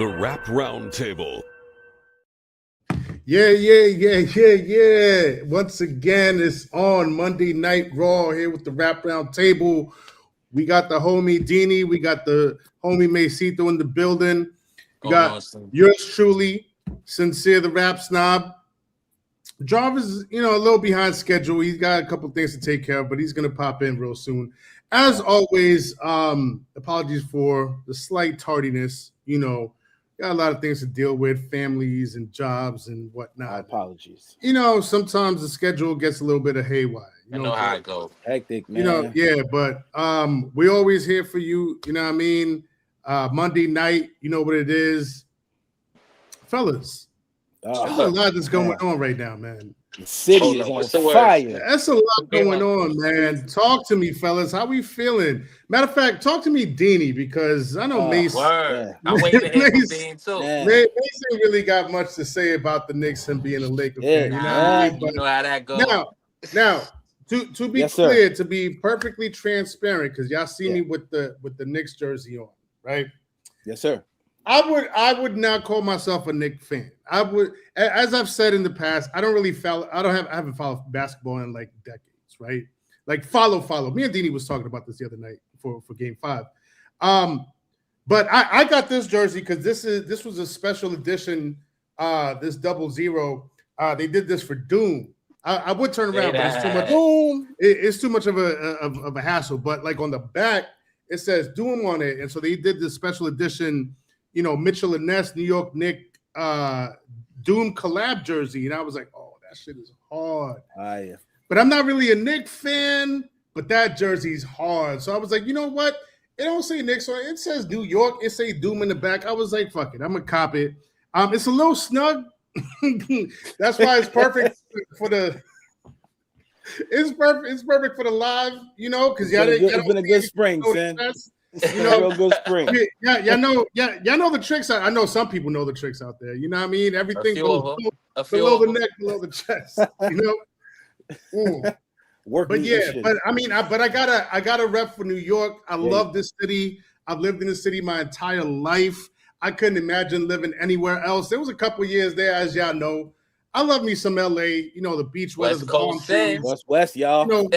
The Rap Roundtable. Yeah. Once again, it's on Monday Night Raw here with the Rap Roundtable. We got the homie Dini. We got the homie Macito in the building. We got yours truly, Sincere the Rap Snob. Jarvis, a little behind schedule. He's got a couple things to take care of, but he's going to pop in real soon. As always, apologies for the slight tardiness. Got a lot of things to deal with, families and jobs and whatnot. My apologies. Sometimes the schedule gets a little bit of haywire. I know how it goes. Hectic, man. But we always here for you. You know what I mean? Monday night, you know what it is. Fellas, there's a lot that's going on right now, man. The city is on fire. That's a lot going on, man. Talk to me, fellas. How we feeling? Matter of fact, talk to me, Deanie, because I know Mace. I'm waiting to hear from Dean too. Mace ain't really got much to say about the Knicks and being a Laker fan. You know how that goes. Now, to be clear, to be perfectly transparent, because y'all see me with the Knicks jersey on, right? Yes, sir. I would not call myself a Knicks fan. I would, as I've said in the past, I haven't followed basketball in like decades, right? Like follow. Me and Deanie was talking about this the other night for Game 5. But I got this jersey because this was a special edition. This 00. They did this for Doom. I would turn around, but it's too much. Doom. It's too much of a hassle. But like on the back, it says Doom on it, and so they did this special edition. Mitchell and Ness, New York Knicks, Doom collab jersey. And I was like, oh, that shit is hard. Yeah. But I'm not really a Knicks fan, but that jersey's hard. So I was like, you know what? It don't say Knicks on it. It says New York. It say Doom in the back. I was like, fuck it. I'm going to cop it. It's a little snug. That's why it's perfect for the – it's perfect for the live, because it's been a good spring, son. Real good spring. Y'all know the tricks. I know some people know the tricks out there. You know what I mean? Everything goes below the neck, below the chest. But I gotta rep for New York. I love this city. I've lived in the city my entire life. I couldn't imagine living anywhere else. There was a couple years there, as y'all know. I love me some LA, the beach weather, the palm trees. West, y'all. For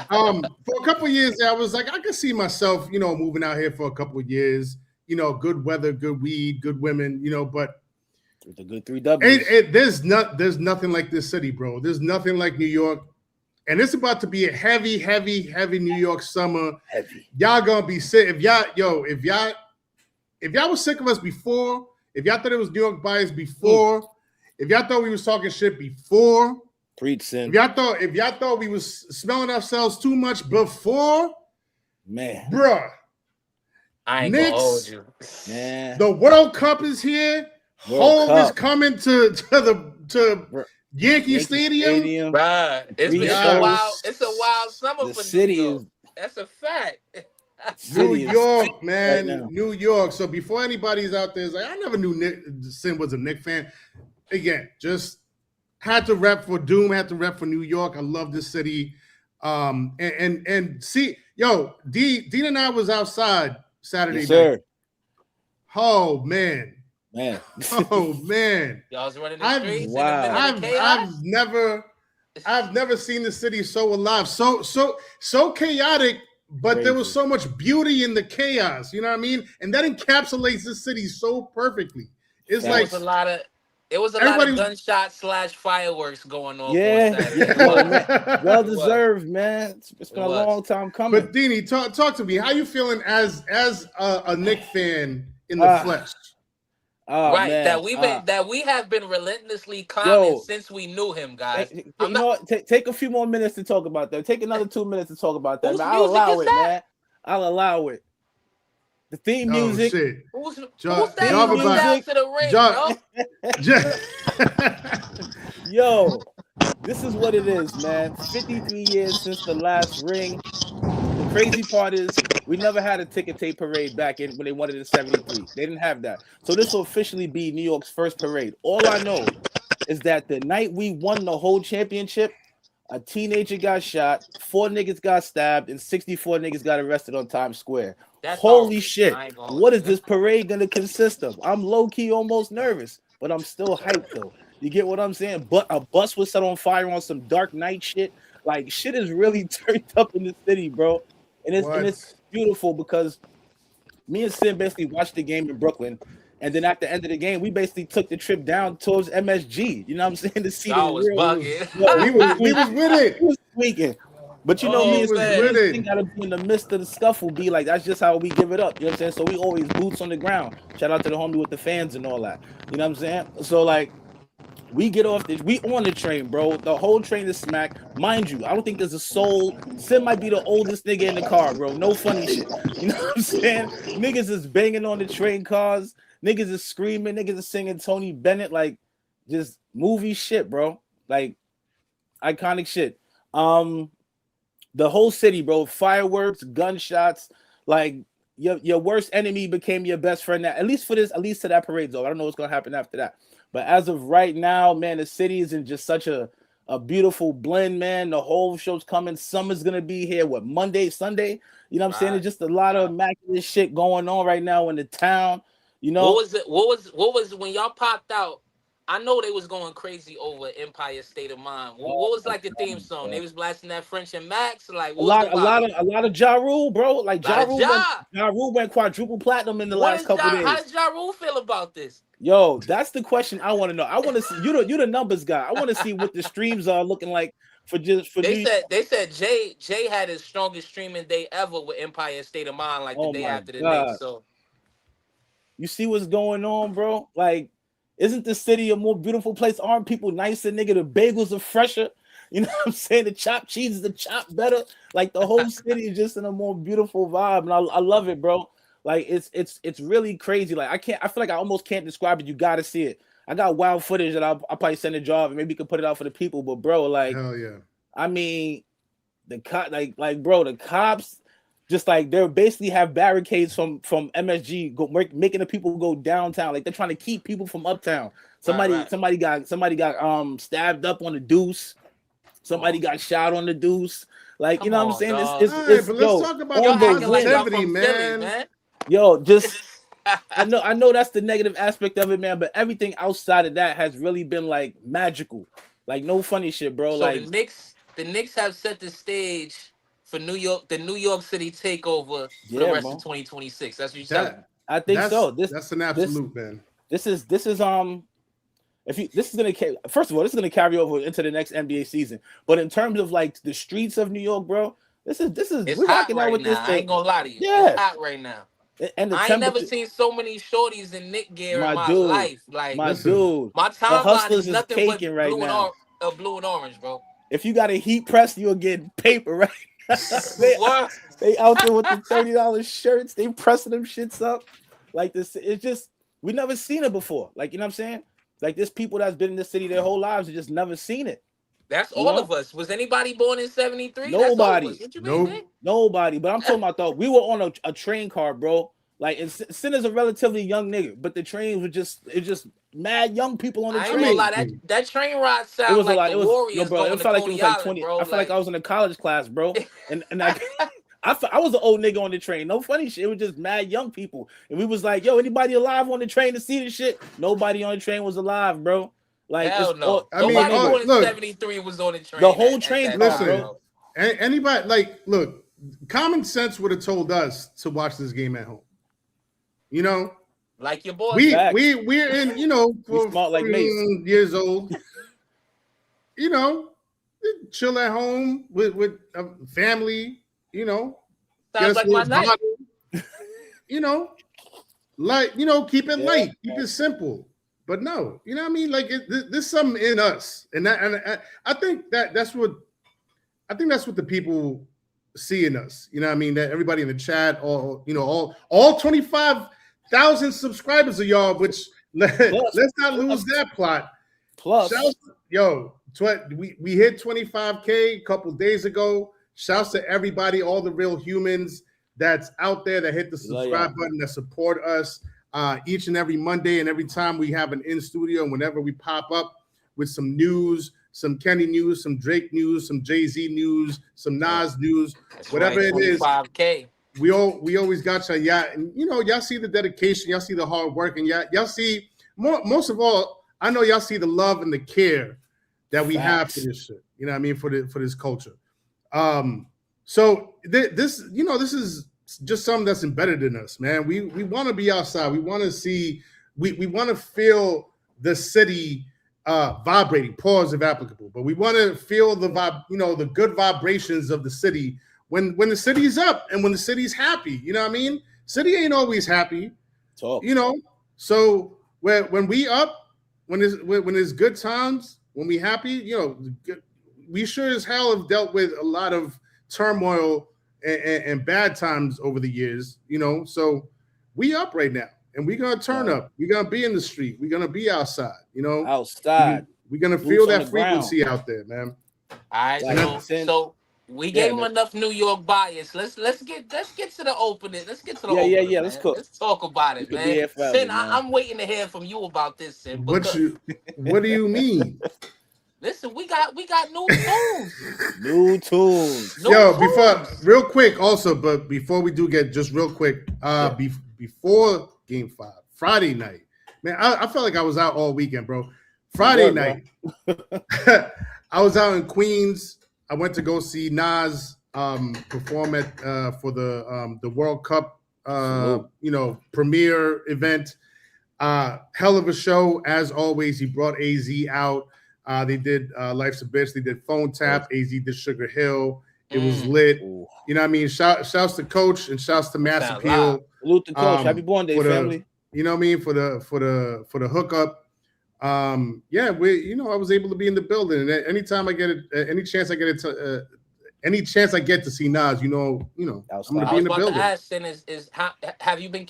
a couple of years there, I was like, I could see myself, moving out here for a couple of years. Good weather, good weed, good women, but the good 3 W's. There's nothing like this city, bro. There's nothing like New York. And it's about to be a heavy New York summer. Heavy. Y'all gonna be sick. If y'all was sick of us before, if y'all thought it was New York bias before. If y'all thought we was talking shit before, preach, sin. If y'all thought we was smelling ourselves too much before, man, bruh, I ain't gonna hold you, man. The World Cup is here. Home is coming to Yankee Stadium. Bruh, it's a wild summer for city. New York. That's a fact. New York, man, right New York. So before anybody's out there, like, I never knew Sin was a Knicks fan. Again, just had to rep for Doom, had to rep for New York. I love this city. And see, Dean and I was outside Saturday night. Oh man. Oh man. Y'all was running the streets. I've never seen the city so alive, so chaotic, but crazy. There was so much beauty in the chaos. You know what I mean? And that encapsulates the city so perfectly. It's like It was a lot of gunshots / fireworks going on. Well deserved, man. It's been a long time coming. But Deanie, talk to me. How you feeling as a Knicks fan in the flesh? Right, man. That we have been relentlessly calm since we knew him, guys. Take a few more minutes to talk about that. Take another 2 minutes to talk about that. I'll allow it, man. I'll allow it. The theme music. Who's that down to the ring, Yo, this is what it is, man. 53 years since the last ring. The crazy part is we never had a ticket tape parade back when they wanted it in 73. They didn't have that. So this will officially be New York's first parade. All I know is that the night we won the whole championship, a teenager got shot, 4 niggas got stabbed, and 64 niggas got arrested on Times Square. That's Holy horrible. shit. What is this parade gonna consist of? I'm low-key almost nervous, but I'm still hyped though. You get what I'm saying? But a bus was set on fire on some Dark Knight shit. Like shit is really turned up in the city, bro. And it's beautiful because me and Sim basically watched the game in Brooklyn. And then at the end of the game, we basically took the trip down towards MSG. You know what I'm saying? To see the was bugging. we was with it. We was tweaking. But you know, me and Sim gotta be in the midst of the scuffle, be like, that's just how we give it up. You know what I'm saying? So we always boots on the ground. Shout out to the homie with the fans and all that. You know what I'm saying? So like we get off this, we on the train, bro. The whole train is smacked. Mind you, I don't think there's a soul. Sim might be the oldest nigga in the car, bro. No funny shit. You know what I'm saying? Niggas is banging on the train cars. Niggas is screaming. Niggas is singing Tony Bennett, like just movie shit, bro. Like iconic shit. The whole city, bro. Fireworks, gunshots. Like your worst enemy became your best friend. At least for this, at least to that parade, though. I don't know what's gonna happen after that. But as of right now, man, the city is in just such a beautiful blend, man. The whole show's coming. Summer's gonna be here. What, Monday, Sunday? You know what I'm saying? There's just a lot of immaculate shit going on right now in the town. You know, what was when y'all popped out? I know they was going crazy over Empire State of Mind. What was like the theme song? They was blasting that French and Max. Like a lot of Ja Rule, bro. Like Ja Rule went quadruple platinum in the last couple days. How does Ja Rule feel about this? Yo, that's the question I want to know. I want to see you the numbers guy. I want to see what the streams are looking like for. They said Jay had his strongest streaming day ever with Empire State of Mind, like the day after the Knicks. So you see what's going on, bro? Like, isn't the city a more beautiful place? Aren't people nicer, nigga? The bagels are fresher. You know what I'm saying? The chopped cheese is the chop better. Like the whole city is just in a more beautiful vibe, and I love it, bro. Like it's really crazy. Like I feel like I almost can't describe it. You gotta see it. I got wild footage that I'll probably send a job and maybe you can put it out for the people. But bro, like, hell yeah. I mean, the bro, the cops just like they basically have barricades from MSG making the people go downtown. Like they're trying to keep people from uptown. Somebody got stabbed up on the Deuce. Somebody got shot on the Deuce. Like, you know what I'm saying? It's but let's talk about positivity, man. Yo, just I know that's the negative aspect of it, man. But everything outside of that has really been like magical. Like no funny shit, bro. So like the Knicks have set the stage for the New York City takeover for the rest of 2026. That's what you said. I think so. That's an absolute, man. This is gonna first of all, this is gonna carry over into the next NBA season. But in terms of like the streets of New York, bro, this is it's we're hot right now. This I ain't gonna lie to you. Yeah. It's hot right now. And I ain't never seen so many shorties in Knick gear in my life. Like my timeline is nothing but right now. Blue and orange, bro. If you got a heat press, you'll get paper, right? they out there with the $30 shirts. They pressing them shits up like this. It's just we never seen it before. Like, you know what I'm saying? Like there's people that's been in the city their whole lives and just never seen it. That's all of us. Was anybody born in 73? Nobody. What you mean, Nobody. But I'm talking about we were on a train car, bro. Like, Sin is a relatively young nigga, but the trains were just mad young people on the train. I ain't gonna lie, that train ride sounded like the Warriors. Bro, it felt like it was like 20. Bro, I felt like I was in a college class, bro. And I was an old nigga on the train. No funny shit. It was just mad young people. And we was like, yo, anybody alive on the train to see this shit? Nobody on the train was alive, bro. Like, hell no. Nobody born in 73 was on the train. The whole train. Listen, anybody, like, look, common sense would have told us to watch this game at home. You know? Like your boy. We're in, you know, for smart like years old. You know, chill at home with family. You know, sounds like my night. You know, like, you know, keep it light, keep it simple. But no, you know what I mean? Like there's something in us, and I think that's what the people see in us. You know what I mean? That everybody in the chat, all 25,000 subscribers of y'all, which let's not lose that plot. Plus, we hit 25K a couple days ago. Shouts to everybody, all the real humans that's out there that hit the subscribe button, that support us each and every Monday, and every time we have an in studio, and whenever we pop up with some news, some Kenny news, some Drake news, some Jay-Z news, some Nas news, That's whatever right, it is. 25K. We always got y'all. Yeah, and y'all see the dedication, y'all see the hard work, and y'all see most of all, I know y'all see the love and the care that we have for this shit. You know what I mean? For this culture. So this is just something that's embedded in us, man. We want to be outside. We want to see. We want to feel the city vibrating. Pause if applicable, but we want to feel the vibe. The good vibrations of the city when the city's up and when the city's happy. You know what I mean? City ain't always happy. Talk. So when we up, when there's good times, when we happy, we sure as hell have dealt with a lot of turmoil and bad times over the years, so we up right now and we're gonna turn up. We're gonna be in the street, we're gonna be outside, outside. We're gonna feel that frequency out there, man. All right, so we gave him enough New York bias. Let's get to the opening. Let's get to the opening. Yeah. Man. Let's talk about it, man. Sin, I'm waiting to hear from you about this, Sin. What do you mean? Listen, we got new tunes. New tunes. Real quick, also, but before we do get just real quick, before Game 5, Friday night, man, I felt like I was out all weekend, bro. Friday night, I was out in Queens. I went to go see Nas perform at for the World Cup, premiere event. Hell of a show as always. He brought AZ out. They did Life's a Bitch. They did Phone Tap. AZ did Sugar Hill. It was lit. Ooh. You know what I mean? Shouts to Coach and shouts to Mass Appeal. Salute to Coach. Happy born day, family. You know what I mean? For the hookup. I was able to be in the building. And anytime I get any chance I get to see Nas, I'm gonna be in the building. I was about to ask, Sin, is how have you been?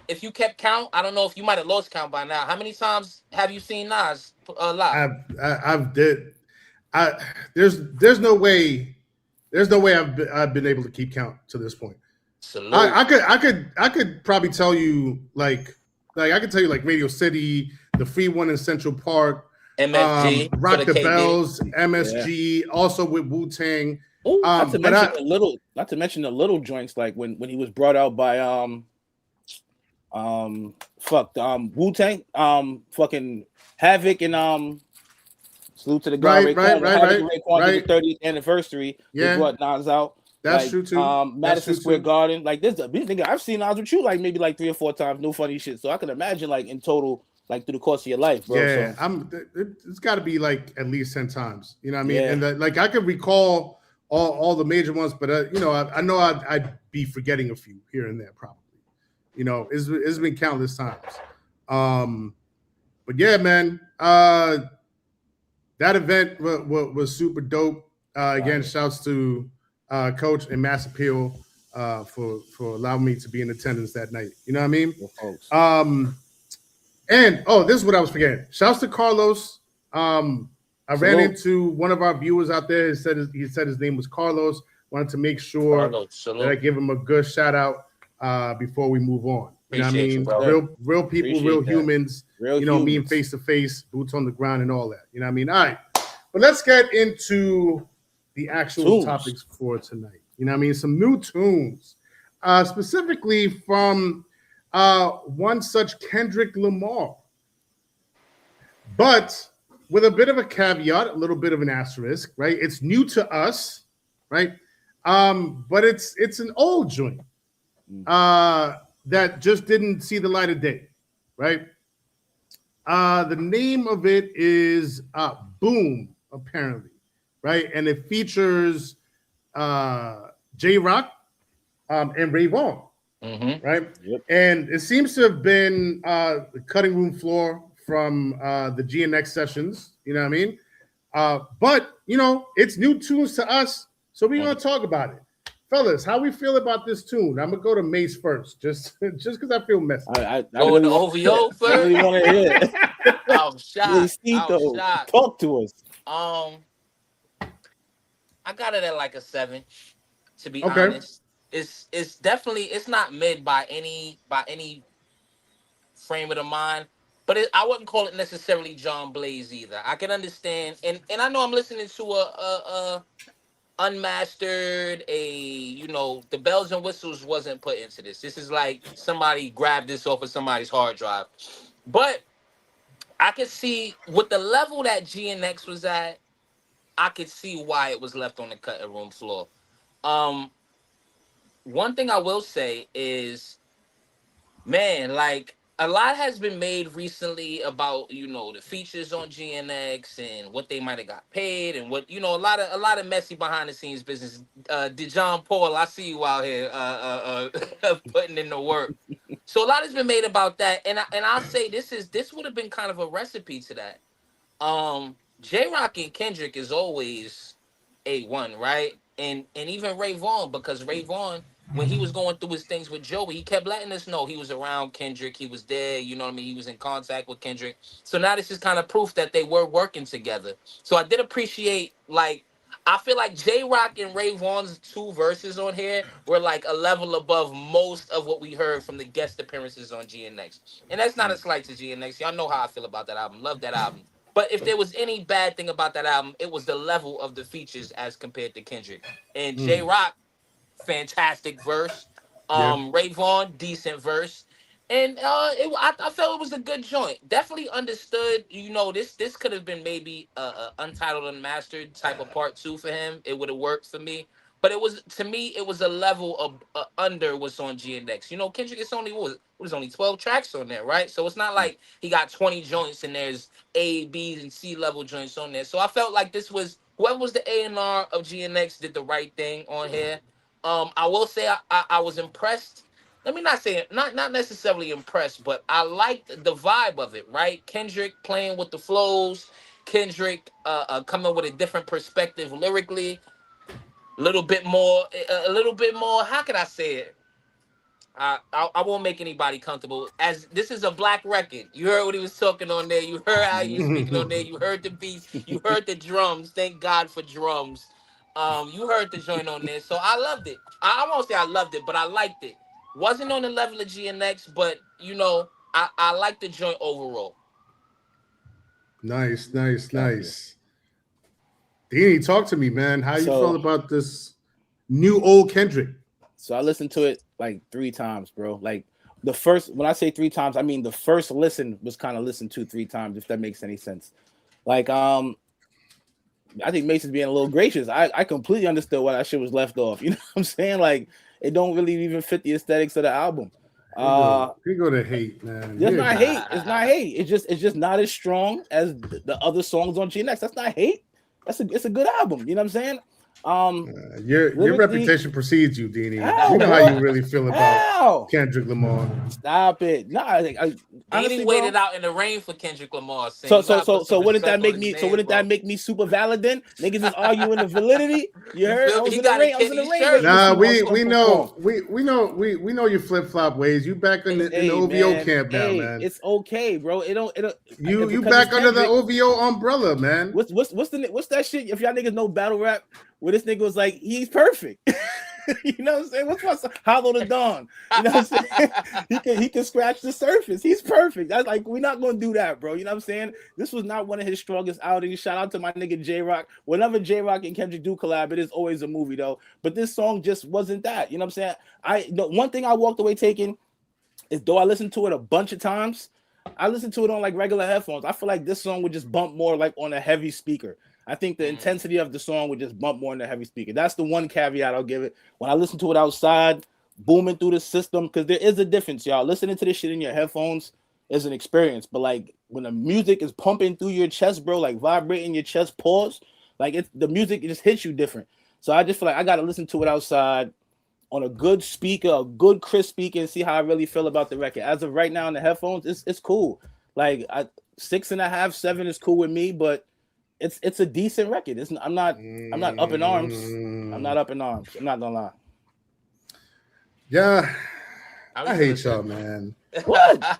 If you kept count, I don't know if you might have lost count by now. How many times have you seen Nas live? There's no way I've been able to keep count to this point. Salute. I could probably tell you like I could tell you like Radio City, the free one in Central Park, MSG, Rock the Bells, MSG, also with Wu-Tang. Not to mention the little joints like when he was brought out by Wu-Tang, fucking Havoc and salute to the guy right. The 30th anniversary. Yeah, they brought Nas out. That's true too. Madison Square Garden, like this. I've seen Nas with you like maybe like 3 or 4 times. No funny shit. So I can imagine like in total, like through the course of your life, bro. Yeah, so. It's got to be like at least 10 times. You know what I mean? Yeah. And I could recall all the major ones, but I know I'd be forgetting a few here and there probably. It's been countless times. But yeah, man, that event was super dope. Again, shouts to Coach and Mass Appeal for allowing me to be in attendance that night. You know what I mean? And this is what I was forgetting. Shouts to Carlos. I ran into one of our viewers out there. He said his name was Carlos. Wanted to make sure that I give him a good shout out before we move on. You know what I mean? Real people, real humans. Mean face to face, boots on the ground, and all that. You know what I mean? All right, but let's get into the actual topics for tonight. You know what I mean? Some new tunes, specifically from one such Kendrick Lamar, but with a bit of a caveat, a little bit of an asterisk, right? It's new to us, right? But it's an old joint that just didn't see the light of day, right? The name of it is Boom, apparently, right? And it features J-Rock and Ray Vaughn, right? Yep. And it seems to have been the cutting room floor from the GNX sessions, you know what I mean? But, it's new tunes to us, so we're going to talk about it. Fellas, how we feel about this tune? I'm going to go to Mace first, just because I feel messy. I Going to OVO first? I really want to hear it. I'm shocked. Talk to us. I got it at like a 7, to be honest. It's definitely, it's not mid by any frame of the mind, but I wouldn't call it necessarily John Blaze either. I can understand, and I know I'm listening to a unmastered, the bells and whistles wasn't put into this. This is like somebody grabbed this off of somebody's hard drive. But I could see with the level that GNX was at, I could see why it was left on the cutting room floor. One thing I will say is, man, like a lot has been made recently about the features on GNX and what they might have got paid and what a lot of messy behind the scenes business. DeJohn Paul, I see you out here putting in the work. So a lot has been made about that, and I'll say this would have been kind of a recipe to that. J-Rock and Kendrick is always A1, right? And even Ray Vaughn, because Ray Vaughn, when he was going through his things with Joey, he kept letting us know he was around Kendrick. He was there, you know what I mean? He was in contact with Kendrick. So now this is kind of proof that they were working together. So I did appreciate, I feel like J-Rock and Ray Vaughn's 2 verses on here were like a level above most of what we heard from the guest appearances on GNX. And that's not a slight to GNX. Y'all know how I feel about that album. Love that album. But if there was any bad thing about that album, it was the level of the features as compared to Kendrick. And J-Rock, fantastic verse. Ray Vaughn, decent verse. And I felt it was a good joint. Definitely understood, this could have been maybe a Untitled Unmastered type of part 2 for him. It would have worked for me. But to me, it was a level of under what's on GNX. Kendrick, it's only, only 12 tracks on there, right? So it's not like he got 20 joints and there's A, B, and C level joints on there. So I felt like this was, whoever was the A&R of GNX did the right thing on here. I will say I was impressed. Let me not say not necessarily impressed, but I liked the vibe of it, right? Kendrick playing with the flows, Kendrick coming with a different perspective lyrically, a little bit more, how can I say it? I won't make anybody comfortable. As this is a black record, you heard what he was talking on there. You heard how he was speaking on there. You heard the beats. You heard the drums. Thank God for drums. You heard the joint on there, so I loved it. I won't say I loved it, but I liked it. Wasn't on the level of GNX, but I liked the joint overall. Nice. Deanie, talk to me, man. How you feel about this new old Kendrick? So I listened to it like 3 times, bro. Like when I say 3 times, I mean the first listen was kind of listened to 3 times, if that makes any sense. Like, I think Mason's being a little gracious. I completely understood why that shit was left off. You know what I'm saying? Like, it don't really even fit the aesthetics of the album. You go to hate, man. It's not hate. It's not hate. It's just not as strong as the other songs on GNX. That's not hate. It's a good album. You know what I'm saying? Your reputation precedes you, Deanie. You know how you really feel about Kendrick Lamar. Stop it. No, I honestly waited out in the rain for Kendrick Lamar. So wouldn't that make me? So wouldn't that make me super valid then? Niggas is arguing the validity. You heard? I was in the rain. Nah, we know your flip flop ways. You back in the OVO camp now, man. It's okay, bro. You back under the OVO umbrella, man. What's that shit? If y'all niggas know battle rap, where this nigga was like, he's perfect. You know what I'm saying? What's my Hollow the Dawn? You know what I'm saying? he can scratch the surface. He's perfect. That's like, we're not gonna do that, bro. You know what I'm saying? This was not one of his strongest outings. Shout out to my nigga J-Rock. Whenever J-Rock and Kendrick do collab, it is always a movie though. But this song just wasn't that. You know what I'm saying? One thing I walked away taking is, though I listened to it a bunch of times, I listened to it on like regular headphones. I feel like this song would just bump more like on a heavy speaker. I think the intensity of the song would just bump more in the heavy speaker. That's the one caveat I'll give it. When I listen to it outside, booming through the system, because there is a difference, y'all. Listening to this shit in your headphones is an experience. But like when the music is pumping through your chest, bro, like vibrating your chest pores, like the music, it just hits you different. So I just feel like I got to listen to it outside on a good speaker, a good crisp speaker, and see how I really feel about the record. As of right now in the headphones, it's cool. Like 6.5, 7 is cool with me, but it's a decent record. I'm not up in arms. I'm not up in arms. I'm not gonna lie. Yeah, I hate y'all, man. What?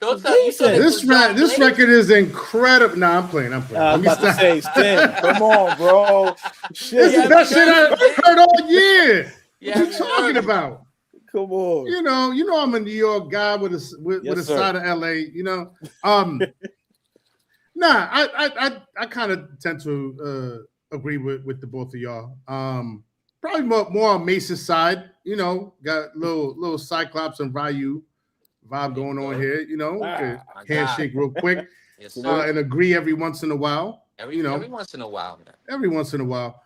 This record is incredible. Nah, I'm playing. I was about to say, Stin, come on, bro. Shit. This is that shit I heard all year. What are you talking about? Come on. You know, I'm a New York guy with a side of LA. You know, nah, I kind of tend to agree with the both of y'all. Probably more on Mace's side. You know, got little Cyclops and Ryu vibe going on here. You know, handshake real quick. Yes, sir. And agree every once in a while. Every once in a while, man. Every once in a while.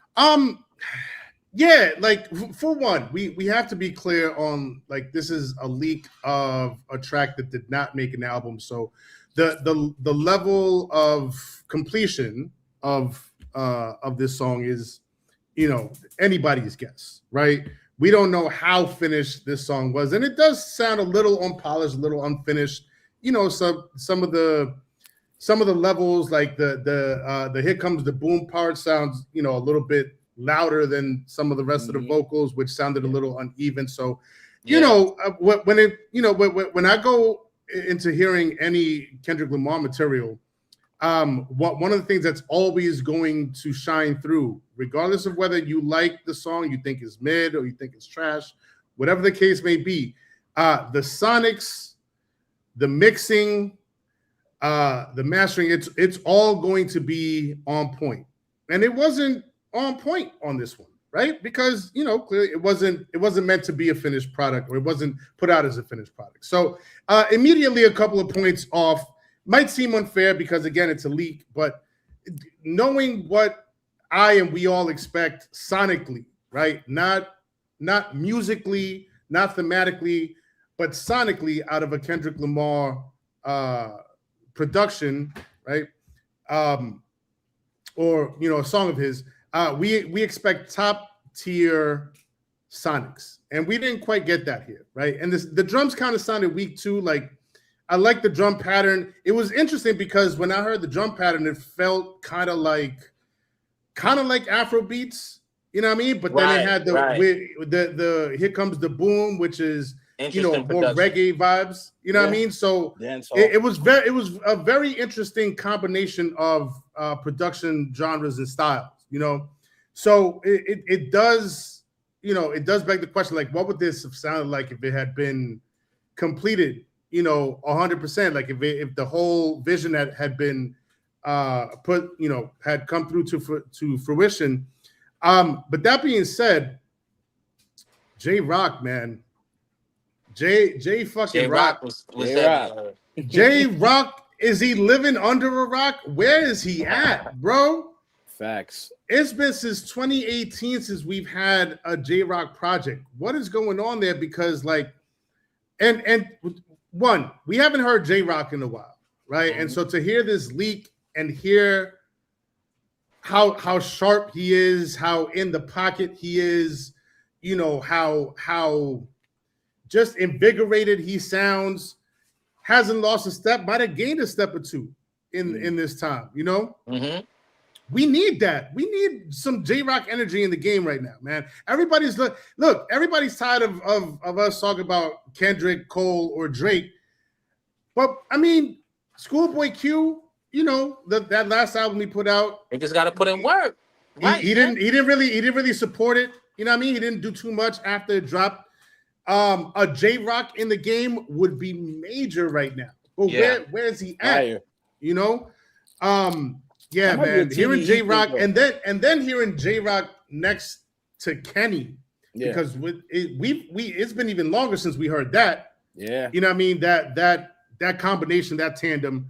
Yeah, like for one, we have to be clear on like this is a leak of a track that did not make an album. So the level of completion of this song is, you know, anybody's guess, right? We don't know how finished this song was, and it does sound a little unpolished, a little unfinished. You know, some of the levels, like the Here Comes the Boom part sounds, you know, a little bit louder than some of the rest of the vocals, which sounded a little uneven. So, you know, when I go into hearing any Kendrick Lamar material, one of the things that's always going to shine through, regardless of whether you like the song, you think it's mid or you think it's trash, whatever the case may be, the sonics, the mixing, the mastering, it's all going to be on point. And it wasn't on point on this one, right? Because, you know, clearly it wasn't meant to be a finished product, or it wasn't put out as a finished product. So immediately a couple of points off. Might seem unfair because, again, it's a leak, but knowing what we all expect sonically, right? Not musically, not thematically, but sonically out of a Kendrick Lamar production, right? Or, you know, a song of his, we expect top tier sonics, and we didn't quite get that here, right? And the drums kind of sounded weak too. Like, I like the drum pattern. It was interesting because when I heard the drum pattern, it felt kind of like Afro beats, you know what I mean? But then it had the Here Comes the Boom, which is, you know, more reggae vibes, you know what I mean? So it was a very interesting combination of production genres and styles, you know. So it does, you know, it does beg the question, like, what would this have sounded like if it had been completed, you know, 100%? Like if the whole vision that had been put, you know, had come through to fruition. But that being said, J-Rock, man. J fucking Rock was that? J-Rock, is he living under a rock? Where is he at, bro? Facts. It's been since 2018 since we've had a J-Rock project. What is going on there? Because like, and one, we haven't heard J-Rock in a while, right? And so to hear this leak and hear how sharp he is, how in the pocket he is, you know, how just invigorated he sounds, hasn't lost a step, might have gained a step or two in this time, you know? We need that. We need some J-Rock energy in the game right now, man. Everybody's everybody's tired of us talking about Kendrick, Cole, or Drake. But I mean, Schoolboy Q, you know, that last album he put out, they just got to put in work. Right, he didn't really support it. You know what I mean? He didn't do too much after it dropped. A J-Rock in the game would be major right now. But where is he at? You know? Yeah, man. Hearing J-Rock and then hearing J-Rock next to Kenny, because it's been even longer since we heard that. Yeah, you know what I mean? That combination, that tandem.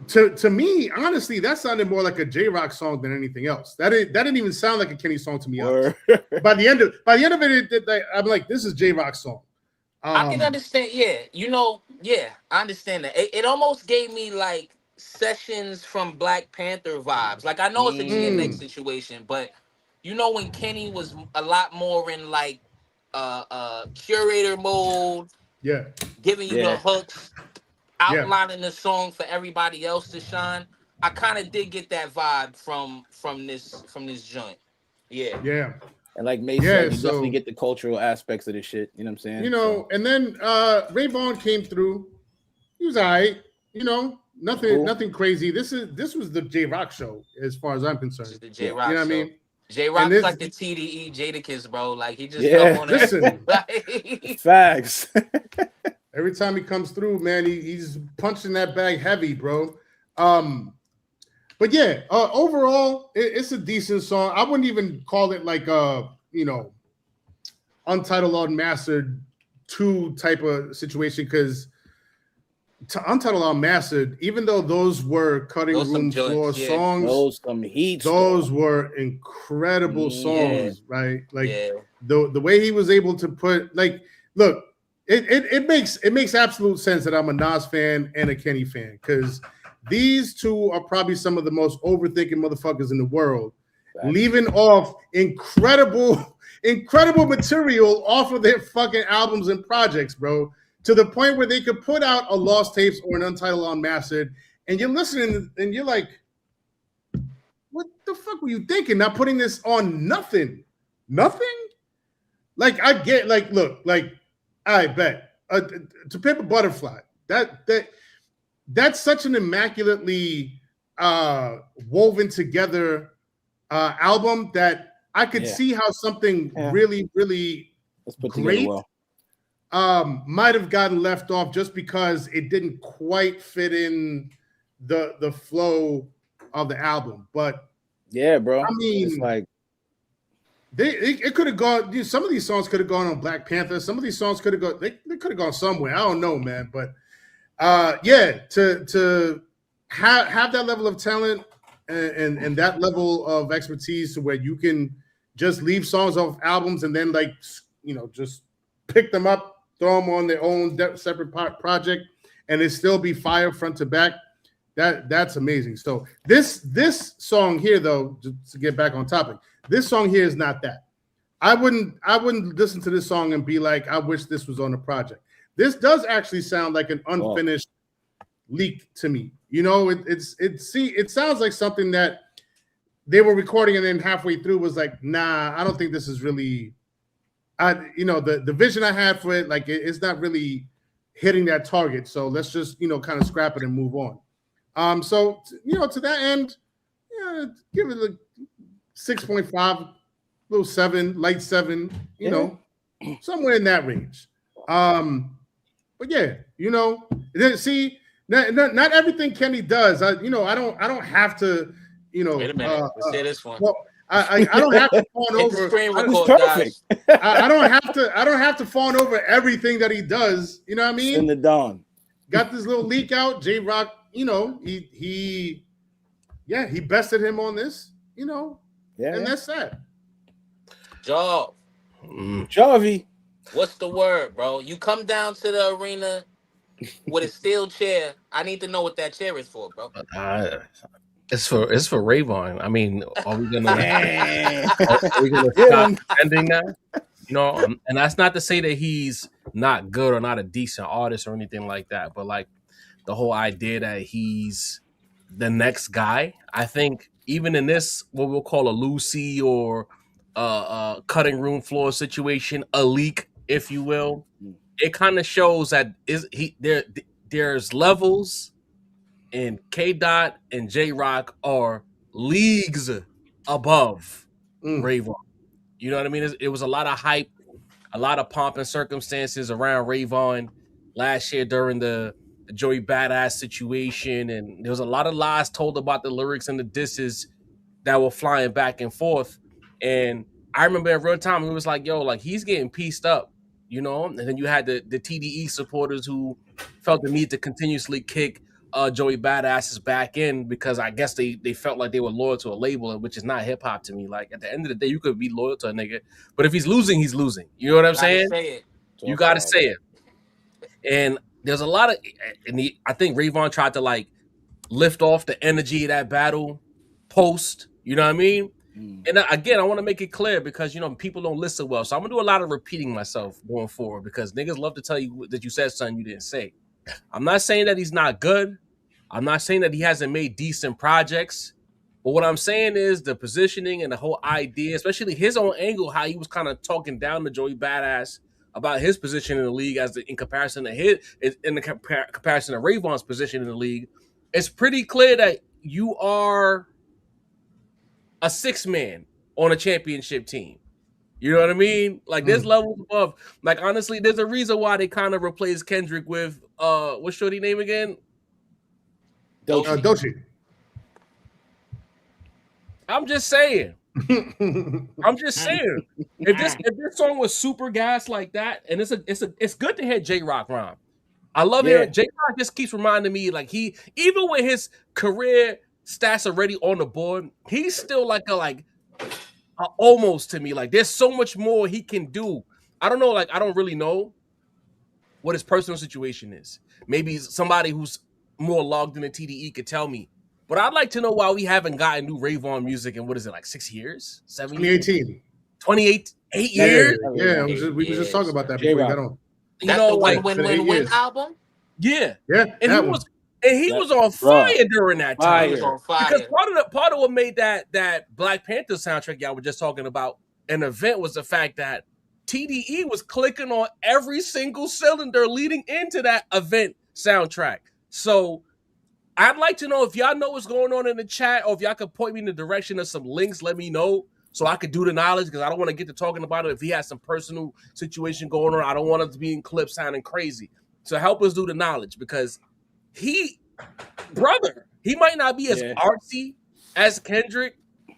To me, honestly, that sounded more like a J-Rock song than anything else. That didn't even sound like a Kenny song to me. By the end of it, I'm like, this is J-Rock's song. I can understand. I understand that. It almost gave me like Sessions from Black Panther vibes. Like, I know it's a GNX situation, but you know, when Kenny was a lot more in like curator mode, giving you the hooks, outlining the song for everybody else to shine. I kind of did get that vibe from this joint. Yeah. And like Mason said, you definitely get the cultural aspects of this shit. You know what I'm saying? You know, and then Ray Vaughn came through. He was all right. You know, nothing crazy. This was the J-Rock show as far as I'm concerned. The J-Rock you know what I mean? J And Rock's this, like the TDE Jadakiss, bro. Like he just come Yeah. on listen, like, Facts. every time he comes through, man, he's punching that bag heavy, bro. But yeah, overall, it's a decent song. I wouldn't even call it like Untitled Unmastered 2 type of situation, because Untitled Unmastered, even though those were cutting those some room floor joints, yeah. songs, Those some heat. those were incredible songs, right? Like Yeah. the way he was able to put, like, look, it makes absolute sense that I'm a Nas fan and a Kenny fan, because these two are probably some of the most overthinking motherfuckers in the world, leaving off incredible material off of their fucking albums and projects, bro, to the point where they could put out a Lost Tapes or an Untitled Unmastered, and you're listening and you're like, what the fuck were you thinking? Not putting this on nothing? Like, I get, like, look, like, I bet To Pimp a Butterfly, that's such an immaculately woven together album that I could see how something really, really great might have gotten left off just because it didn't quite fit in the flow of the album. But yeah, bro, I mean, it's like it could have gone. Some of these songs could have gone on Black Panther. Some of these songs could have gone. They could have gone somewhere. I don't know, man. But yeah, to have that level of talent and that level of expertise to where you can just leave songs off albums and then, like, just pick them up, throw them on their own separate project, and it still be fire front to back. That's amazing. So this song here, though, just to get back on topic, this song here is not that. I wouldn't listen to this song and be like, I wish this was on the project. This does actually sound like an unfinished leak to me. It sounds like something that they were recording and then halfway through was like, nah, I don't think this is really, the vision I had for it, like, it's not really hitting that target. So let's just, kind of scrap it and move on. So, to that end, give it a 6.5, little 7, light 7, somewhere in that range. But yeah, see, not everything Kenny does. I don't have to, Wait a minute. Let's say this one. Well, I don't have to fawn over. I don't have to fawn over everything that he does. You know what I mean? In the dawn. Got this little leak out. J Rock, he bested him on this. And that's that. Jarvie. What's the word, bro? You come down to the arena with a steel chair. I need to know what that chair is for, bro. It's for Rayvon. I mean, are we gonna stop ending that? And that's not to say that he's not good or not a decent artist or anything like that, but like the whole idea that he's the next guy. I think even in this, what we'll call a Lucy or cutting room floor situation, a leak, if you will, it kind of shows that there's levels, and K Dot and J Rock are leagues above Rayvon. You know what I mean? It was a lot of hype, a lot of pomp and circumstances around Rayvon last year during the Joey Badass situation, and there was a lot of lies told about the lyrics and the disses that were flying back and forth. And I remember in real time, it was like, yo, like, he's getting pieced up, and then you had the TDE supporters who felt the need to continuously kick Joey Badass's back in because I guess they felt like they were loyal to a label, which is not hip hop to me. Like, at the end of the day, you could be loyal to a nigga, but if he's losing, he's losing. You know what I'm saying? You got to say it. And there's a lot of, I think Rayvon tried to, like, lift off the energy of that battle post. You know what I mean? And again, I want to make it clear because, people don't listen well. So I'm going to do a lot of repeating myself going forward because niggas love to tell you that you said something you didn't say. I'm not saying that he's not good. I'm not saying that he hasn't made decent projects. But what I'm saying is the positioning and the whole idea, especially his own angle, how he was kind of talking down to Joey Badass about his position in the league in comparison to comparison to Rayvon's position in the league. It's pretty clear that you are a 6-man on a championship team. You know what I mean? Like there's levels above. Like honestly, there's a reason why they kind of replaced Kendrick with what's shorty name again? Doechii. I'm just saying. I'm just saying. If this song was super gas like that, and it's good to hear J-Rock rhyme. I love hearing J-Rock. Just keeps reminding me like he, even with his career stats already on the board, he's still like a almost to me. Like there's so much more he can do. I don't know. Like I don't really know what his personal situation is. Maybe somebody who's more logged in the TDE could tell me. But I'd like to know why we haven't gotten new Ravon music in, what is it, like 6 years? 7 years? 2018. 8 years? Yeah, we were just talking about that before we got on. That's the Win album? Yeah. Yeah. And he was on fire during that time. He was on fire. Because part of what made that Black Panther soundtrack y'all were just talking about an event was the fact that TDE was clicking on every single cylinder leading into that event soundtrack. So I'd like to know if y'all know what's going on in the chat, or if y'all could point me in the direction of some links, let me know so I could do the knowledge, because I don't want to get to talking about it if he has some personal situation going on. I don't want it to be in clips sounding crazy. So help us do the knowledge, because he might not be as artsy as Kendrick,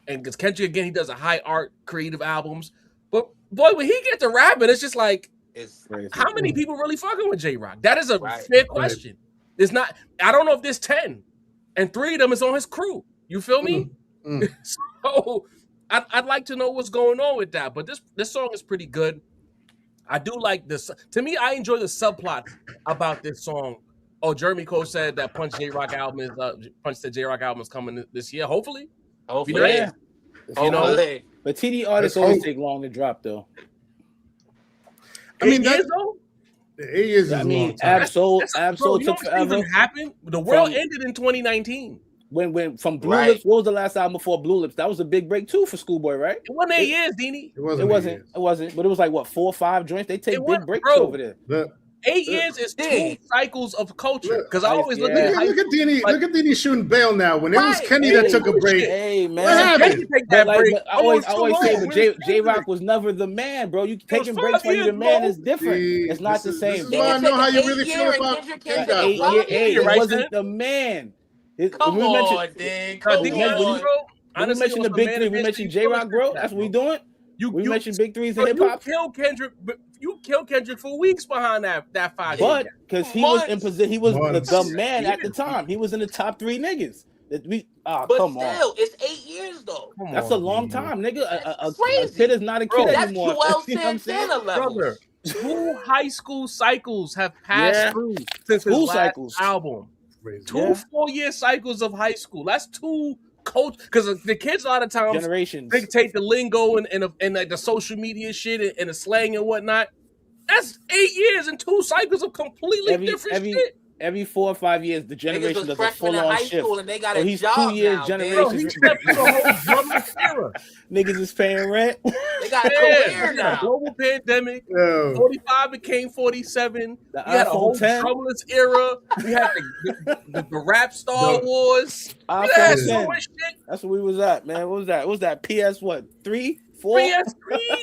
and because Kendrick, again, he does a high art creative albums, but boy, when he gets to rapping, it's just like, how many people really fucking with J-Rock? That is a fair question. There's not, I don't know if there's 10 and 3 of them is on his crew. You feel me? So I'd like to know what's going on with that. But this song is pretty good. I do like this. To me, I enjoy the subplot about this song. Oh, Jeremy Cole said that Punch J-Rock album is coming this year. Hopefully. Yeah. You know, but TD artists always take long to drop though. I mean, 8 years. I mean, Absol took forever. Even happened. The world ended in 2019. When from Blue Lips, what was the last album before Blue Lips? That was a big break too for Schoolboy, right? It wasn't 8 years, Deanie. It wasn't. But it was like what, 4 or 5 joints. They take big breaks over there. 8 years is 2 cycles of culture. Because I always look at Deanie shooting bail now. When it was Kenny that took a break. Hey man, I always say, but J-Rock was never the man, bro. You taking breaks when you're the man is different. It's not the same. This is why I know how you really feel about It wasn't the man. Come on, dude. Come on. When we mentioned the big 3, we mentioned J-Rock, bro. That's what we doing. We mentioned big 3s in hip hop. You killed Kendrick for weeks behind that 5 years. But because he was in position, he was the man at the time. He was in the top 3 niggas. Come on. It's 8 years though. That's a long time, nigga. A kid is not a kid anymore. That's 12 Santana levels. 2 high school cycles have passed through since his last album. 2 4-year cycles of high school. That's 2 coach, because the kids a lot of times generations dictate the lingo and like the social media shit and the slang and whatnot. That's 8 years and 2 cycles of completely different shit. Every 4 or 5 years, the generation does a full-on shift. And they got he's 2 years generation. Niggas is paying rent. They got a career now. Global pandemic. 45 became 47. We had a whole troublous era. We had the rap Star Wars. That's where we was at, man. What was that? What was that? PS what? 3? 4? PS3.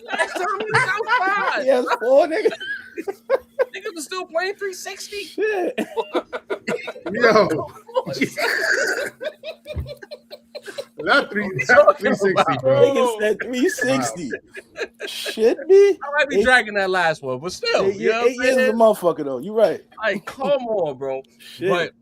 Last time we was outside. PS4, nigga. Niggas was still playing 360. Shit. Yo. Not 360, bro. Niggas said 360. Shit, me. I might be dragging that last one, but still. 8 years is a motherfucker, though. You're right. Like, come on, bro. Shit. But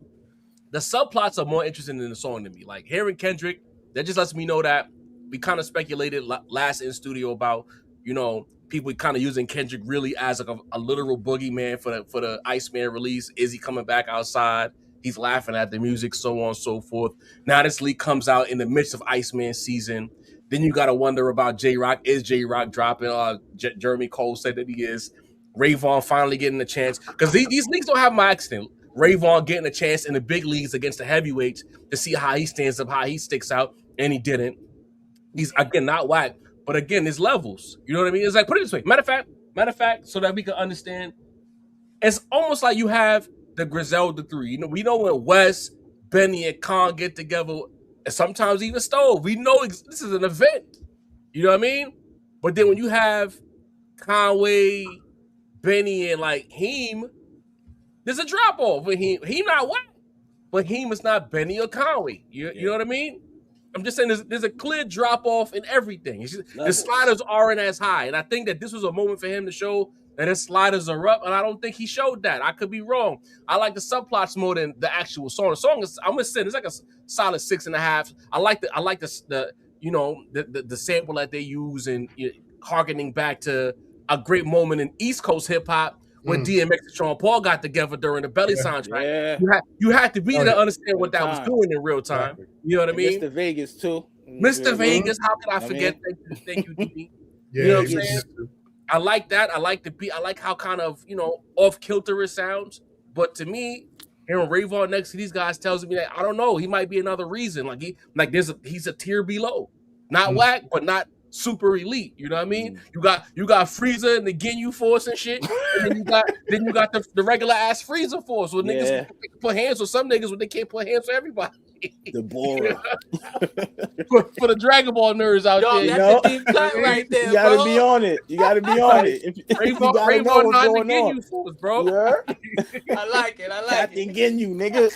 the subplots are more interesting than the song to me. Like, hearing Kendrick, that just lets me know that we kind of speculated last in studio about, you know, people kind of using Kendrick really as like a literal boogeyman for the Iceman release. Is he coming back outside? He's laughing at the music, so on and so forth. Now this leak comes out in the midst of Iceman season. Then you got to wonder about J-Rock. Is J-Rock dropping? Jeremy Cole said that he is. Ravon finally getting a chance. Because these leagues don't have my accident. Ravon getting a chance in the big leagues against the heavyweights to see how he stands up, how he sticks out, and he didn't. He's, again, not whack. But again, there's levels. You know what I mean? It's like, put it this way. Matter of fact, so that we can understand, it's almost like you have the Griselda 3. You know, we know when Wes, Benny, and Khan get together, and sometimes even Stove. We know this is an event. You know what I mean? But then when you have Conway, Benny, and like Heem, there's a drop off. But Heem not whack, but Heem is not Benny or Conway. You know what I mean? I'm just saying there's a clear drop off in everything. The sliders aren't as high, and I think that this was a moment for him to show that his sliders are up, and I don't think he showed that. I could be wrong. I like the subplots more than the actual song. The song is, I'm gonna say, it's like a solid 6.5. I like the sample that they use and harkening back to a great moment in East Coast hip hop when DMX and Sean Paul got together during the Belly soundtrack. You had to be there to understand what that was doing in real time. You know what I mean? Mr. Vegas too. Mr. Vegas, how could I forget? Thank you, DB. You know what I'm saying? I like that. I like the beat. I like how kind of off kilter it sounds. But to me, hearing Rayvon next to these guys tells me that I don't know. He might be another reason. He's a tier below, not whack, but not super elite. You know what I mean? You got Frieza and the Ginyu Force and shit, and then you got the regular ass Frieza Force with niggas who can put hands on some niggas, but they can't put hands on everybody. The Bora. for the Dragon Ball nerds out there, that's a deep cut right there. You gotta be on it. You gotta be on it. Rayvon not the Ginyu Force, bro. Yeah. I like it. Captain Ginyu, nigga.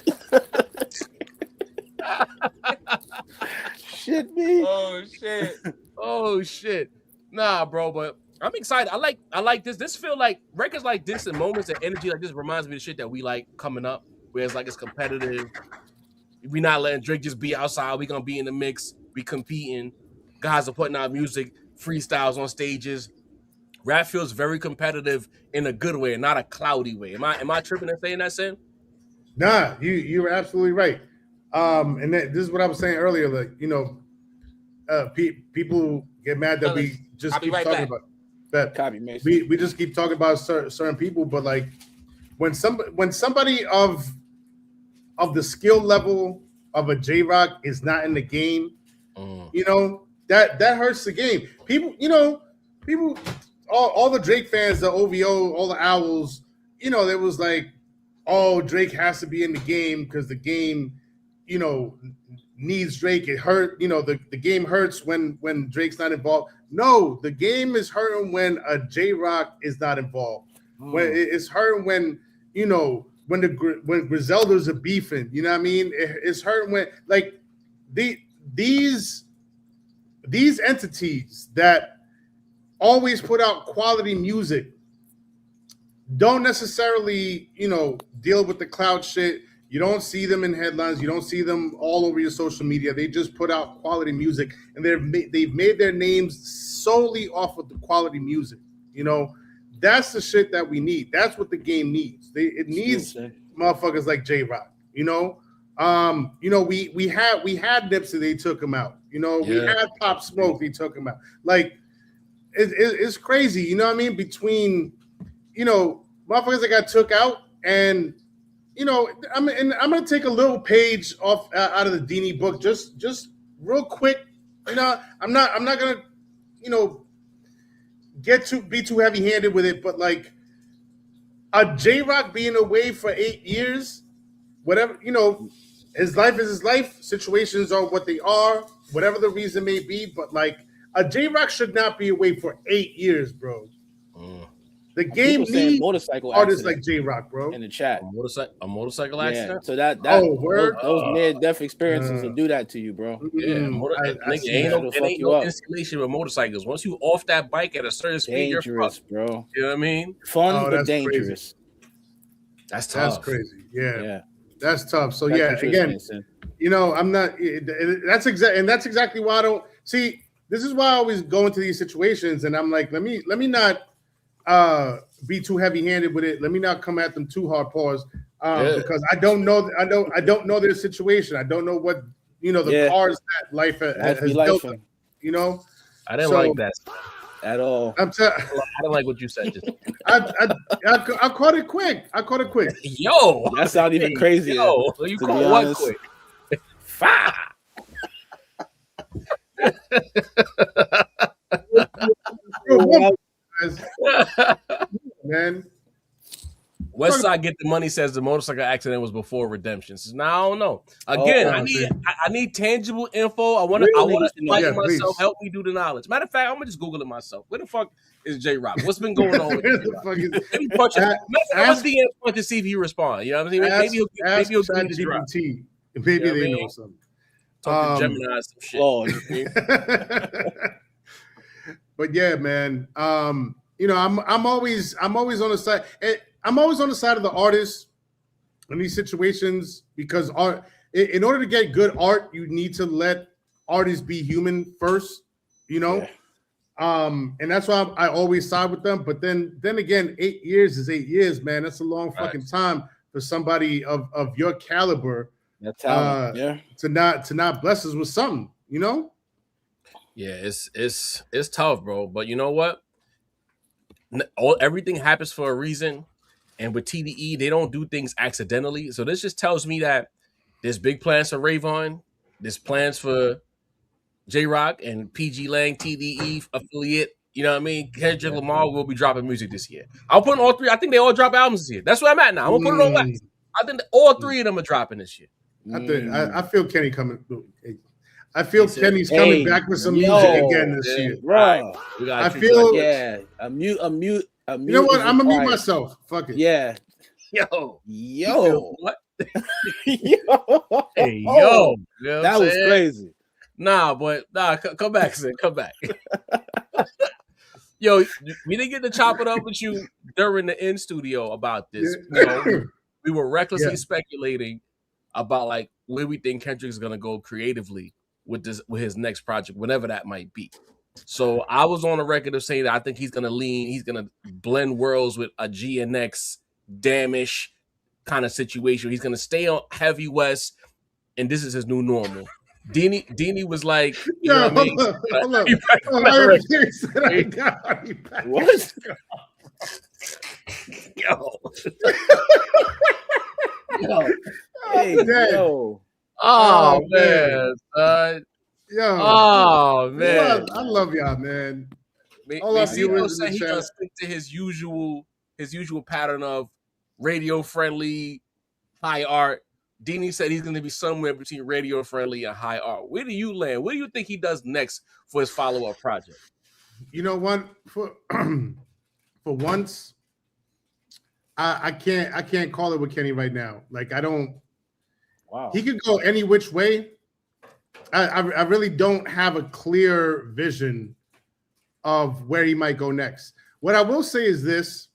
Shit, me. Oh shit. Nah, bro, but I'm excited. I like this. This feel like records like this and moments of energy like this reminds me of shit that we like coming up, where it's like it's competitive. We not letting Drake just be outside. We gonna be in the mix. We competing. Guys are putting out music, freestyles on stages. Rap feels very competitive in a good way, not a cloudy way. Am I tripping and saying that, Sam? Nah, you're absolutely right. And this is what I was saying earlier. Like, people get mad that we just keep talking about that. Copy, Mason. We just keep talking about certain people, but like when somebody of the skill level of a J-Rock is not in the game, that hurts the game. People, all the Drake fans, the OVO, all the owls, there was like, oh, Drake has to be in the game because the game, needs Drake. It hurt, the game hurts when Drake's not involved. No, the game is hurting when a J-Rock is not involved. When it's hurting when, when Griseldas are beefing, you know what I mean? It's hurting when like these entities that always put out quality music don't necessarily, deal with the cloud shit. You don't see them in headlines. You don't see them all over your social media. They just put out quality music, and they've made their names solely off of the quality music. That's the shit that we need. That's what the game needs. It needs motherfuckers like J-Rock. We had Nipsey, they took him out. We had Pop Smoke, they took him out. Like it's crazy. You know what I mean? Between motherfuckers that got took out, and I'm gonna take a little page off out of the Dini book, just real quick. I'm not gonna be too heavy-handed with it, but like a J-Rock being away for 8 years, whatever, his life is his life. Situations are what they are, whatever the reason may be. But like a J-Rock should not be away for 8 years, bro. The game needs motorcycle artists like J-Rock, bro. In the chat, a motorcycle accident. So those near-death experiences will do that to you, bro. Yeah, ain't no installation with motorcycles. Once you off that bike at a certain speed, you're fucked, bro. You know what I mean? Fun but dangerous. Crazy. That's tough. That's crazy. Yeah, that's tough. So again, I'm not. That's exactly why I don't see. This is why I always go into these situations, and I'm like, let me not be too heavy-handed with it. Let me not come at them too hard, pause, because I don't know their situation. I don't know what the cars that life has built them, I didn't like that at all. I didn't like what you said. I caught it quick. Yo, that sounded even crazier. Yo, you caught what quick? Fire. Man, West Side Get the Money says the motorcycle accident was before redemption. Says, now I don't know. Again, I need tangible info. I want to enlighten myself. Help me do the knowledge. Matter of fact, I'm gonna just Google it myself. Where the fuck is J Rock? What's been going on with Maybe punch him. Let's DM punch to see if he responds. You know what I'm saying? Maybe he'll give me the drop. Maybe they know something. Talk to Gemini some shit. But yeah, man. You know, I'm always on the side. I'm always on the side of the artist in these situations because in order to get good art, you need to let artists be human first. You know, and that's why I always side with them. But then again, 8 years is 8 years, man. That's a long fucking time for somebody of your caliber. That's talent, to not bless us with something, you know. Yeah, it's tough, bro. But you know what? Everything happens for a reason, and with TDE, they don't do things accidentally. So this just tells me that there's big plans for Rayvon, there's plans for J Rock and PG Lang TDE affiliate. You know what I mean? Kendrick Lamar will be dropping music this year. I'll put all three. I think they all drop albums this year. That's where I'm at now. I'm gonna put it on wax. I think all three of them are dropping this year. I feel Kenny coming. I feel Kenny's coming back with some music again this year. Bro, I feel a mute. You know what? I'm gonna mute myself. Fuck it. Yeah. Yo. What? Yo. Hey, yo. You know that was crazy. Nah, come back, Sid. Come back. Yo, we didn't get to chop it up with you during the in studio about this. You know, we were recklessly speculating about like where we think Kendrick's gonna go creatively with his next project, whatever that might be. So I was on the record of saying that I think he's gonna blend worlds with a GNX Damish kind of situation. He's gonna stay on heavy West, and this is his new normal. Deanie was like, you know what I mean? What? Yo. Hey, yo. Oh man, son. Yo. Oh man. I love y'all, man. All our viewers say he gonna stick to his usual pattern of radio friendly, high art. Deanie said he's gonna be somewhere between radio friendly and high art. Where do you land? What do you think he does next for his follow-up project? You know what? For once, I can't call it with Kenny right now. Like I don't. Wow. He could go any which way. I really don't have a clear vision of where he might go next. What I will say is this.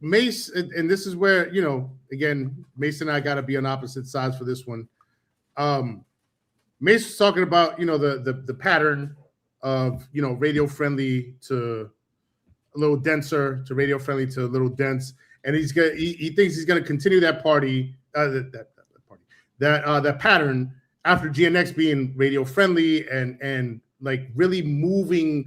Mace, and this is where, you know, again, Mace and I got to be on opposite sides for this one. Mace was talking about, you know, the pattern of, you know, radio friendly to a little denser to radio friendly to a little dense, and he thinks he's gonna continue that that pattern after GNX being radio friendly and like really moving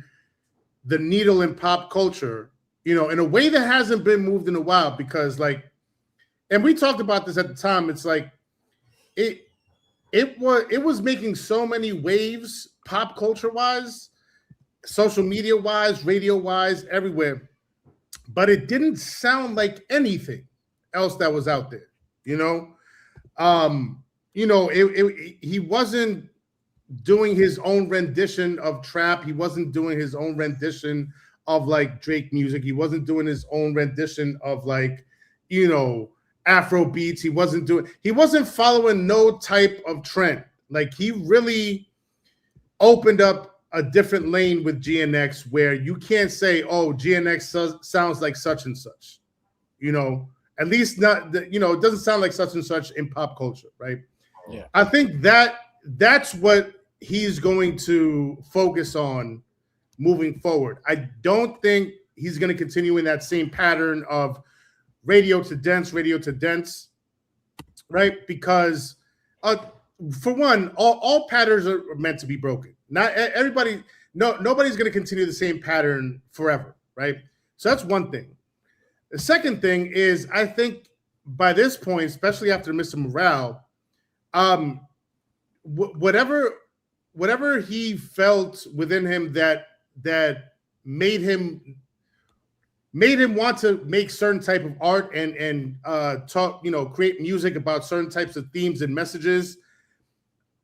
the needle in pop culture, you know, in a way that hasn't been moved in a while, because like, and we talked about this at the time, it's like it was making so many waves pop culture wise, social media wise, radio wise, everywhere, but it didn't sound like anything else that was out there, you know. He wasn't doing his own rendition of trap. He wasn't doing his own rendition of like Drake music. He wasn't doing his own rendition of like, you know, Afro beats. He wasn't following no type of trend. Like he really opened up a different lane with GNX where you can't say, oh, GNX sounds like such and such, you know, at least not, you know, it doesn't sound like such and such in pop culture, right? Yeah. I think that's what he's going to focus on moving forward. I don't think he's going to continue in that same pattern of radio to dense, right? Because for one, all patterns are meant to be broken. Not everybody, nobody's going to continue the same pattern forever, right? So that's one thing. The second thing is, I think by this point, especially after Mr. Morale, whatever he felt within him that made him made him want to make certain type of art and talk, create music about certain types of themes and messages.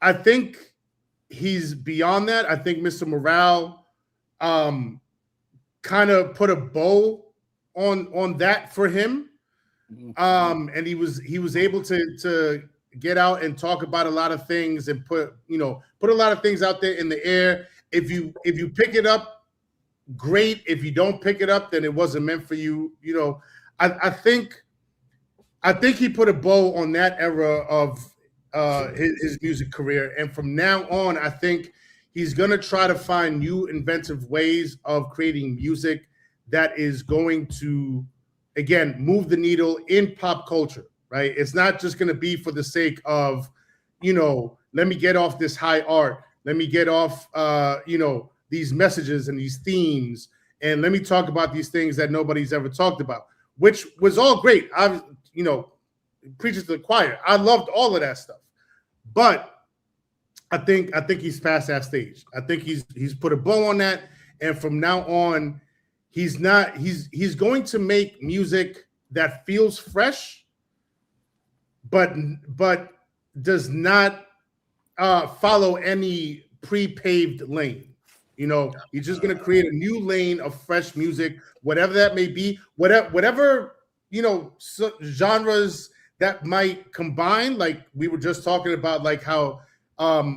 I think he's beyond that. I think Mr. Morale kind of put a bow on that for him. And he was able to get out and talk about a lot of things and put a lot of things out there in the air. If you pick it up, great. If you don't pick it up, then it wasn't meant for you. I think he put a bow on that era of his music career, and from now on, I think he's gonna try to find new inventive ways of creating music that is going to, again, move the needle in pop culture. Right? It's not just gonna be for the sake of, let me get off this high art. Let me get off, these messages and these themes, and let me talk about these things that nobody's ever talked about, which was all great. I, preaches to the choir. I loved all of that stuff, but I think he's past that stage. I think he's put a bow on that, and from now on, he's going to make music that feels fresh, but does not follow any pre-paved lane. He's just going to create a new lane of fresh music, whatever that may be, whatever genres that might combine. Like we were just talking about, like how on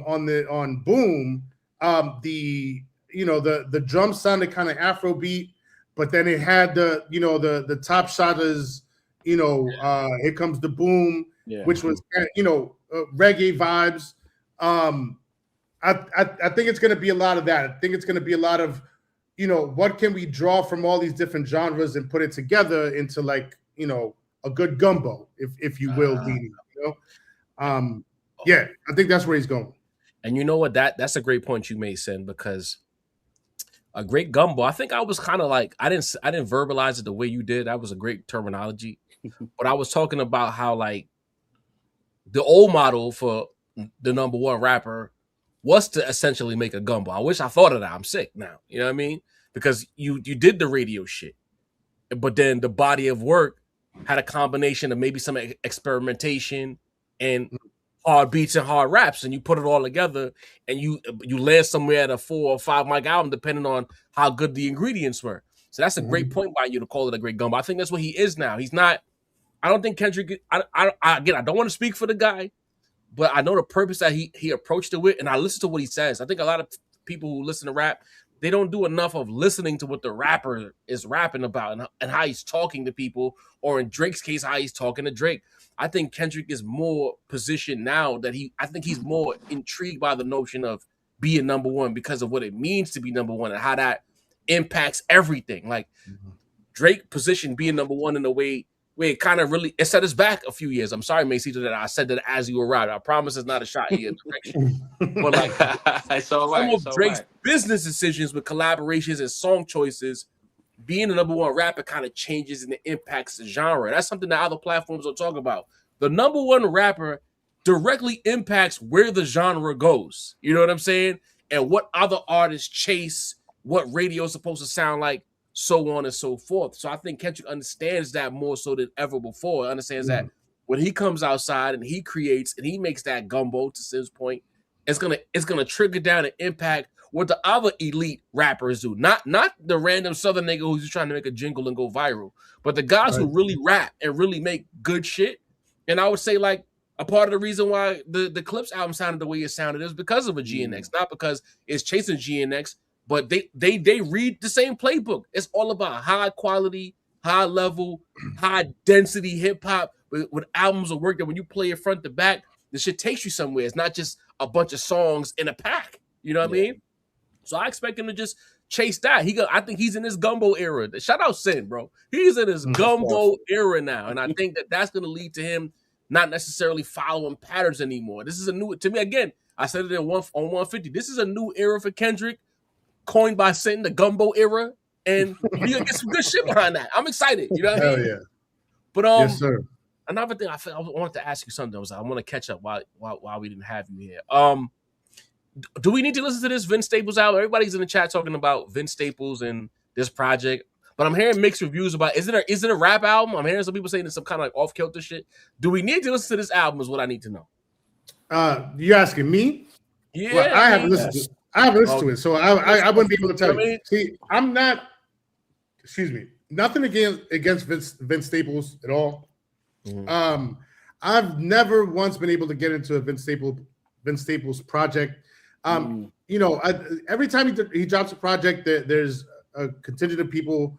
Boom, the drums sounded kind of Afrobeat, but then it had the Top Shotters, Here Comes the Boom, which was reggae vibes. I think it's going to be a lot of that. I think it's going to be a lot of, what can we draw from all these different genres and put it together into a good gumbo, if you will, Dini. Yeah, I think that's where he's going. And you know what? That's a great point you made, Sen, because a great gumbo. I think I was kind of like I didn't verbalize it the way you did. That was a great terminology, but I was talking about how like the old model for the number one rapper was to essentially make a gumbo. I wish I thought of that. I'm sick now. You know what I mean? Because you did the radio shit, but then the body of work had a combination of maybe some experimentation and hard beats and hard raps, and you put it all together, and you land somewhere at a 4 or 5 mic album, depending on how good the ingredients were. So that's a great point by you to call it a great gumbo. I think that's what he is now. He's not. I don't think Kendrick. I don't want to speak for the guy, but I know the purpose that he approached it with, and I listen to what he says. I think a lot of people who listen to rap, they don't do enough of listening to what the rapper is rapping about and how he's talking to people, or in Drake's case, how he's talking to Drake. I think Kendrick is more positioned now that I think he's more intrigued by the notion of being number one because of what it means to be number one and how that impacts everything. Like Drake positioned being number one in a way where it kind of really it set us back a few years. I'm sorry, Macy, that I said that as you arrived. I promise it's not a shot in your direction. But like some of Drake's business decisions with collaborations and song choices, being the number one rapper kind of changes and it impacts the genre. That's something that other platforms don't talk about. The number one rapper directly impacts where the genre goes. You know what I'm saying? And what other artists chase, what radio is supposed to sound like, so on and so forth. So I think Kendrick understands that more so than ever before. Understands that when he comes outside and he creates and he makes that gumbo, to Sim's point, it's gonna trigger down and impact what the other elite rappers do. Not the random Southern nigga who's just trying to make a jingle and go viral, but the guys who really rap and really make good shit. And I would say like a part of the reason why the Clips album sounded the way it sounded is because of a GNX, not because it's chasing GNX. But they read the same playbook. It's all about high quality, high level, high density hip hop with albums of work that when you play it front to back, this shit takes you somewhere. It's not just a bunch of songs in a pack. You know what I mean? So I expect him to just chase that. I think he's in his gumbo era. Shout out Sin, bro. He's in his gumbo era now, and I think that's going to lead to him not necessarily following patterns anymore. This is a new to me again. I said it on 150. This is a new era for Kendrick. Coined by Sin, the gumbo era, and you're gonna get some good shit behind that. I'm excited. You know what I mean? Yeah. But yes, sir. Another thing I wanted to ask you something. I want to catch up while we didn't have you here. Do we need to listen to this Vince Staples album? Everybody's in the chat talking about Vince Staples and this project. but I'm hearing mixed reviews about. Is it a rap album? I'm hearing some people saying it's some kind of like off kilter shit. Do we need to listen to this album? Is what I need to know. You asking me? Yeah, well, I haven't listened to it. I haven't listened to it, so I wouldn't be able to tell you. See, I'm not. Excuse me. Nothing against Vince Staples at all. Mm-hmm. I've never once been able to get into a Vince Staples project. You know, every time he drops a project, there's a contingent of people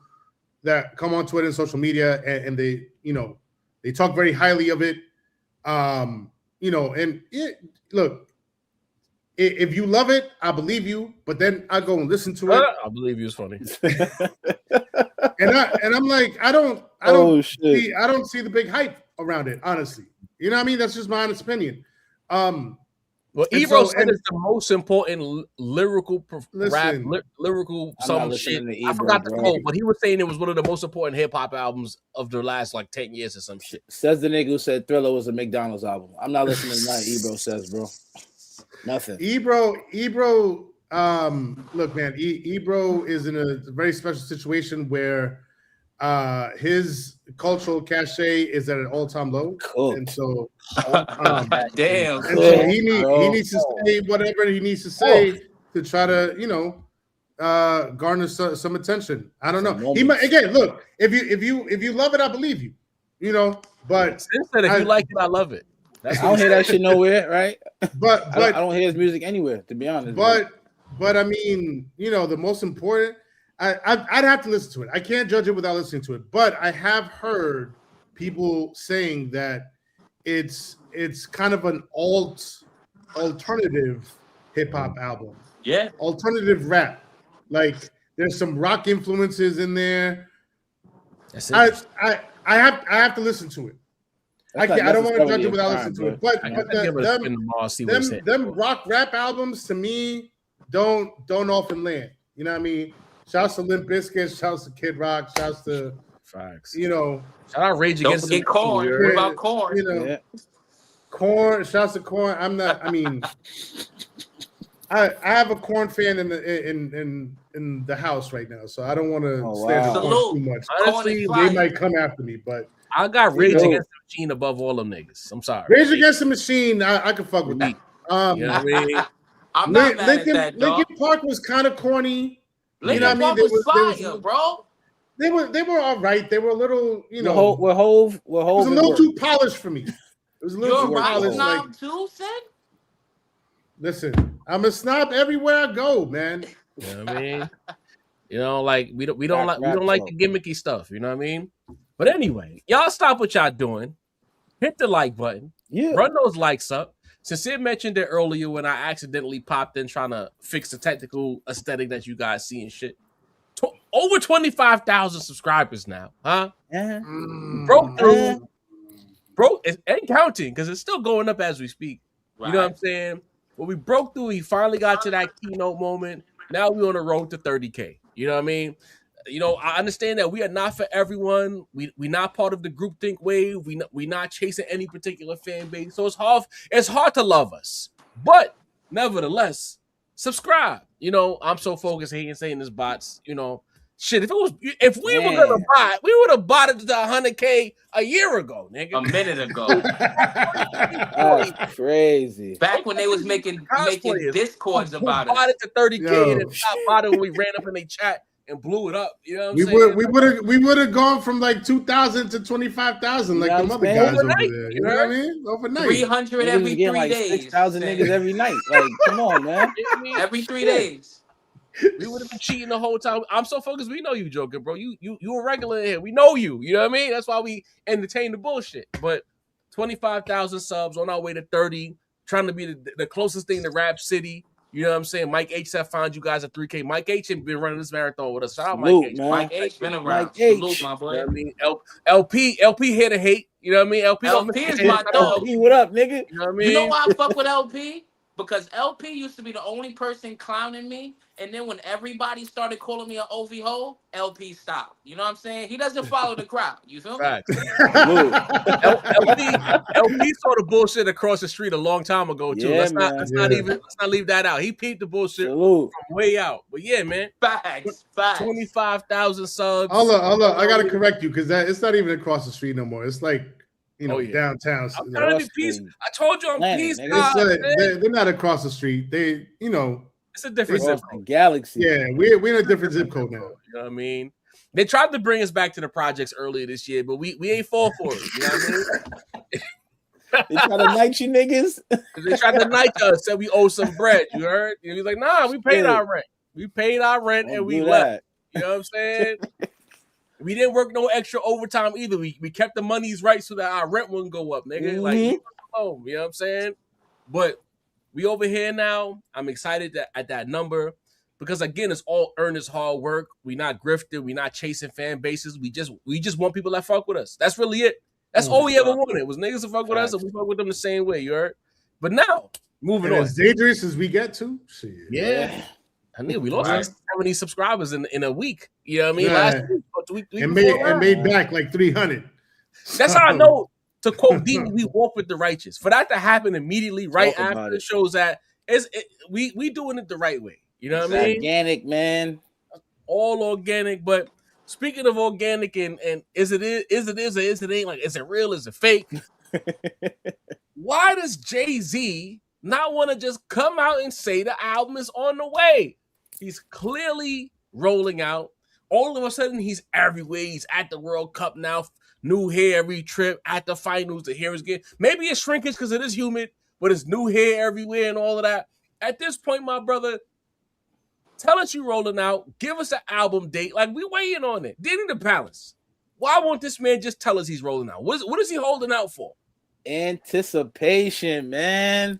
that come on Twitter and social media, and they, you know, they talk very highly of it. You know, and look, if you love it, I believe you. But then I go and listen to it. I believe you. It's funny. and I'm like, I don't see the big hype around it, honestly. You know what I mean? That's just my honest opinion. Well, Ebro said it's the most important lyrical rap, lyrical some shit. I forgot the quote, but he was saying it was one of the most important hip hop albums of the last like 10 years or some shit. Says the nigga who said Thriller was a McDonald's album. I'm not listening to nothing Ebro says, bro. Nothing. Ebro, look, man, Ebro is in a very special situation where his cultural cachet is at an all-time low, and so damn, and so he needs to say whatever he needs to say to try to, you know, garner some attention. I don't know. He might, again, look, if you love it, I believe you. You know, but if you like it, I love it. I don't hear that shit nowhere, right? But I don't hear his music anywhere, to be honest. But I mean, you know, the most important. I'd have to listen to it. I can't judge it without listening to it. But I have heard people saying that it's kind of an alternative hip hop album. Yeah, alternative rap. Like there's some rock influences in there. That's it. I have to listen to it. I don't want to judge it without listening to it. But them rock rap albums to me don't often land. You know what I mean? Shouts to Limp Bizkit, shouts to Kid Rock, shouts to Facts. You know, shout out Rage Against the Corn. What about Corn? You know, Corn. Shouts to Corn. I'm not. I mean, I have a Corn fan in the house right now, so I don't want to stand the Corn too much. Honestly, they might come after me, but I got Rage Against the Machine above all them niggas. I'm sorry. Rage Against the Machine, I can fuck with that. You know what I mean? I'm not mad at that, dog. Linkin Park was kind of corny. Linkin Park was fire, bro. They were all right. They were a little, you know. We're Hove. It was a little too polished for me. It was a little too polished. Like, too, son? Listen, I'm a snob everywhere I go, man. You know what I mean? You know, like we don't like the gimmicky stuff. You know what I mean? But anyway, y'all stop what y'all doing. Hit the like button. Yeah. Run those likes up. Sincere mentioned it earlier when I accidentally popped in trying to fix the technical aesthetic that you guys see and shit. Over 25,000 subscribers now, huh? Broke through. And counting because it's still going up as we speak. Right. You know what I'm saying? When we broke through, he finally got to that keynote moment. Now we're on the road to 30K. You know what I mean? You know, I understand that we are not for everyone. We're not part of the groupthink wave. We're not chasing any particular fan base. So it's hard to love us. But nevertheless, subscribe. You know, I'm so focused hating saying this bots. You know, shit. If we were gonna buy it, we would have bought it to 100K a year ago, nigga. A minute ago. That's crazy. Back when they was making discords about it. Bought it to 30K and then bought it when we ran up in their chat and blew it up. You know what I'm saying? We would have gone from like 2,000 to 25 like the other guys over there. You know what I mean? Overnight. 300 every 3 days. 6,000 niggas every night. Like, come on, man. Every 3 days. We would have been cheating the whole time. I'm so focused. We know you joking, bro. You a regular in here. We know you. You know what I mean? That's why we entertain the bullshit. But 25,000 subs on our way to 30, trying to be the closest thing to Rap City. You know what I'm saying? Mike H said found you guys at 3K. Mike H ain't been running this marathon with us. Shout out Mike H. Man. Mike H been around. Mike H. Salute, my boy. You know what I mean? LP here to hate. You know what I mean? LP is my dog. LP, what up, nigga? You know what I mean? You know why I fuck with LP? because LP used to be the only person clowning me, and then when everybody started calling me an OV hole, LP stopped. You know what I'm saying? He doesn't follow the crowd. You feel me? Facts. LP saw the bullshit across the street a long time ago too. Yeah, Let's man. not leave that out. He peeped the bullshit Salute. from way out. But yeah, man, Facts. 25,000 subs. Hold on. I gotta correct you because it's not even across the street no more. It's like downtown. I'm telling you, peace. I told you I'm peace. They're not across the street. It's a different zip code. Galaxy. Yeah, we're in a different zip code now. You know what I mean? They tried to bring us back to the projects earlier this year, but we ain't fall for it. You know what I mean? They try to knight you niggas. They tried to knight us, said we owe some bread. You heard? And he's like, nah, we paid our rent. We paid our rent and we left. You know what I'm saying? We didn't work no extra overtime either. We kept the monies right so that our rent wouldn't go up, nigga. Like, leave us alone, you know what I'm saying? But we over here now. I'm excited at that number because again, it's all earnest hard work. We not grifted. We not chasing fan bases. We just want people that fuck with us. That's really it. That's all we ever wanted was niggas to fuck with us, and we fuck with them the same way. You heard? But now, moving on. As dangerous as we get to, shit. Yeah. I mean, we lost like 70 subscribers in a week. You know what I mean? Last week, and made back like 300. That's how I know. To quote Dini, we walk with the righteous. For that to happen immediately right after, it shows that we doing it the right way. You know what I mean? Organic, man. All organic. But speaking of organic and is it ain't, like, is it real? Is it fake? Why does Jay-Z not want to just come out and say the album is on the way? He's clearly rolling out. All of a sudden, he's everywhere. He's at the World Cup now. New hair every trip. At the finals, the hair is good. Maybe it's shrinkage because it is humid, but it's new hair everywhere and all of that. At this point, my brother, tell us you rolling out. Give us an album date. Like, we waiting on it. Diddy the Palace. Why won't this man just tell us he's rolling out? What is he holding out for? Anticipation, man.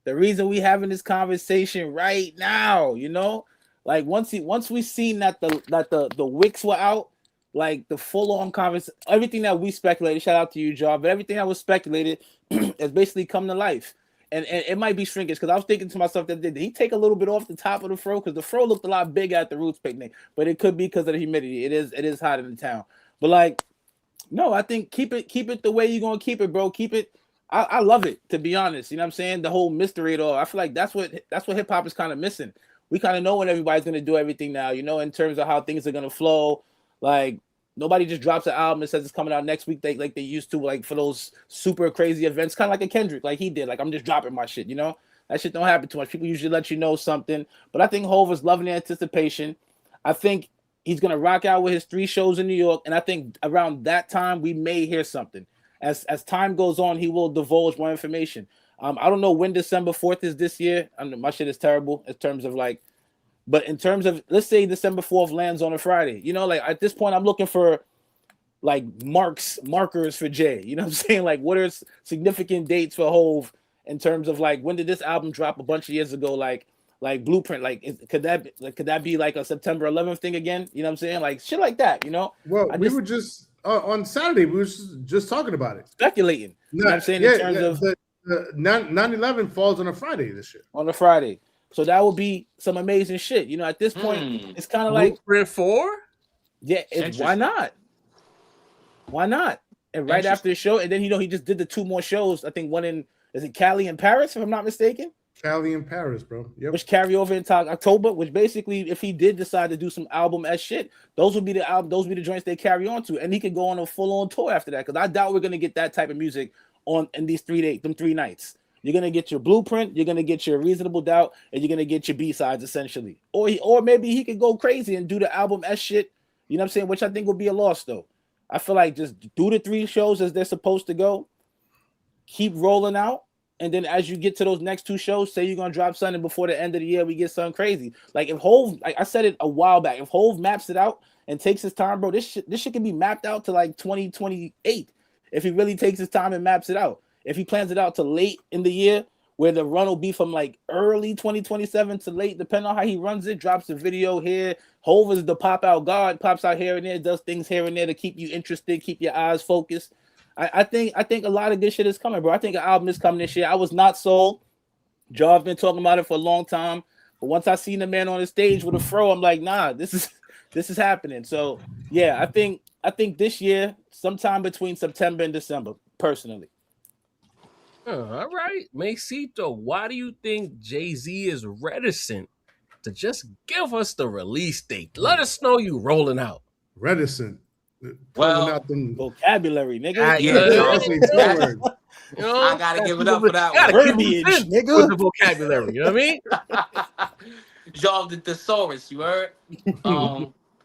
The reason we having this conversation right now, you know, like once we seen that the wicks were out, like the full on conversation, everything that we speculated. Shout out to you, Job, but everything that was speculated has basically come to life. And it might be shrinkage because I was thinking to myself that did he take a little bit off the top of the fro because the fro looked a lot bigger at the Roots picnic, but it could be because of the humidity. It is hot in the town, but like, no, I think keep it the way you're gonna keep it, bro. Keep it. I love it, to be honest. You know what I'm saying? The whole mystery at all. I feel like that's what hip hop is kind of missing. We kind of know when everybody's gonna do everything now, you know, in terms of how things are gonna flow. Like nobody just drops an album and says it's coming out next week, like they used to, like for those super crazy events, kind of like a Kendrick, like he did. Like I'm just dropping my shit, you know. That shit don't happen too much. People usually let you know something, but I think Hov is loving the anticipation. I think he's gonna rock out with his 3 shows in New York, and I think around that time we may hear something. As time goes on, he will divulge more information. I don't know when December 4th is this year. My shit is terrible in terms of like, but in terms of, let's say December 4th lands on a Friday. You know, like at this point, I'm looking for like markers for Jay. You know what I'm saying? Like, what are significant dates for Hov in terms of like, when did this album drop a bunch of years ago? Like Blueprint. Like, could that be like a September 11th thing again? You know what I'm saying? Like shit like that. You know? Well, we were just. On Saturday, we were just talking about it. Speculating. You know what I'm saying? In terms of 9/11 falls on a Friday this year. On a Friday. So that would be some amazing shit. You know, at this point, it's kind of like Blueprint 4? Yeah, why not? Why not? And right after the show, and then he just did the 2 more shows. I think one in Cali and Paris, if I'm not mistaken. Cali and Paris, bro. Yep. Which carry over into October, which basically, if he did decide to do some album-esque shit, those would be the joints they carry on to, and he could go on a full-on tour after that. Because I doubt we're gonna get that type of music in these 3 days, them 3 nights. You're gonna get your Blueprint, you're gonna get your Reasonable Doubt, and you're gonna get your B-sides essentially. Or maybe he could go crazy and do the album-esque shit. You know what I'm saying? Which I think would be a loss though. I feel like just do the 3 shows as they're supposed to go. Keep rolling out. And then as you get to those next 2 shows, say you're going to drop something before the end of the year, we get something crazy. Like if Hov, like I said it a while back, if Hov maps it out and takes his time, bro, this shit can be mapped out to like 2028 if he really takes his time and maps it out. If he plans it out to late in the year, where the run will be from like early 2027 to late, depending on how he runs it, drops a video here. Hov is the pop-out god, pops out here and there, does things here and there to keep you interested, keep your eyes focused. I think a lot of good shit is coming, bro. I think an album is coming this year. I was not sold Jar's been talking about it for a long time, but once I seen the man on the stage with a fro, I'm like, nah, this is happening. So yeah, I think this year, sometime between September and December, personally. All right, Macito, why do you think Jay-Z is reticent to just give us the release date? Let us know you rolling out. Reticent. Well, Pulling out them. Vocabulary, nigga. Yeah, That's a swear word. You know, I gotta give it up for that gotta one. keep Verbiage, it in nigga. with the vocabulary. You know what I mean? Jaw the thesaurus, you heard?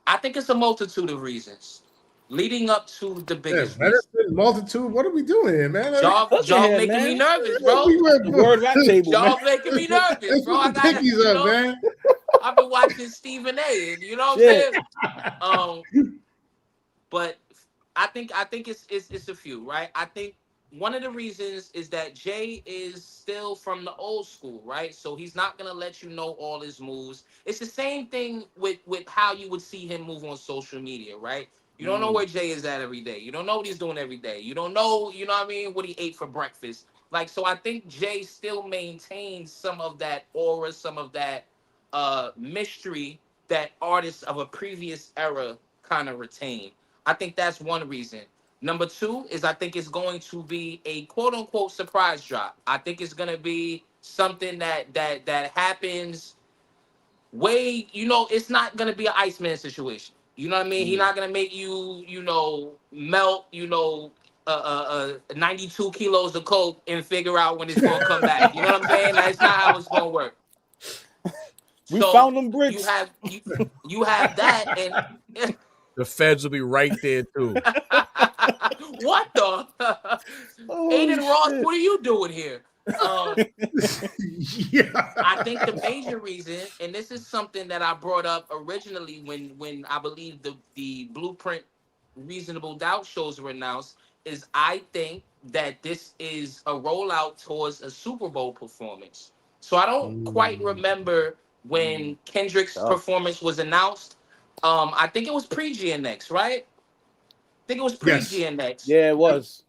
I think it's a multitude of reasons leading up to the Yeah, biggest reason. reticent, multitude. What are we doing here, man? Jaw here, making man. me nervous, bro. We were- The word rap table, man. Y'all making me nervous, Let's bro. put the I gotta, pinkies up, man. I've been watching Stephen A. And you know what Shit. I'm saying? But I think it's a few, right? I think one of the reasons is that Jay is still from the old school, right? So he's not gonna let you know all his moves. It's the same thing with how you would see him move on social media, right? You don't know where Jay is at every day. You don't know what he's doing every day. You don't know, you know what I mean, what he ate for breakfast. Like, so I think Jay still maintains some of that aura, some of that mystery that artists of a previous era kind of retain. I think that's one reason. Number two is I think it's going to be a quote unquote surprise drop. I think it's gonna be something that happens way, you know, it's not gonna be an Iceman situation. You know what I mean? He's not gonna make you, you know, melt, you know, 92 kilos of coke and figure out when it's gonna come back. You know what I'm saying? That's not how it's gonna work. We found them bricks. You have that, and The feds will be right there too. what the? Oh, Aiden Ross, shit. what are you doing here? Yeah. I think the major reason, and this is something that I brought up originally when I believe the Blueprint Reasonable Doubt shows were announced, is I think that this is a rollout towards a Super Bowl performance. So I don't quite remember when Kendrick's performance was announced. I think it was pre-GNX, right? I think it was pre-GNX. Yeah, it was.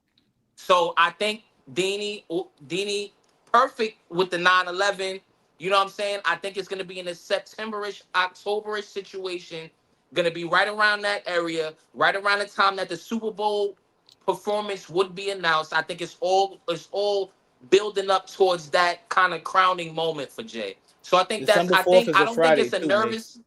So I think Deanie, perfect with the 9/11. You know what I'm saying? I think it's going to be in a September-ish, October-ish situation. Going to be right around that area, right around the time that the Super Bowl performance would be announced. I think it's all building up towards that kind of crowning moment for Jay. So I think December I 4th is a don't Friday think it's a too, nervous.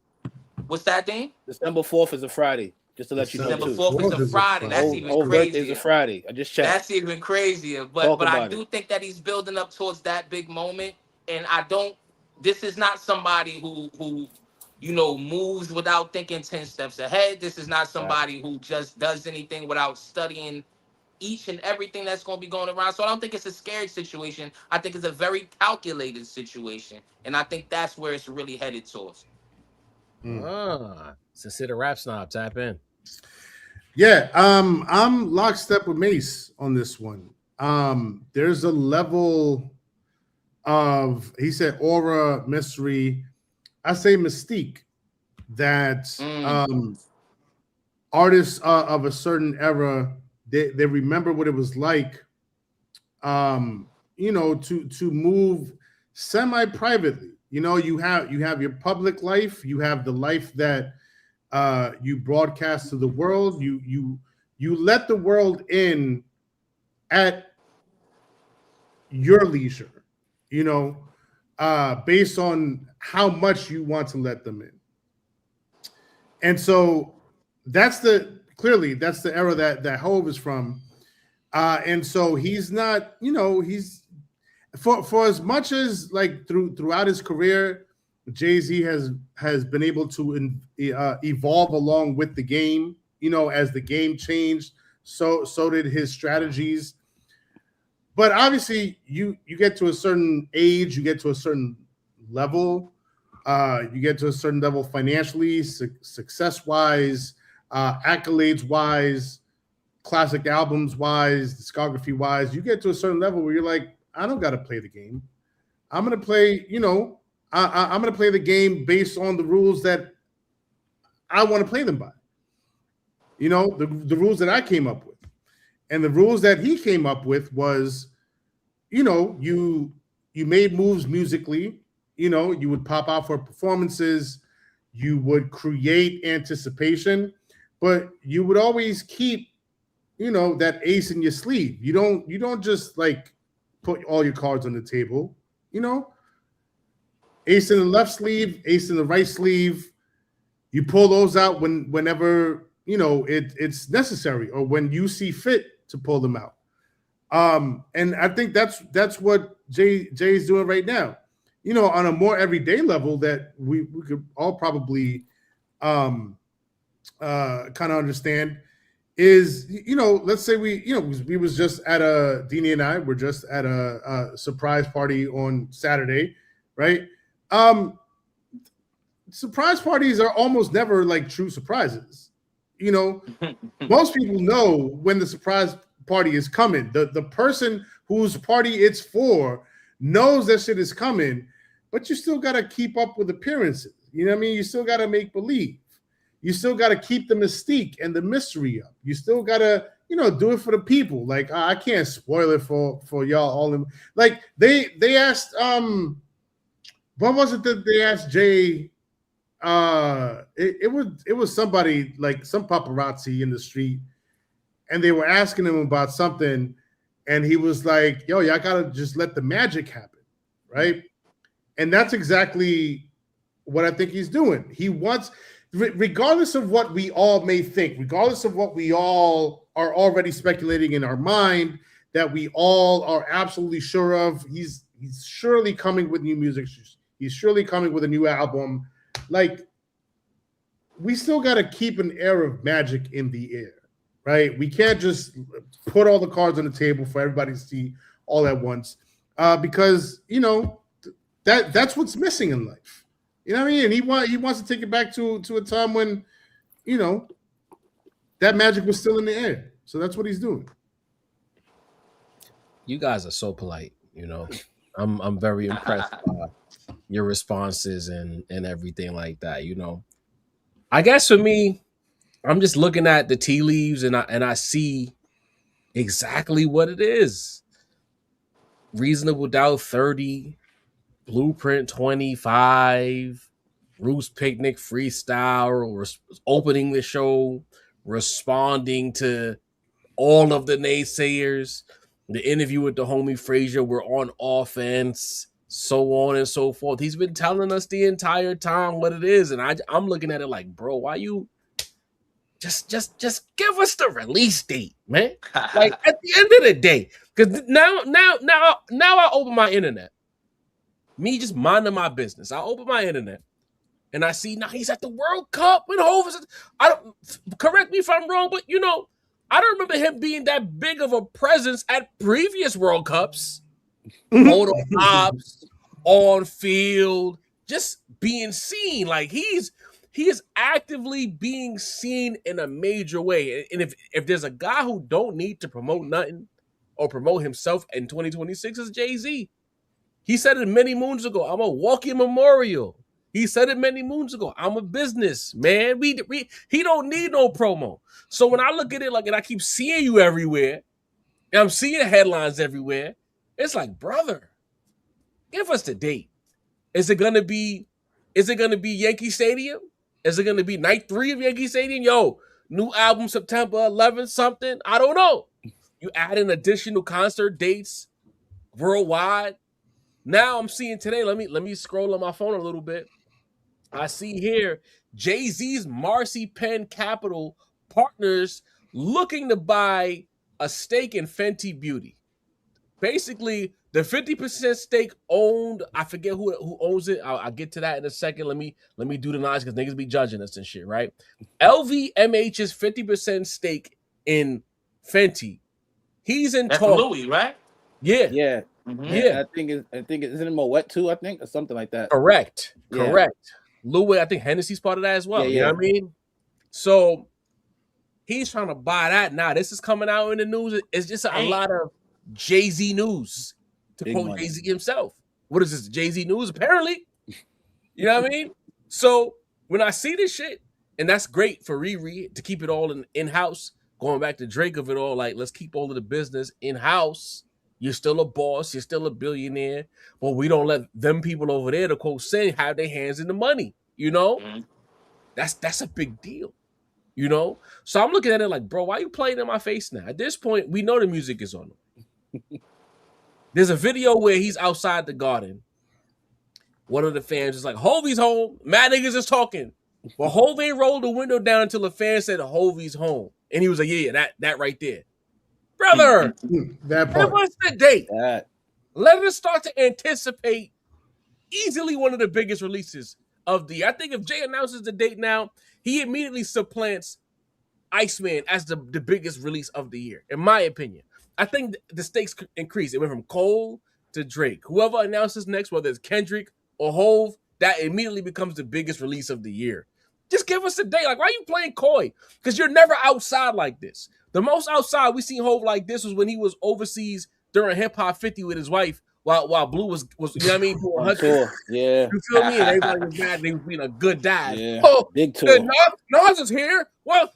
What's that, Dean? December 4th is a Friday. Just to let you know December too. 4th is a Friday. That's even birthday's crazier. a Friday. I just checked. That's even crazier. But I do think that he's building up towards that big moment. And I don't. This is not somebody who you know moves without thinking 10 steps ahead. This is not somebody who just does anything without studying each and everything that's going to be going around. So I don't think it's a scary situation. I think it's a very calculated situation. And I think that's where it's really headed towards. Consider rap snob. Tap in. Yeah, I'm lockstep with Mace on this one. There's a level of, he said, aura, mystery. I say mystique that artists of a certain era, they remember what it was like, you know, to move semi-privately. You know, you have your public life, you have the life that you broadcast to the world. You let the world in at your leisure, you know, based on how much you want to let them in. And so that's clearly the era that Hove is from. And so he's not, you know, he's for as much as like throughout his career, Jay-Z has been able to evolve along with the game. You know, as the game changed, so did his strategies. But obviously, you get to a certain age, you get to a certain level, you get to a certain level financially, success-wise, accolades-wise, classic albums-wise, discography-wise. You get to a certain level where you're like, I don't got to play the game. I'm going to play, you know, I'm going to play the game based on the rules that I want to play them by. You know, the rules that I came up with. And the rules that he came up with was, you know, you you made moves musically. You know, you would pop out for performances, you would create anticipation, but you would always keep, you know, that ace in your sleeve. You don't just like put all your cards on the table. You know, ace in the left sleeve, ace in the right sleeve. You pull those out whenever you know it's necessary or when you see fit to pull them out. And I think that's what Jay's doing right now. You know, on a more everyday level that we could all probably kind of understand is, you know, let's say we was just at Deanie and I were just at a surprise party on Saturday, right? Surprise parties are almost never like true surprises. You know, most people know when the surprise party is coming. The person whose party it's for knows that shit is coming, but you still got to keep up with appearances. You know what I mean? You still got to make believe. You still got to keep the mystique and the mystery up. You still got to, you know, do it for the people. Like, I can't spoil it for y'all all. Like they asked, what was it that they asked Jay? It was somebody, like some paparazzi in the street, and they were asking him about something, and he was like, yo, y'all gotta just let the magic happen, right? And that's exactly what I think he's doing. He wants, regardless of what we all may think, regardless of what we all are already speculating in our mind, that we all are absolutely sure of, he's surely coming with new music. He's surely coming with a new album. Like, we still got to keep an air of magic in the air, right? We can't just put all the cards on the table for everybody to see all at once, because, you know, that's what's missing in life. You know what I mean? And he wants to take it back to a time when, you know, that magic was still in the air. So that's what he's doing. You guys are so polite, you know. I'm very impressed by your responses and everything like that, you know. I guess for me, I'm just looking at the tea leaves and I see exactly what it is. Reasonable Doubt 30, Blueprint 25, Roost Picnic freestyle, opening the show, responding to all of the naysayers, the interview with the homie Frazier, we're on offense, so on and so forth. He's been telling us the entire time what it is, and I'm looking at it like, bro, why you just give us the release date, man? Like, at the end of the day, because now I open my internet, me just minding my business. I open my internet and I see now he's at the World Cup with Hov. I don't, correct me if I'm wrong, but you know, I don't remember him being that big of a presence at previous World Cups. Photo ops, on field, just being seen. Like he is actively being seen in a major way. And if there's a guy who don't need to promote nothing or promote himself in 2026, is Jay-Z. He said it many moons ago. I'm a walking memorial. He said it many moons ago. I'm a business, man. He don't need no promo. So when I look at it, like, and I keep seeing you everywhere, and I'm seeing headlines everywhere, it's like, brother, give us the date. Is it gonna be Yankee Stadium? Is it gonna be night 3 of Yankee Stadium? Yo, new album September 11th, something? I don't know. You add in additional concert dates worldwide. Now I'm seeing today. Let me scroll on my phone a little bit. I see here Jay-Z's Marcy Penn Capital partners looking to buy a stake in Fenty Beauty. Basically, the 50% stake owned, I forget who owns it. I'll get to that in a second. Let me do the knowledge because niggas be judging us and shit, right? LVMH's 50% stake in Fenty. He's in That's talk. Louis, right? Yeah. Yeah. Mm-hmm. Yeah. I think it's in Moet too, I think, or something like that. Correct. Yeah. Correct. Louis, I think Hennessy's part of that as well. Yeah, you know what I mean? So he's trying to buy that. Now, this is coming out in the news. It's just a lot of Jay-Z news, to Big quote money. Jay-Z himself. What is this, Jay-Z news? Apparently. You know what I mean? So when I see this shit, and that's great for Riri to keep it all in-house, going back to Drake of it all, like, let's keep all of the business in-house. You're still a boss. You're still a billionaire. But we don't let them people over there, to quote Sin, have their hands in the money. You know, that's a big deal. You know, so I'm looking at it like, bro, why are you playing in my face now? At this point, we know the music is on. There's a video where he's outside the garden. One of the fans is like, Hovey's home. Mad niggas is talking. But Hovey rolled the window down until the fan said Hovey's home. And he was like, yeah, that right there. Brother, that part. What's the date? Let us start to anticipate easily one of the biggest releases of the year. I think if Jay announces the date now, he immediately supplants Iceman as the biggest release of the year, in my opinion. I think the stakes increase. It went from Cole to Drake. Whoever announces next, whether it's Kendrick or Hove, that immediately becomes the biggest release of the year. Just give us a day. Like, why are you playing coy? Because you're never outside like this. The most outside we seen Hove like this was when he was overseas during Hip Hop 50 with his wife while Blue was you know what I mean? Tour. Yeah. You feel me? And everybody was mad they was being a good dad. Yeah. Oh, big tour. Nas is here. Why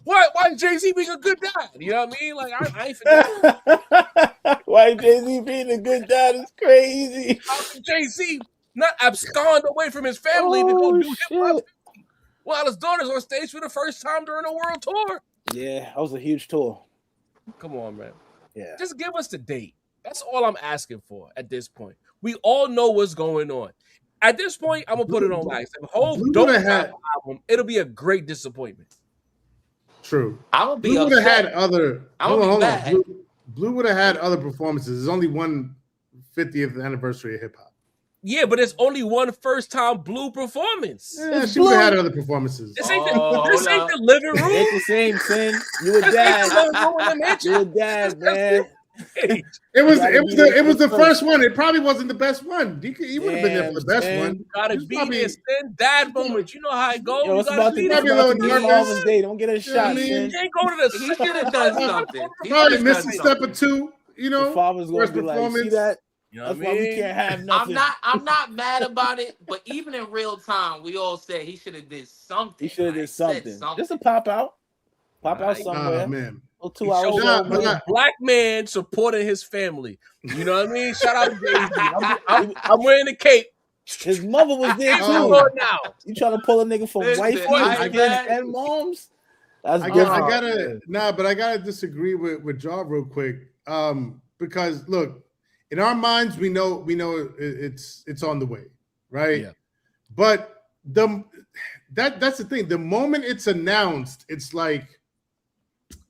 is Jay-Z being a good dad? You know what I mean? Like, I ain't forgetting. Why Jay-Z being a good dad is crazy. Jay-Z not abscond away from his family to go do hip-hop while his daughter's on stage for the first time during a world tour. Yeah, that was a huge tour. Come on, man. Yeah. Just give us the date. That's all I'm asking for at this point. We all know what's going on. At this point, I'm going to put it on wax. If Hove don't have an album, it'll be a great disappointment. True. I would be Blue would have upset. had other. Hold on. Blue would have had other performances. There's only one 50th anniversary of hip hop. Yeah, but it's only one first-time Blue performance. Yeah, she would have had other performances. This ain't the living room. It's the same thing. You a dad. You a dad, man. It was the first one. It probably wasn't the best one. He would have been there for the best one. You gotta be there, Sin. Dad moment. You know how it goes. Yo, it's about to be Father's Day. Don't get a shot, Sin. You ain't going to the. He should have done something. Probably missed a step or two. You know, the father's gonna be like, see that? You know That's why we can't have nothing. I'm not mad about it, but even in real time, we all said he should have did something. He should have did something. Just a pop out somewhere. Man. Or 2 hours. Black man supporting his family. You know what I mean? Shout out to Jay-Z. I'm wearing the cape. His mother was there too. Now you trying to pull a nigga from wife and moms? I gotta disagree with Ja real quick. Because look, in our minds, we know it's on the way, right? Yeah. But that's the thing. The moment it's announced, it's like,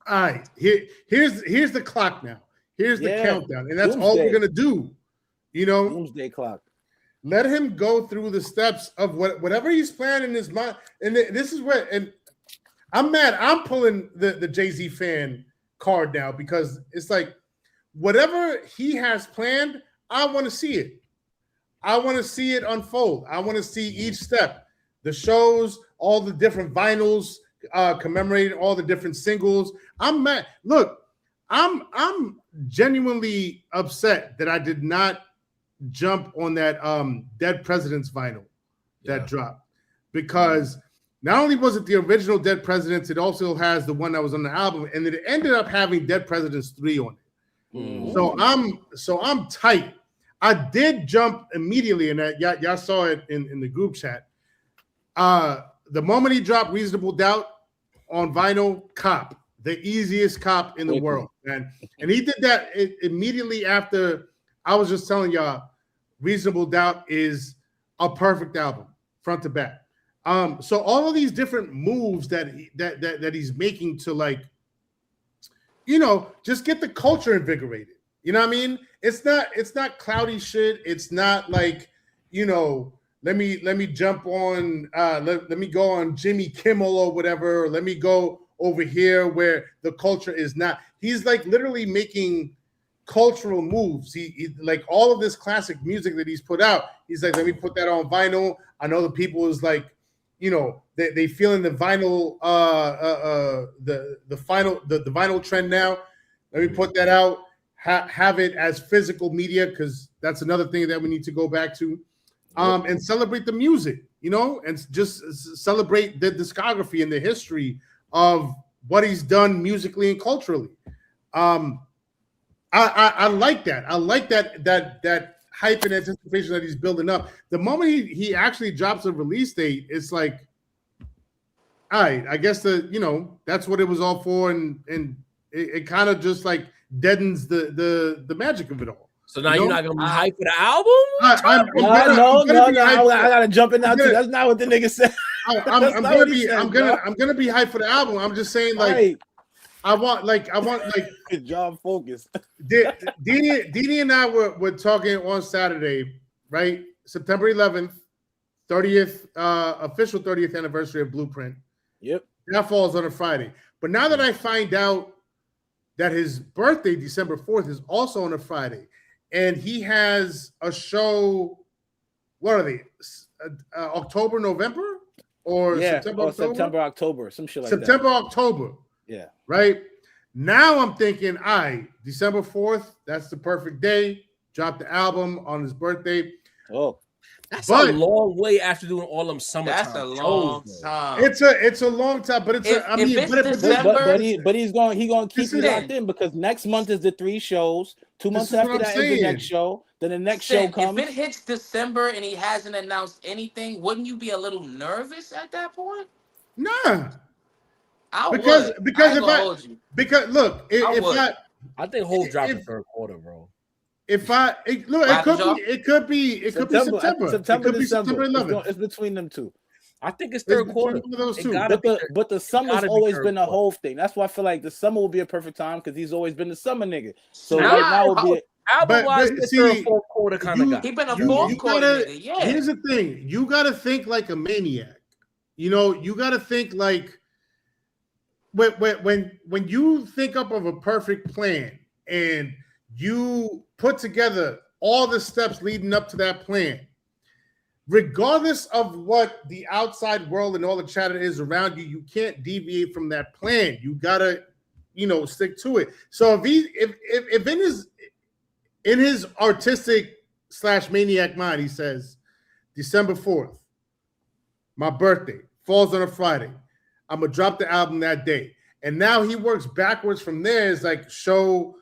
all right, here's the clock now. Here's the countdown, and that's all we're gonna do. You know, doomsday clock. Let him go through the steps of whatever he's planning in his mind. And this is where, and I'm mad. I'm pulling the Jay-Z fan card now because it's like, whatever he has planned, I want to see it. I want to see it unfold. I want to see each step, the shows, all the different vinyls, commemorating all the different singles. I'm mad. Look, I'm genuinely upset that I did not jump on that Dead Presidents vinyl that dropped, because not only was it the original Dead Presidents, it also has the one that was on the album, and it ended up having Dead Presidents 3 on it. Mm-hmm. So I'm tight. I did jump immediately in that. Y'all saw it in the group chat. The moment he dropped Reasonable Doubt on vinyl, cop, the easiest cop in the world, man. And he did that immediately after. I was just telling y'all, Reasonable Doubt is a perfect album, front to back. So all of these different moves that he's making to, like, you know, just get the culture invigorated. You know what I mean? It's not cloudy shit. It's not like, you know, let me jump on let me go on Jimmy Kimmel or whatever, or let me go over here where the culture is not. He's like literally making cultural moves. He like all of this classic music that he's put out. He's like, let me put that on vinyl. I know the people is like, you know, they feeling the vinyl the vinyl trend now. Let me put that out. Have it as physical media, because that's another thing that we need to go back to. And celebrate the music, you know, and just celebrate the discography and the history of what he's done musically and culturally. I like that. I like that hype and anticipation that he's building up. The moment he actually drops a release date, it's like, all right, I guess that's what it was all for, and it kind of just like deadens the magic of it all. So now you're not gonna be hyped for the album? No, I gotta jump in now too. That's not what the nigga said. I'm gonna be hyped for the album. I'm just saying, like, right. I want good job, focus. Dini and I were talking on Saturday, right? September 11th, 30th, official 30th anniversary of Blueprint. Yep. That falls on a Friday. But now that I find out that his birthday, December 4th, is also on a Friday, and he has a show, what are they? October, November? Or September, October, some shit like September, October. Yeah. Right? Now I'm thinking, all right, December 4th, that's the perfect day. Drop the album on his birthday. Oh. That's a long way after doing all them summertime. That's a long time. It's a long time, but it's but he's going to keep you locked in because next month is the 3 shows. 2 months after that is the next show. Then the next show comes. If it hits December and he hasn't announced anything, wouldn't you be a little nervous at that point? Nah. Because look, I think Hov dropped the third quarter, bro. It could be September. September 11th. It's between them two. I think it's third quarter. But the summer's always been a whole thing. That's why I feel like the summer will be a perfect time because he's always been the summer nigga. So right now will be album-wise, it's fourth quarter kind of guy. He been a fourth quarter nigga. Yeah. Here's the thing: you got to think like a maniac. You got to think like when you think up of a perfect plan and you put together all the steps leading up to that plan, regardless of what the outside world and all the chatter is around you, you can't deviate from that plan. You gotta, stick to it. So if in his artistic / maniac mind, he says, December 4th, my birthday falls on a Friday. I'm gonna drop the album that day. And now he works backwards from there. It's like show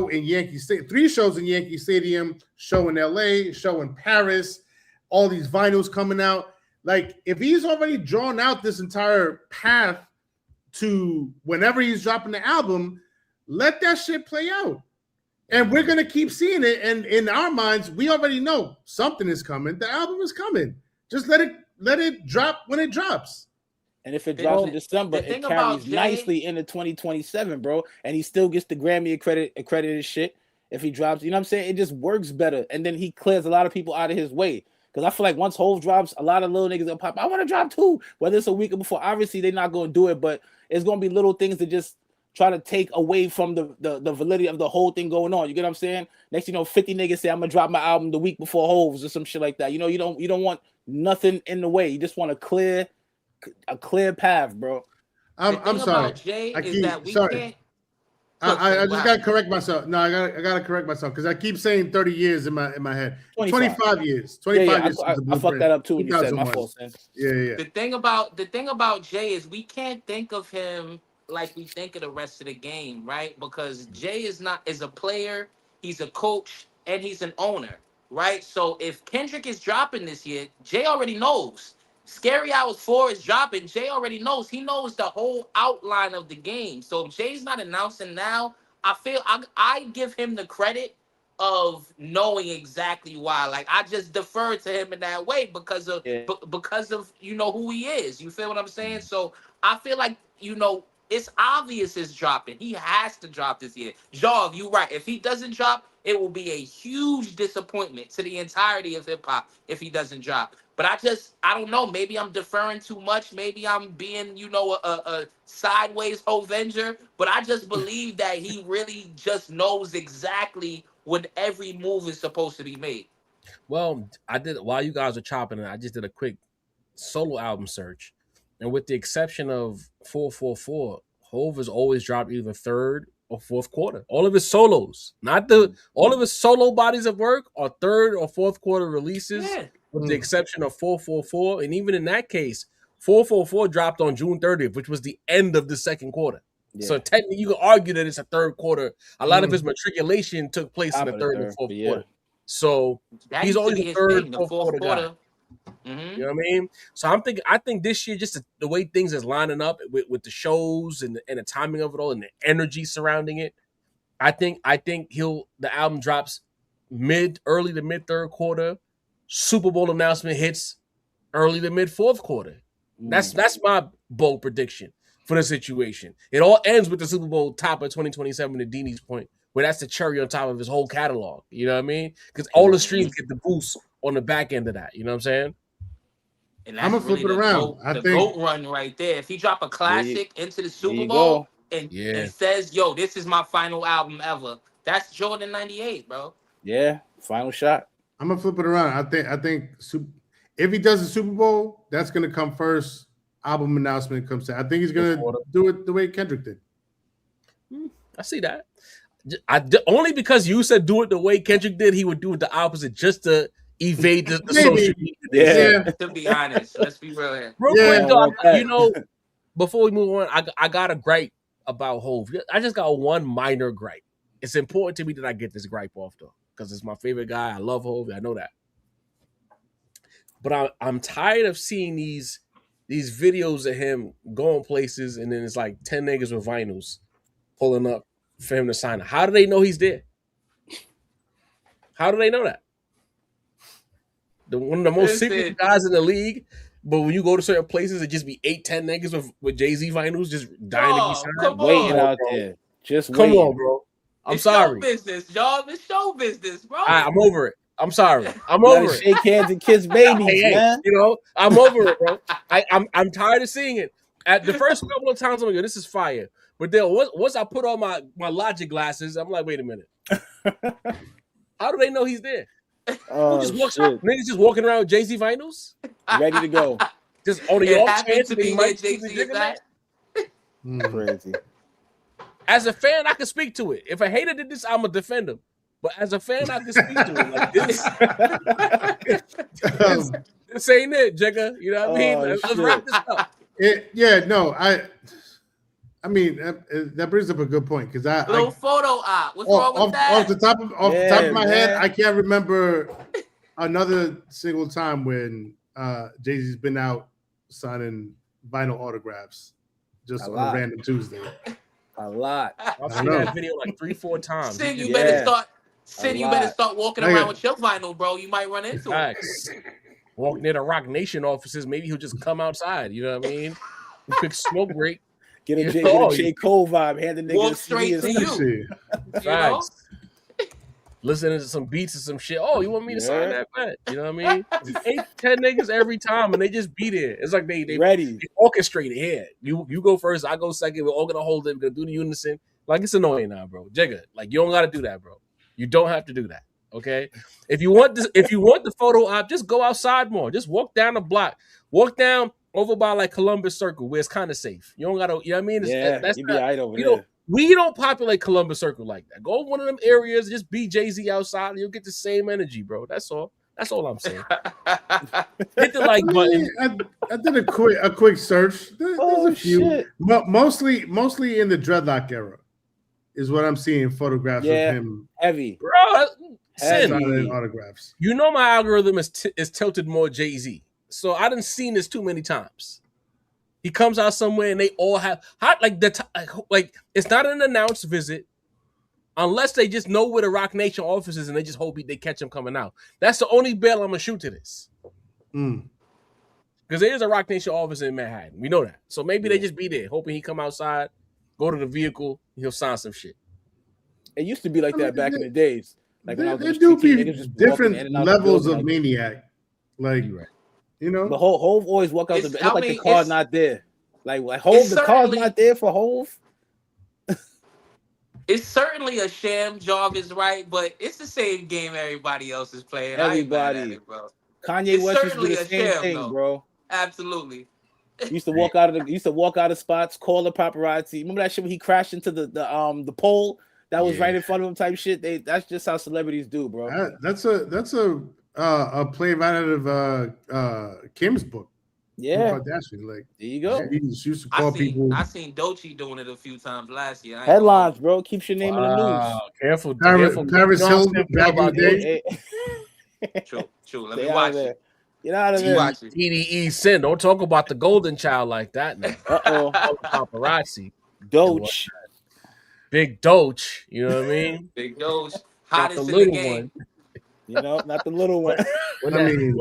in Yankee Stadium, 3 shows in Yankee Stadium, show in LA, show in Paris, all these vinyls coming out. Like, if he's already drawn out this entire path to whenever he's dropping the album, let that shit play out. And we're going to keep seeing it. And in our minds, we already know something is coming. The album is coming. Just let it drop when it drops. And if it drops in December, it carries nicely into 2027, bro. And he still gets the Grammy accredited shit if he drops. You know what I'm saying? It just works better. And then he clears a lot of people out of his way. Because I feel like once Hov drops, a lot of little niggas will pop. I want to drop too. Whether it's a week or before. Obviously, they're not going to do it. But it's going to be little things that just try to take away from the validity of the whole thing going on. You get what I'm saying? Next, 50 niggas say, I'm going to drop my album the week before Hov's or some shit like that. You don't want nothing in the way. You just want a clear path, bro. I'm sorry. Jay I just gotta correct myself. No, I gotta correct myself because I keep saying 30 years in my head. 25 years. 25 years. I fucked that up too when you said my fault. Yeah. The thing about Jay is we can't think of him like we think of the rest of the game, right? Because Jay is a player, he's a coach, and he's an owner, right? So if Kendrick is dropping this year, Jay already knows. Scary Hours 4 is dropping. Jay already knows. He knows the whole outline of the game. So if Jay's not announcing now, I feel I give him the credit of knowing exactly why. Like, I just defer to him in that way because of who he is. You feel what I'm saying? So I feel like it's obvious it's dropping. He has to drop this year. Jog, you right. If he doesn't drop, it will be a huge disappointment to the entirety of hip hop if he doesn't drop. But I don't know. Maybe I'm deferring too much. Maybe I'm being, a sideways Hovenger. But I just believe that he really just knows exactly when every move is supposed to be made. Well, while you guys were chopping it, I just did a quick solo album search. And with the exception of 444, Hov has always dropped either third or fourth quarter. All of his solos, all of his solo bodies of work are third or fourth quarter releases. Yeah. With the exception of 444. And even in that case, 444 dropped on June 30th, which was the end of the second quarter. Yeah. So technically, you can argue that it's a third quarter. A lot of his matriculation took place in the third and fourth quarter. So That he's used to always be a his third, thing, the fourth fourth quarter guy. Mm-hmm. You know what I mean? So I think this year, just the way things is lining up with the shows and the timing of it all and the energy surrounding it, I think the album drops early to mid third quarter. Super Bowl announcement hits early to mid fourth quarter. That's my bold prediction for the situation. It all ends with the Super Bowl top of 2027 to Deanie's point, where that's the cherry on top of his whole catalog. You know what I mean? Because all the streams get the boost on the back end of that. You know what I'm saying? And I'm that's gonna flip really it around. I the think GOAT run right there. If he drop a classic into the Super you Bowl go. and says, "Yo, this is my final album ever," that's Jordan 98, bro. Yeah, final shot. I'm gonna flip it around. I think if he does the Super Bowl, that's gonna come first. Album announcement comes to. I think he's gonna do it the way Kendrick did. I see that. Only because you said do it the way Kendrick did, he would do it the opposite just to evade the social media. Yeah. To be honest, let's be real here. Real quick though, before we move on, I got a gripe about Hov. I just got one minor gripe. It's important to me that I get this gripe off though, because it's my favorite guy. I love Hov. I know that. But I'm tired of seeing these videos of him going places and then it's like 10 niggas with vinyls pulling up for him to sign it. How do they know he's there? How do they know that? One of the most secret guys in the league, but when you go to certain places, it just be 8-10 niggas with Jay-Z vinyls just dying to be signed. Waiting out there. Just come waiting. on, bro. I'm it's sorry. Show business, y'all. It's show business, bro. I'm over it. I'm sorry. I'm over it. Shake hands and kiss babies, man. You know, I'm over it, bro. I'm tired of seeing it. At the first couple of times, I'm like, this is fire. But then once I put on my Logic glasses, I'm like, wait a minute. How do they know he's there? Niggas just walking around with Jay-Z vinyls? Ready to go. Just on the off chance that they might Jay-Z is that. Crazy. As a fan, I can speak to it. If a hater did this, I'm going to defend him. But as a fan, I can speak to it. Like this ain't it, Jigga. You know what I mean? Let's wrap this up. I mean, that brings up a good point because little photo op. What's wrong with that? Off the top of my head, I can't remember another single time when Jay-Z's been out signing vinyl autographs just on a random Tuesday. A lot. I've seen that video like 3-4 times. Sid, you better start walking around with your vinyl, bro. You might run into it. Walk near the Rock Nation offices, maybe he'll just come outside. You know what I mean? Quick smoke break. Get a J. Cole vibe. Hand the nigga walk straight to you. You know? Listening to some beats and some shit. Oh, you want me to sign that bet? You know what I mean? 8-10 niggas every time, and they just be there. It's like they ready. They orchestrate it. Here, you go first. I go second. We're all gonna hold it. We're gonna do the unison. Like it's annoying now, bro. Jigga, like you don't gotta do that, bro. You don't have to do that. Okay. If you want the photo op, just go outside more. Just walk down the block. Walk down over by like Columbus Circle where it's kind of safe. You don't gotta, you know what I mean? That's you be all right over there. We don't populate Columbus Circle like that. Go to one of them areas, just be Jay-Z outside, and you'll get the same energy, bro. That's all. That's all I'm saying. Hit the like button. I did a quick search. There's a few, shit. Mostly in the dreadlock era, is what I'm seeing photographs of him. Heavy, bro. Signing autographs. You know my algorithm is tilted more Jay-Z, so I done seen this too many times. He comes out somewhere and they all have like it's not an announced visit unless they just know where the Rock Nation office is and they just hope they catch him coming out. That's the only bail I'm gonna shoot to this. Because there is a Rock Nation office in Manhattan. We know that. So maybe they just be there, hoping he come outside, go to the vehicle, he'll sign some shit. It used to be like that back in the days. Like there do be different levels of maniac. Like, you know, but Hov always walk out the look like the car's not there. Like Hov, the car's not there for Hov. It's certainly a sham. Jarvis, right? But it's the same game everybody else is playing. Everybody, bro. Kanye West used to do the same thing, bro. Absolutely. Used to walk out of spots, call the paparazzi. Remember that shit when he crashed into the pole that was right in front of him, type shit. That's just how celebrities do, bro. That's a play right out of Kim's book. Yeah, Kardashian. Like, there you go. she used to call people. I seen Doechii doing it a few times last year. I ain't Headlines, bro. Keeps your name in the news. Wow, careful. Paris You know how Hilton Steph feel back in the about day. True. Let Stay me out watch of there. it. Get out of Let me there. watch it. TDE sin. Don't talk about the golden child like that now. Uh-oh. All the paparazzi. Doge. Big Doge. You know what I mean? Big Doge, Not the hottest in the little game. one. You know, not the little one. When I that- mean,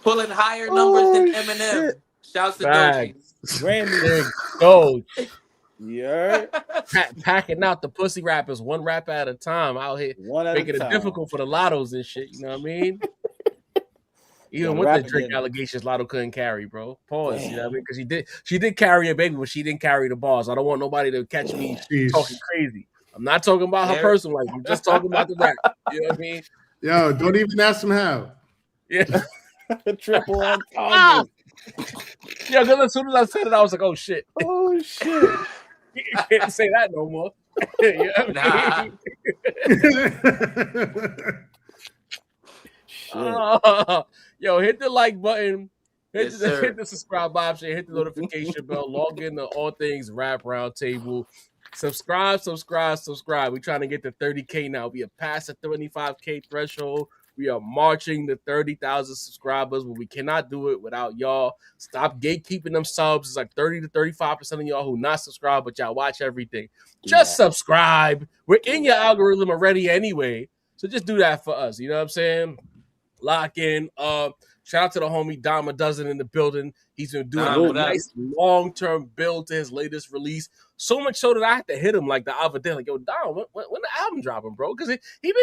Pulling higher numbers than Oh, Eminem. shit. Shouts to Facts. Grammy. Big Doge. You heard? Packing out the pussy rappers one rap at a time out here, One at making a it time. difficult for the lottos and shit. You know what I mean? Even Gotta with rap the Drake again. allegations, Lotto couldn't carry, bro. Pause. You know what I mean? Because she did carry a baby, but she didn't carry the balls. I don't want nobody to catch me Jeez. talking crazy. I'm not talking about her Eric- personal life. I'm just talking about the rap. You know what I mean? yo, don't even ask him how. Yeah. Triple on target. Yeah, because as soon as I said it, I was like, oh shit. Oh, shit. You can't say that no more. You know what I mean? Shit. Yo, hit the like button, Yes, sir. hit the subscribe option, hit the notification bell, log in to All Things Rap Roundtable. Subscribe. We're trying to get to 30K now. We are past the 25K threshold. We are marching to 30,000 subscribers, but we cannot do it without y'all. Stop gatekeeping them subs. It's like 30 to 35% of y'all who not subscribe, but y'all watch everything. Just subscribe. We're in your algorithm already anyway. So just do that for us. You know what I'm saying? Lock in. Shout out to the homie Dom a Dozen in the building. He's been doing a nice long-term build to his latest release. So much so that I had to hit him like the other day. Like, yo, Dom, when the album dropping, bro? Because he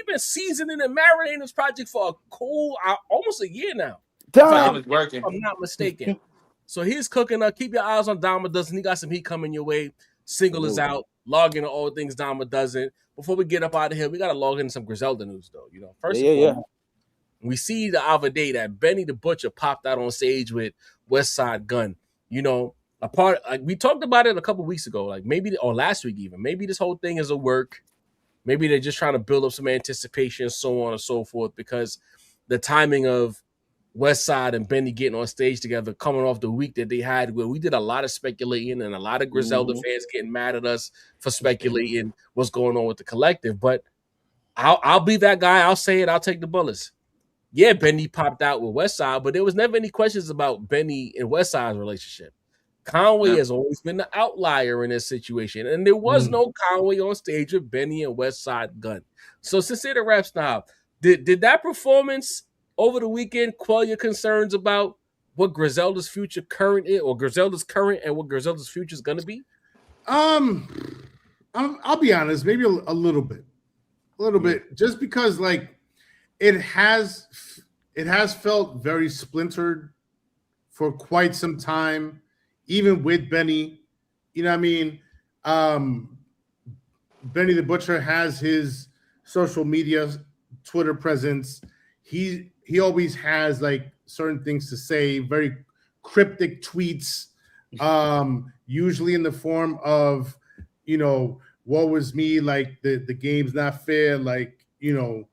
been seasoning and marinating this project for a cool almost a year now. Dom is working. If I'm not mistaken. So he's cooking up. Keep your eyes on Dom a Dozen. He got some heat coming your way. Single is out. Log in to All Things Dom a Dozen. Before we get up out of here, we got to log in some Griselda news, though. You know, first of all, we see the other day that Benny the Butcher popped out on stage with West Side Gun. You know, we talked about it a couple weeks ago, like maybe or last week even. Maybe this whole thing is a work. Maybe they're just trying to build up some anticipation, so on and so forth, because the timing of West Side and Benny getting on stage together, coming off the week that they had, where we did a lot of speculating and a lot of Griselda fans getting mad at us for speculating what's going on with the collective. But I'll be that guy. I'll say it. I'll take the bullets. Yeah, Benny popped out with West Side, but there was never any questions about Benny and West Side's relationship. Conway has always been the outlier in this situation, and there was no Conway on stage with Benny and West Side Gun. So since they're the reps now, did that performance over the weekend quell your concerns about what Griselda's future current is, or Griselda's current and what Griselda's future is going to be? I'll be honest, maybe a little bit, just because like it has felt very splintered for quite some time, even with Benny. You know what I mean? Benny the Butcher has his social media, Twitter presence. He always has like certain things to say, very cryptic tweets, usually in the form of, you know, woe is me, like the game's not fair, like, you know,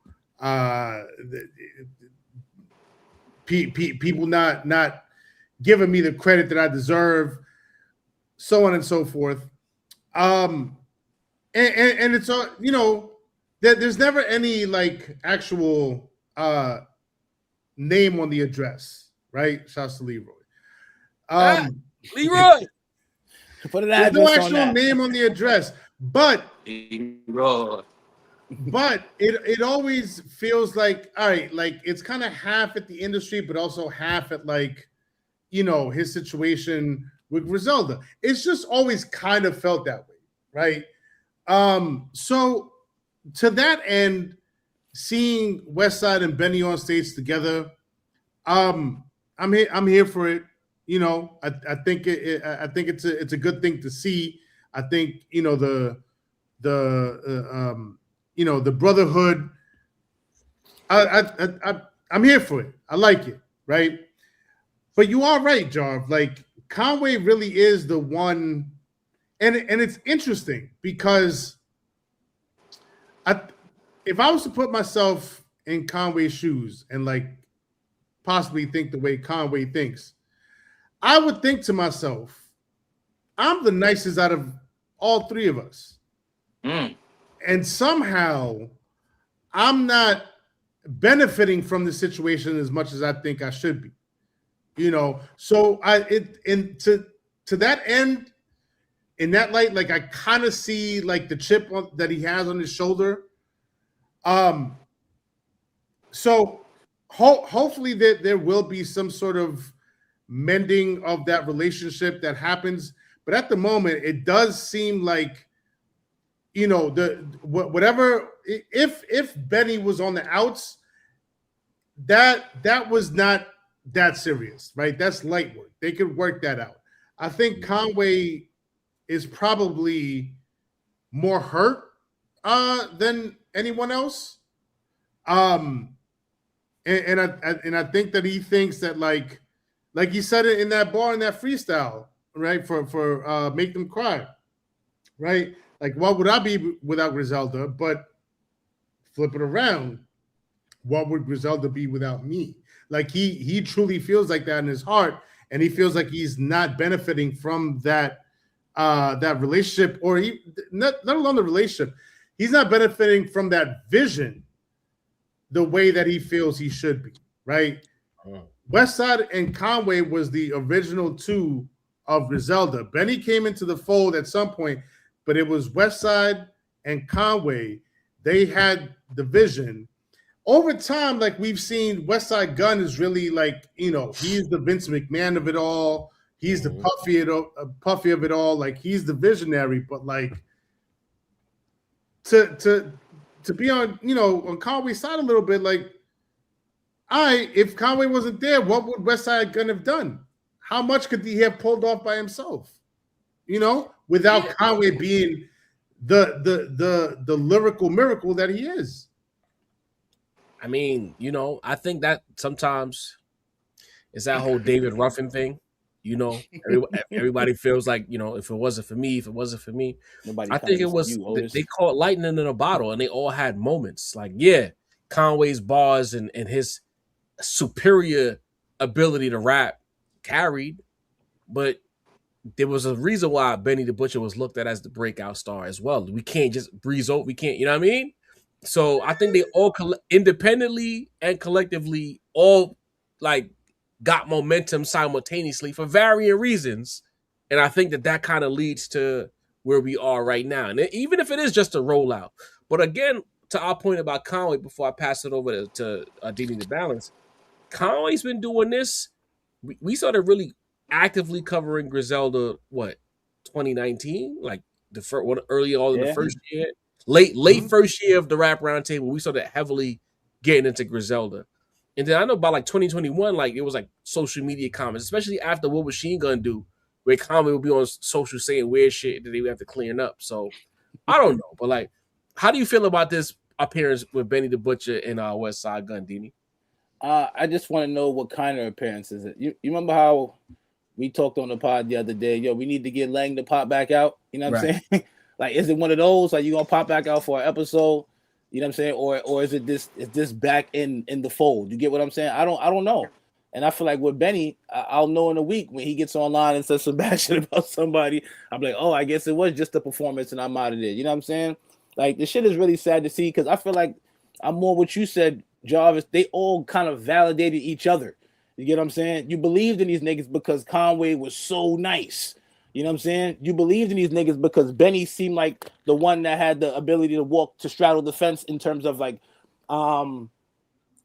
people not giving me the credit that I deserve, so on and so forth. And it's you know, there's never any like actual name on the address, right? Shouts to Leroy. Leroy, put an there's address no on actual that. name on the address, but Leroy. but it always feels like, all right, like it's kind of half at the industry, but also half at like, you know, his situation with Griselda. It's just always kind of felt that way, right? So to that end, seeing Westside and Benny on stage together, I'm here for it. You know, I think it's a good thing to see. I think, you know, the brotherhood. I'm here for it. I like it, right? But you are right, Jarv. Like Conway really is the one, and it's interesting because if I was to put myself in Conway's shoes and like possibly think the way Conway thinks, I would think to myself, I'm the nicest out of all three of us. Mm. And somehow I'm not benefiting from the situation as much as I think I should be. So to that end, in that light, like I kind of see like the chip that he has on his shoulder. So hopefully there will be some sort of mending of that relationship that happens. But at the moment, it does seem like, whatever, if Benny was on the outs, that was not that serious, right? That's light work. They could work that out. I think Conway is probably more hurt than anyone else. And I think that he thinks that like he said it in that bar in that freestyle, right? For Make Them Cry, right? Like, what would I be without Griselda? But flip it around, what would Griselda be without me? Like he truly feels like that in his heart, and he feels like he's not benefiting from that relationship, or he not alone the relationship. He's not benefiting from that vision the way that he feels he should be, right? Westside and Conway was the original two of Griselda. Benny came into the fold at some point, but it was Westside and Conway. They had the vision. Over time, like we've seen, Westside Gunn is really like, he's the Vince McMahon of it all. He's the Puffy of it all. Like he's the visionary, but like to be on, on Conway's side a little bit, like, if Conway wasn't there, what would Westside Gunn have done? How much could he have pulled off by himself? Without Conway being the lyrical miracle that he is. I mean, I think that sometimes it's that whole David Ruffin thing. Everybody feels like, if it wasn't for me, I think it was, they call it lightning in a bottle, and they all had moments. Like, yeah, Conway's bars and his superior ability to rap carried, but there was a reason why Benny the Butcher was looked at as the breakout star as well. We can't just breeze over. We can't, you know what I mean? So I think they all independently and collectively all like got momentum simultaneously for varying reasons. And I think that kind of leads to where we are right now. And even if it is just a rollout. But again, to our point about Conway, before I pass it over to Dini the Balance, Conway's been doing this. We started really actively covering Griselda, 2019? Like the first one, early on in the first year. Late first year of the Rap Roundtable, we started heavily getting into Griselda. And then I know about like 2021, like it was like social media comments, especially after What Machine Gun Do, where Conway would be on social saying weird shit that they would have to clean up. So I don't know. But like, how do you feel about this appearance with Benny the Butcher and Westside Gunn, Dini? I just want to know what kind of appearance is it. You remember how we talked on the pod the other day? Yo, we need to get Lang to pop back out. You know what I'm saying? Like, is it one of those? Like, you gonna pop back out for an episode? You know what I'm saying? Or is it this? Is this back in the fold? You get what I'm saying? I don't know. And I feel like with Benny, I'll know in a week when he gets online and says some bad shit about somebody. I'm like, oh, I guess it was just a performance, and I'm out of there. You know what I'm saying? Like, the shit is really sad to see, because I feel like I'm more what you said, Jarvis. They all kind of validated each other. You get what I'm saying? You believed in these niggas because Conway was so nice. You know what I'm saying? You believed in these niggas because Benny seemed like the one that had the ability to straddle the fence in terms of like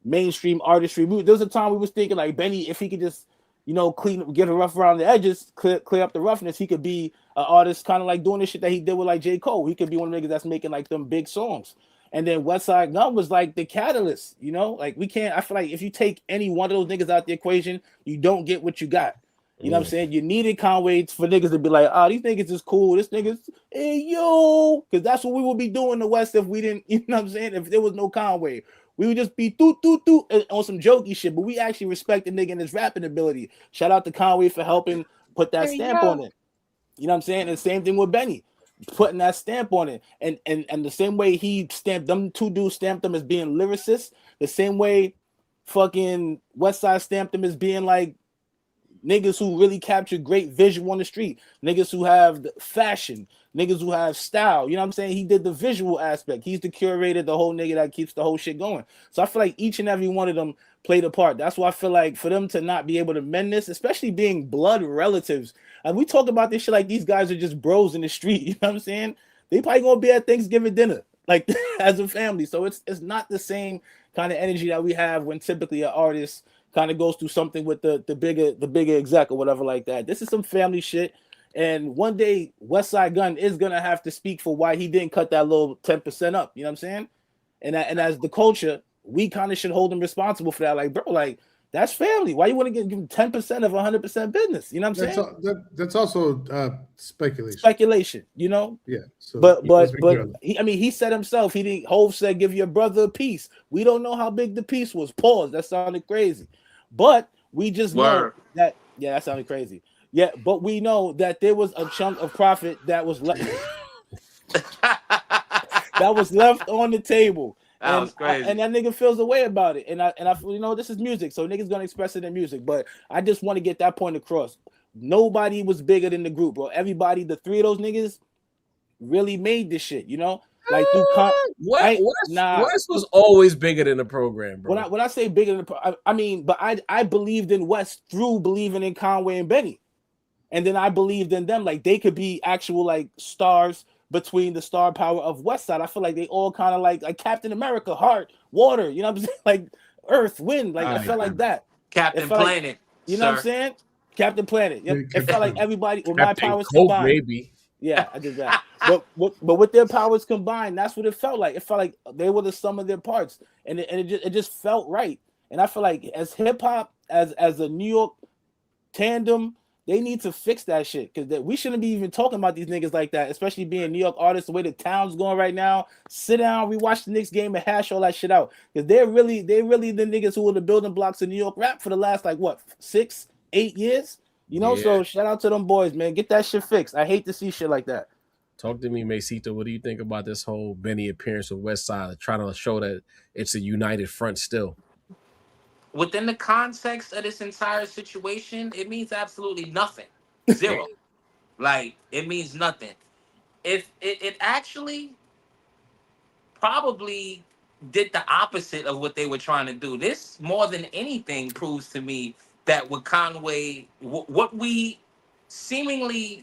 mainstream artistry. There was a time we was thinking like Benny, if he could just, get a rough around the edges, clear up the roughness, he could be an artist kind of like doing the shit that he did with like J. Cole. He could be one of the niggas that's making like them big songs. And then Westside Gunn was like the catalyst, like I feel like if you take any one of those niggas out the equation, you don't get what you got. You know what I'm saying? You needed Conway for niggas to be like, oh, these niggas is cool. This nigga's, hey, yo. Because that's what we would be doing in the West if we didn't, you know what I'm saying? If there was no Conway. We would just be on some jokey shit. But we actually respect the nigga and his rapping ability. Shout out to Conway for helping put that stamp on it. You know what I'm saying? And the same thing with Benny. Putting that stamp on it. And the same way he stamped them, two dudes stamped them as being lyricists, the same way fucking West Side stamped them as being like niggas who really capture great visual on the street, niggas who have fashion, niggas who have style. You know what I'm saying? He did the visual aspect. He's the curator, the whole nigga that keeps the whole shit going. So I feel like each and every one of them played a part. That's why I feel like for them to not be able to mend this, especially being blood relatives, and we talk about this shit like these guys are just bros in the street. You know what I'm saying? They probably gonna be at Thanksgiving dinner, like as a family. So it's not the same kind of energy that we have when typically an artist kind of goes through something with the bigger exec or whatever like that. This is some family shit. And one day West Side Gun is gonna have to speak for why he didn't cut that little 10% up. You know what I'm saying? And as the culture, we kind of should hold him responsible for that. Like, bro, like that's family. Why you want to give him 10% of 100% business? You know what I'm saying? That's also speculation. Speculation, you know? Yeah. So but he said himself, Hov said, give your brother a piece. We don't know how big the piece was. Pause. That sounded crazy. But we just know that, that sounded crazy. Yeah, but we know that there was a chunk of profit that was left that was left on the table. That was crazy. And that nigga feels a way about it. And I you know, this is music, so niggas gonna express it in music. But I just want to get that point across. Nobody was bigger than the group, bro. Everybody, the three of those niggas really made this shit, you know? Like through West was always bigger than the program, bro. When I say bigger than I mean, but I believed in West through believing in Conway and Benny. And then I believed in them, like they could be actual like stars between the star power of West Side. I feel like they all kind of like Captain America, heart, water, you know what I'm saying? Like Earth, wind, like I felt like that. Captain Planet. Like, you know what I'm saying? Captain Planet. It felt like everybody with Captain my powers Coke, combined. maybe. Yeah, I did that. but with their powers combined, that's what it felt like. It felt like they were the sum of their parts, and it just felt right. And I feel like as hip hop, as a New York tandem, they need to fix that shit because we shouldn't be even talking about these niggas like that, especially being New York artists. The way the town's going right now, sit down, we watch the Knicks game and hash all that shit out because they're really the niggas who were the building blocks of New York rap for the last 6-8 years. You know, So shout out to them boys, man. Get that shit fixed. I hate to see shit like that. Talk to me, Mesito. What do you think about this whole Benny appearance with West Side, trying to show that it's a united front still? Within the context of this entire situation, it means absolutely nothing. Zero. Like, it means nothing. If it actually probably did the opposite of what they were trying to do. This, more than anything, proves to me that with Conway, what we seemingly,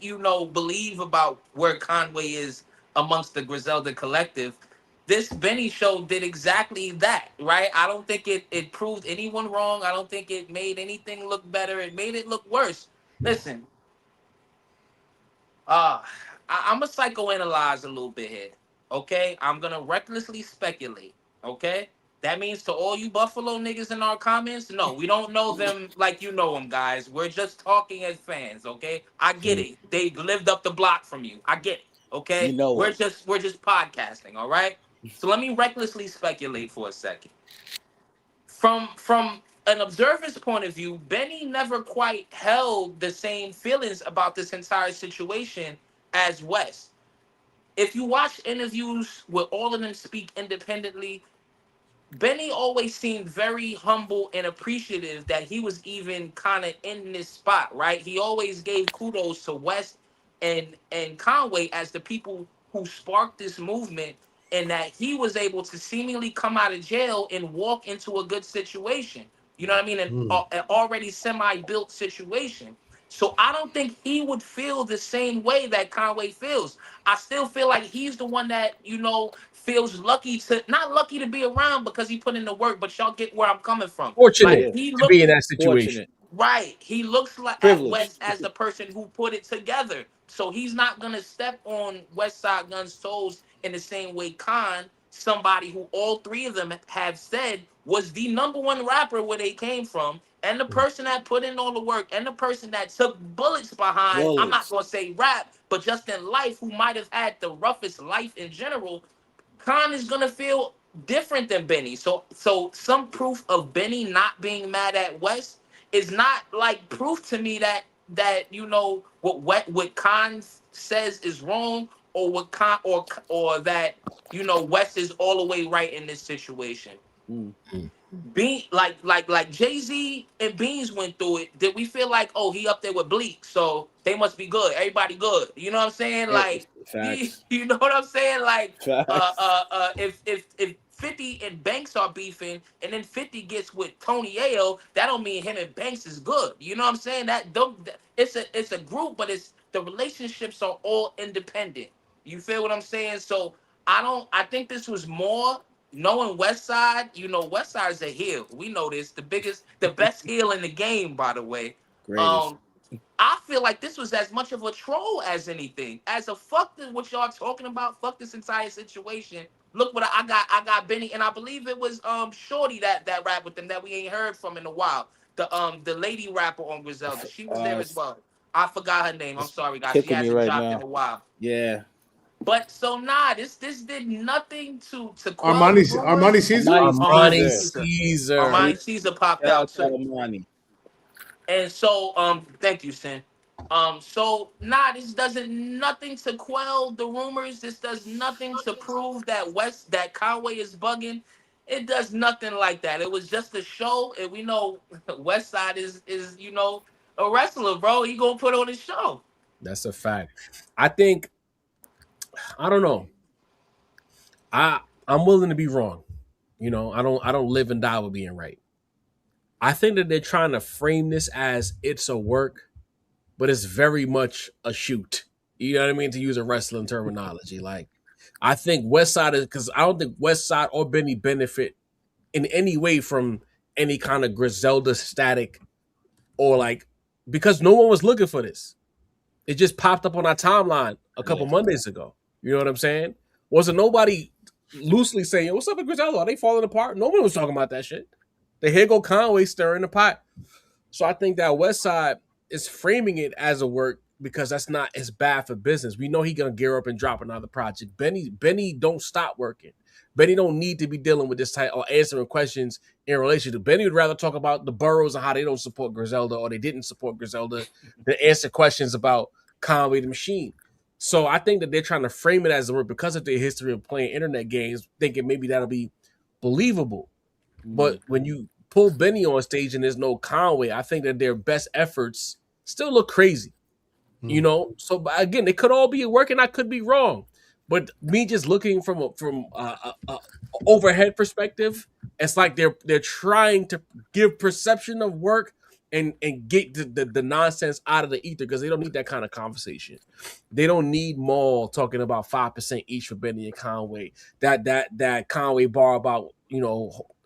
believe about where Conway is amongst the Griselda collective, this Benny show did exactly that, right? I don't think it proved anyone wrong. I don't think it made anything look better. It made it look worse. Listen, I'm going to psychoanalyze a little bit here, okay? I'm going to recklessly speculate, okay? That means to all you Buffalo niggas in our comments, no, we don't know them like you know them, guys. We're just talking as fans, okay? I get it. They lived up the block from you. I get it, okay? We're just podcasting, all right? So let me recklessly speculate for a second. From an observer's point of view, Benny never quite held the same feelings about this entire situation as West. If you watch interviews where all of them speak independently, Benny always seemed very humble and appreciative that he was even kind of in this spot, right? He always gave kudos to West and Conway as the people who sparked this movement, and that he was able to seemingly come out of jail and walk into a good situation. You know what I mean? An already semi-built situation. So I don't think he would feel the same way that Conway feels. I still feel like he's the one that, feels not lucky to be around because he put in the work, but y'all get where I'm coming from. Fortunate to be in that situation. Right. He looks like at West as the person who put it together. So he's not going to step on West Side Gun's toes in the same way Khan, somebody who all three of them have said was the number one rapper where they came from, and the person that put in all the work, and the person that took bullets behind, I'm not going to say rap, but just in life, who might have had the roughest life in general. Khan is going to feel different than Benny. So some proof of Benny not being mad at West is not like proof to me that what Khan says is wrong, or what Khan or that West is all the way right in this situation. like Jay-Z and Beans went through it, did we feel like, oh, he up there with Bleak, so they must be good, everybody good? You know what I'm saying? Like, Facts. you know what I'm saying? Like, Facts. if 50 and Banks are beefing, and then 50 gets with Tony Ayo, that don't mean him and Banks is good. You know what I'm saying? It's a group, but it's the relationships are all independent. You feel what I'm saying? So I think this was more knowing West Side. You know, West Side is a heel. We know this. The best heel in the game, by the way. Greatest. Um, I feel like this was as much of a troll as anything. As a fuck this, what y'all talking about. Fuck this entire situation. Look what I got. I got Benny, and I believe it was Shorty that rap with them that we ain't heard from in a while. The lady rapper on Griselda. She was there as well. I forgot her name. I'm It's sorry, guys. She kicking me hasn't right dropped in now. a while. Yeah. But so nah, this did nothing to quell Armani the Armani rumors. Caesar. Armani Armani Caesar. Caesar. Caesar. Armani Caesar popped Shout out out to too. Armani. And so thank you, Sin. So nah, this doesn't nothing to quell the rumors. This does nothing to prove that Conway is bugging. It does nothing like that. It was just a show, and we know West Side is a wrestler, bro. He gonna put on a show. That's a fact. I think I don't know. I'm willing to be wrong. You know, I don't live and die with being right. I think that they're trying to frame this as it's a work, but it's very much a shoot. You know what I mean? To use a wrestling terminology. Like, I think West Side is because I don't think West Side or Benny benefit in any way from any kind of Griselda static or like because no one was looking for this. It just popped up on our timeline a couple Yeah. Mondays ago. You know what I'm saying? Wasn't nobody loosely saying, "What's up with Griselda? Are they falling apart?" No one was talking about that shit. The here go Conway stirring the pot. So I think that West Side is framing it as a work because that's not as bad for business. We know he gonna gear up and drop another project. Benny don't stop working. Benny don't need to be dealing with this type or answering questions in relation to Benny would rather talk about the boroughs and how they don't support Griselda or they didn't support Griselda than answer questions about Conway the Machine. So I think that they're trying to frame it as a work because of their history of playing internet games, thinking maybe that'll be believable. But when you pull Benny on stage and there's no Conway, I think that their best efforts still look crazy. You know, so but again, it could all be working. I could be wrong, but me just looking from a overhead perspective, it's like they're trying to give perception of work and get the nonsense out of the ether because they don't need that kind of conversation. They don't need Maul talking about 5% each for Benny and Conway. That Conway bar about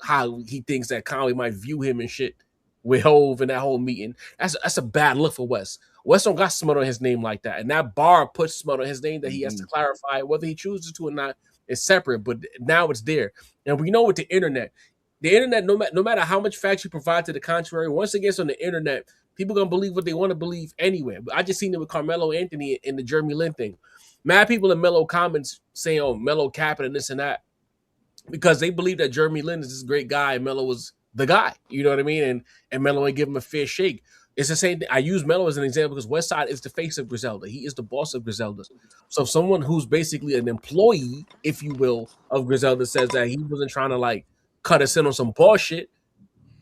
how he thinks that Conway might view him and shit with Hove and that whole meeting. That's a bad look for West. West don't got smut on his name like that. And that bar puts smut on his name that he has to clarify. Whether he chooses to or not is separate, but now it's there. And we know with the internet, no matter how much facts you provide to the contrary, once it gets on the internet, people gonna believe what they want to believe anyway. But I just seen it with Carmelo Anthony and the Jeremy Lin thing. Mad people in Melo comments saying, "Oh, Melo capping and this and that," because they believe that Jeremy Lin is this great guy and Melo was the guy. You know what I mean? And Melo ain't give him a fair shake. It's the same thing. I use Melo as an example because Westside is the face of Griselda. He is the boss of Griselda. So if someone who's basically an employee, if you will, of Griselda says that he wasn't trying to like cut us in on some bullshit,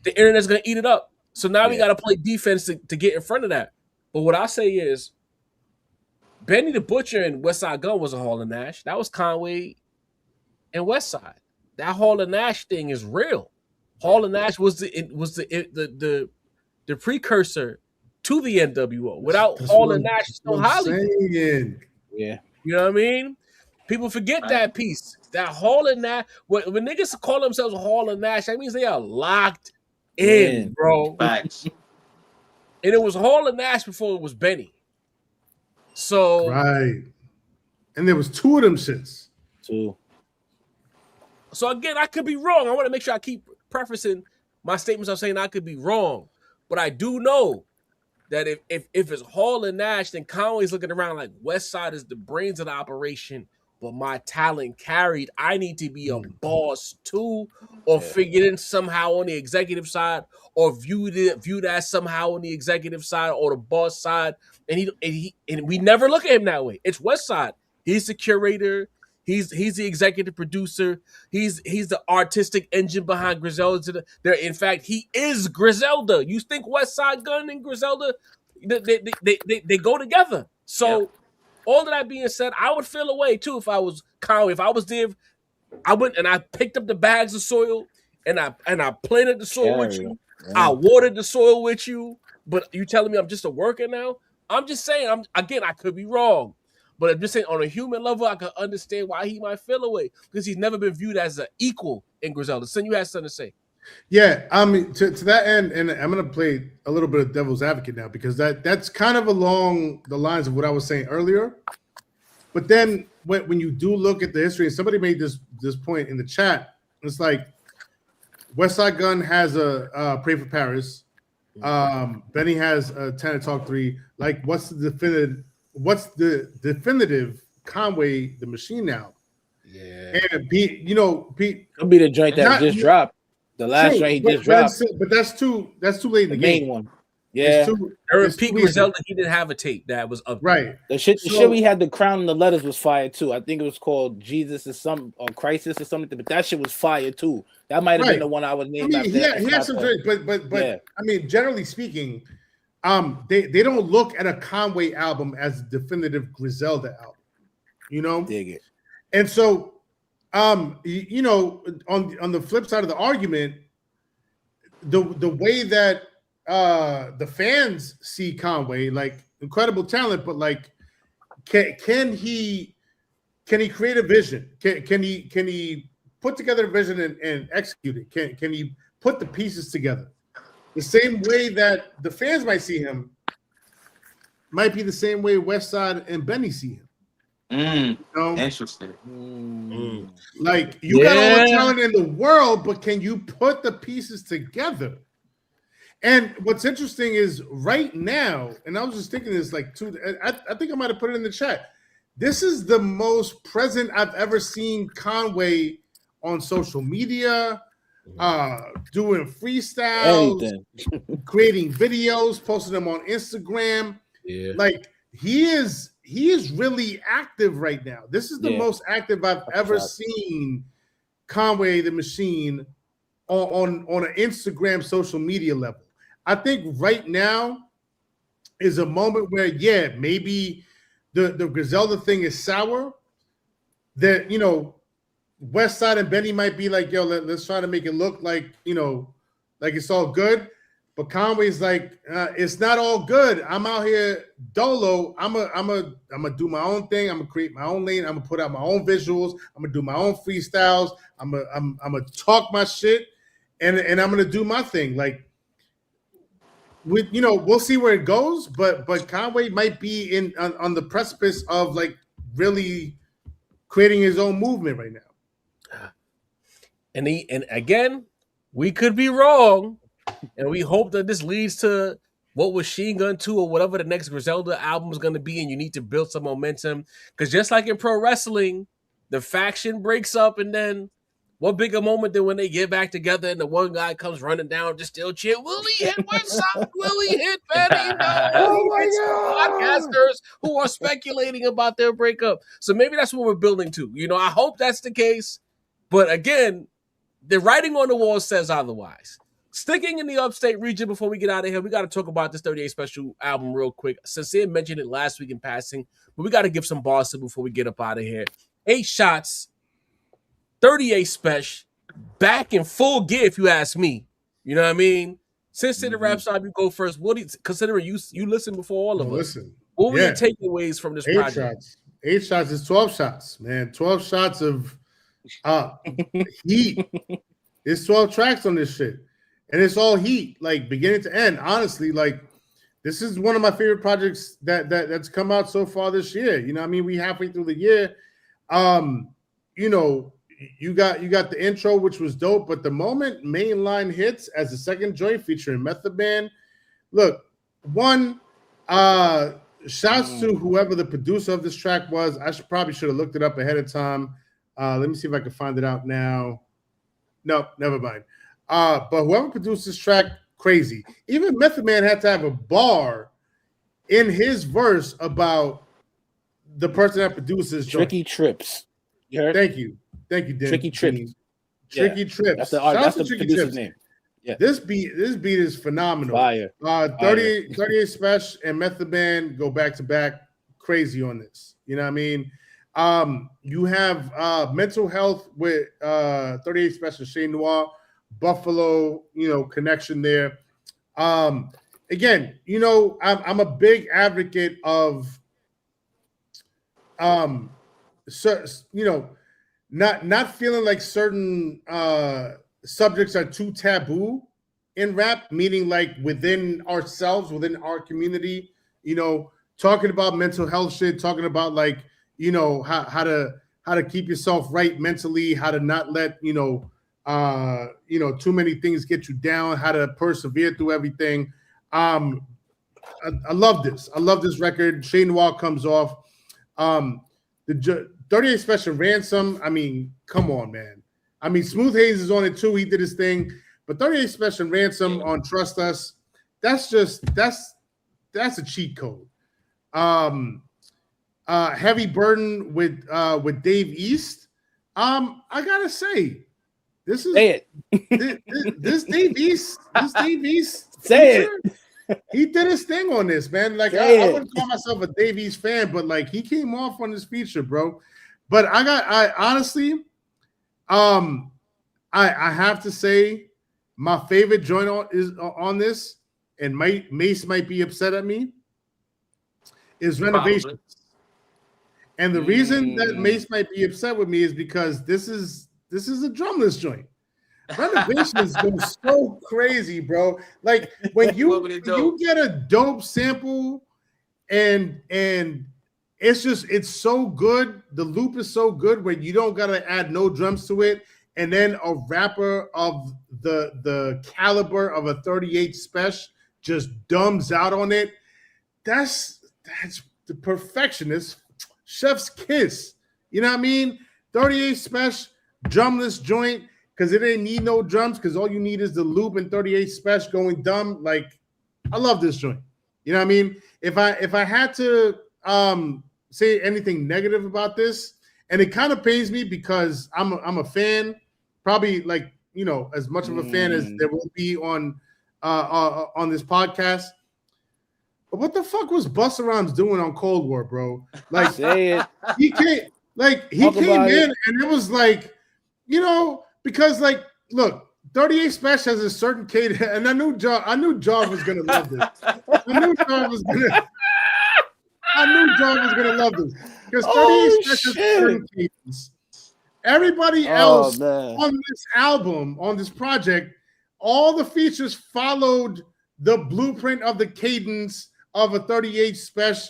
the internet's gonna eat it up. So now we gotta play defense to get in front of that. But what I say is Benny the Butcher and Westside Gun was a Hall and Nash. That was Conway and Westside. That Hall and Nash thing is real. Hall and Nash was the precursor to the NWO. Without Hall and Nash, it's no Hollywood. Yeah. You know what I mean? People forget that piece. That Hall and Nash. When niggas call themselves Hall and Nash, that means they are locked in, bro. Facts. And it was Hall and Nash before it was Benny. So right. And there was two of them shits. Two. So again, I could be wrong. I want to make sure I keep prefacing my statements. I'm saying I could be wrong, but I do know that if it's Hall and Nash, then Conway's looking around like Westside is the brains of the operation, but my talent carried. I need to be a boss too, or figured in somehow on the executive side, or viewed as somehow on the executive side or the boss side. And we never look at him that way. It's Westside. He's the curator. He's the executive producer. He's the artistic engine behind Griselda. There, in fact, he is Griselda. You think West Side Gun and Griselda, they go together. So, all of that being said, I would feel away too if I was Conway. If I was there, I went and I picked up the bags of soil and I planted the soil with you. I watered the soil with you. But you telling me I'm just a worker now? I'm just saying. I could be wrong. But I'm just saying, on a human level, I can understand why he might feel away because he's never been viewed as an equal in Griselda. Son, you had something to say. Yeah, I mean, to that end, and I'm going to play a little bit of devil's advocate now because that's kind of along the lines of what I was saying earlier. But then when you do look at the history, and somebody made this point in the chat, it's like West Side Gun has a Pray for Paris. Benny has a Tana Talk 3. Like, what's the definitive Conway the Machine now? Yeah. And Pete, It'll be the joint that just dropped. The last joint he just dropped. But that's too late in the main game. one. Yeah. Pete Griselda, he didn't have a tape that was up there. Right. The shit we had, the crown and the letters was fire too. I think it was called Jesus or Crisis or something, but that shit was fire too. That might have been the one I was named after. He had some joints, but I mean, generally speaking, they don't look at a Conway album as a definitive Griselda album. Dig it. And so on the flip side of the argument, the way that the fans see Conway, like incredible talent, but like can he create a vision? Can he put together a vision and execute it? Can he put the pieces together? The same way that the fans might see him might be the same way Westside and Benny see him. Interesting. Like you got all the talent in the world, but can you put the pieces together? And what's interesting is right now, and I was just thinking this I think I might have put it in the chat. This is the most present I've ever seen Conway on social media, doing freestyles, creating videos, posting them on Instagram. Yeah. Like he is really active right now. This is the most active I've ever seen Conway the Machine on an Instagram social media level. I think right now is a moment where, maybe the Griselda thing is sour. That, West Side and Benny might be like, yo, let's try to make it look like, like it's all good. But Conway's like, it's not all good. I'm out here dolo. I'm a do my own thing. I'm gonna create my own lane. I'm gonna put out my own visuals. I'm gonna do my own freestyles. I'm gonna talk my shit, and I'm gonna do my thing. Like, we'll see where it goes. But Conway might be on the precipice of like really creating his own movement right now. And again, we could be wrong. And we hope that this leads to what Machine Gun 2 or whatever the next Griselda album is going to be, and you need to build some momentum. Because just like in pro wrestling, the faction breaks up, and then what bigger moment than when they get back together and the one guy comes running down just still cheer, will he hit Westside? Will he hit Benny? Oh my God. Podcasters who are speculating about their breakup. So maybe that's what we're building to. I hope that's the case. But again, the writing on the wall says otherwise. Sticking in the upstate region before we get out of here, we got to talk about this 38 Special album real quick. Sincere mentioned it last week in passing, but we got to give some bars to before we get up out of here. 8 shots, 38 Spesh, back in full gear, if you ask me. You know what I mean? Since the rap side, you go first. What do you, considering you listen before all of us? What were your takeaways from this project? 8 shots is 12 shots, man. 12 shots of heat. It's 12 tracks on this shit. And it's all heat, like beginning to end. Honestly, like this is one of my favorite projects that's come out so far this year. We halfway through the year. You got the intro, which was dope, but the moment Mainline hits as the second joint featuring Method Man. Look, shouts to whoever the producer of this track was. I probably should have looked it up ahead of time. Let me see if I can find it out now. No, never mind. But whoever produced this track, crazy. Even Method Man had to have a bar in his verse about the person that produces Tricky Trips. You heard? Thank you, Dan. Tricky Trips. Tricky Trips. That's the Shout out to producer's Tricky Trips. name. Yeah. This beat is phenomenal. Fire. 38 Spesh and Method Man go back to back, crazy on this. You know what I mean? You have Mental Health with 38 Spesh and Shea Noir, Buffalo, connection there. Again, I'm a big advocate of not feeling like certain subjects are too taboo in rap, meaning like within ourselves, within our community, talking about mental health shit, talking about like, how to keep yourself right mentally, how to not let, too many things get you down, how to persevere through everything. I love this. I love this record. Shea Noir comes off. The 38 Spesh Ransom. I mean, come on, man. I mean, Smooth Hayes is on it too. He did his thing. But 38 Spesh and Ransom on Trust Us, that's a cheat code. Heavy Burden with Dave East. I gotta say, this is this Dave East. Say it. He did his thing on this, man. Like I wouldn't call myself a Dave East fan, but like he came off on this feature, bro. But I honestly, I have to say my favorite joint on this, and Mace might be upset at me, is Renovations. Probably. And the reason that Mace might be upset with me is because this is a drumless joint. Renovations go so crazy, bro. Like when you get a dope sample and it's so good. The loop is so good where you don't gotta add no drums to it. And then a rapper of the caliber of a 38 Spesh just dumbs out on it. That's the perfectionist chef's kiss. You know what I mean? 38 Spesh, drumless joint, because it ain't need no drums, because all you need is the loop and 38 Spesh going dumb. Like, I love this joint. You know what I mean? If I had to say anything negative about this, and it kind of pains me because I'm a fan, probably like, as much of a fan as there will be on this podcast. But what the fuck was Busta Rhymes doing on Cold War, bro? Like, he came in and it was like, because like, look, 38 Spesh has a certain cadence, and I knew John was gonna love this. I knew John was gonna love this because 38 Spesh has a certain cadence. Everybody else on this album, on this project, all the features followed the blueprint of the cadence of a 38 Spesh.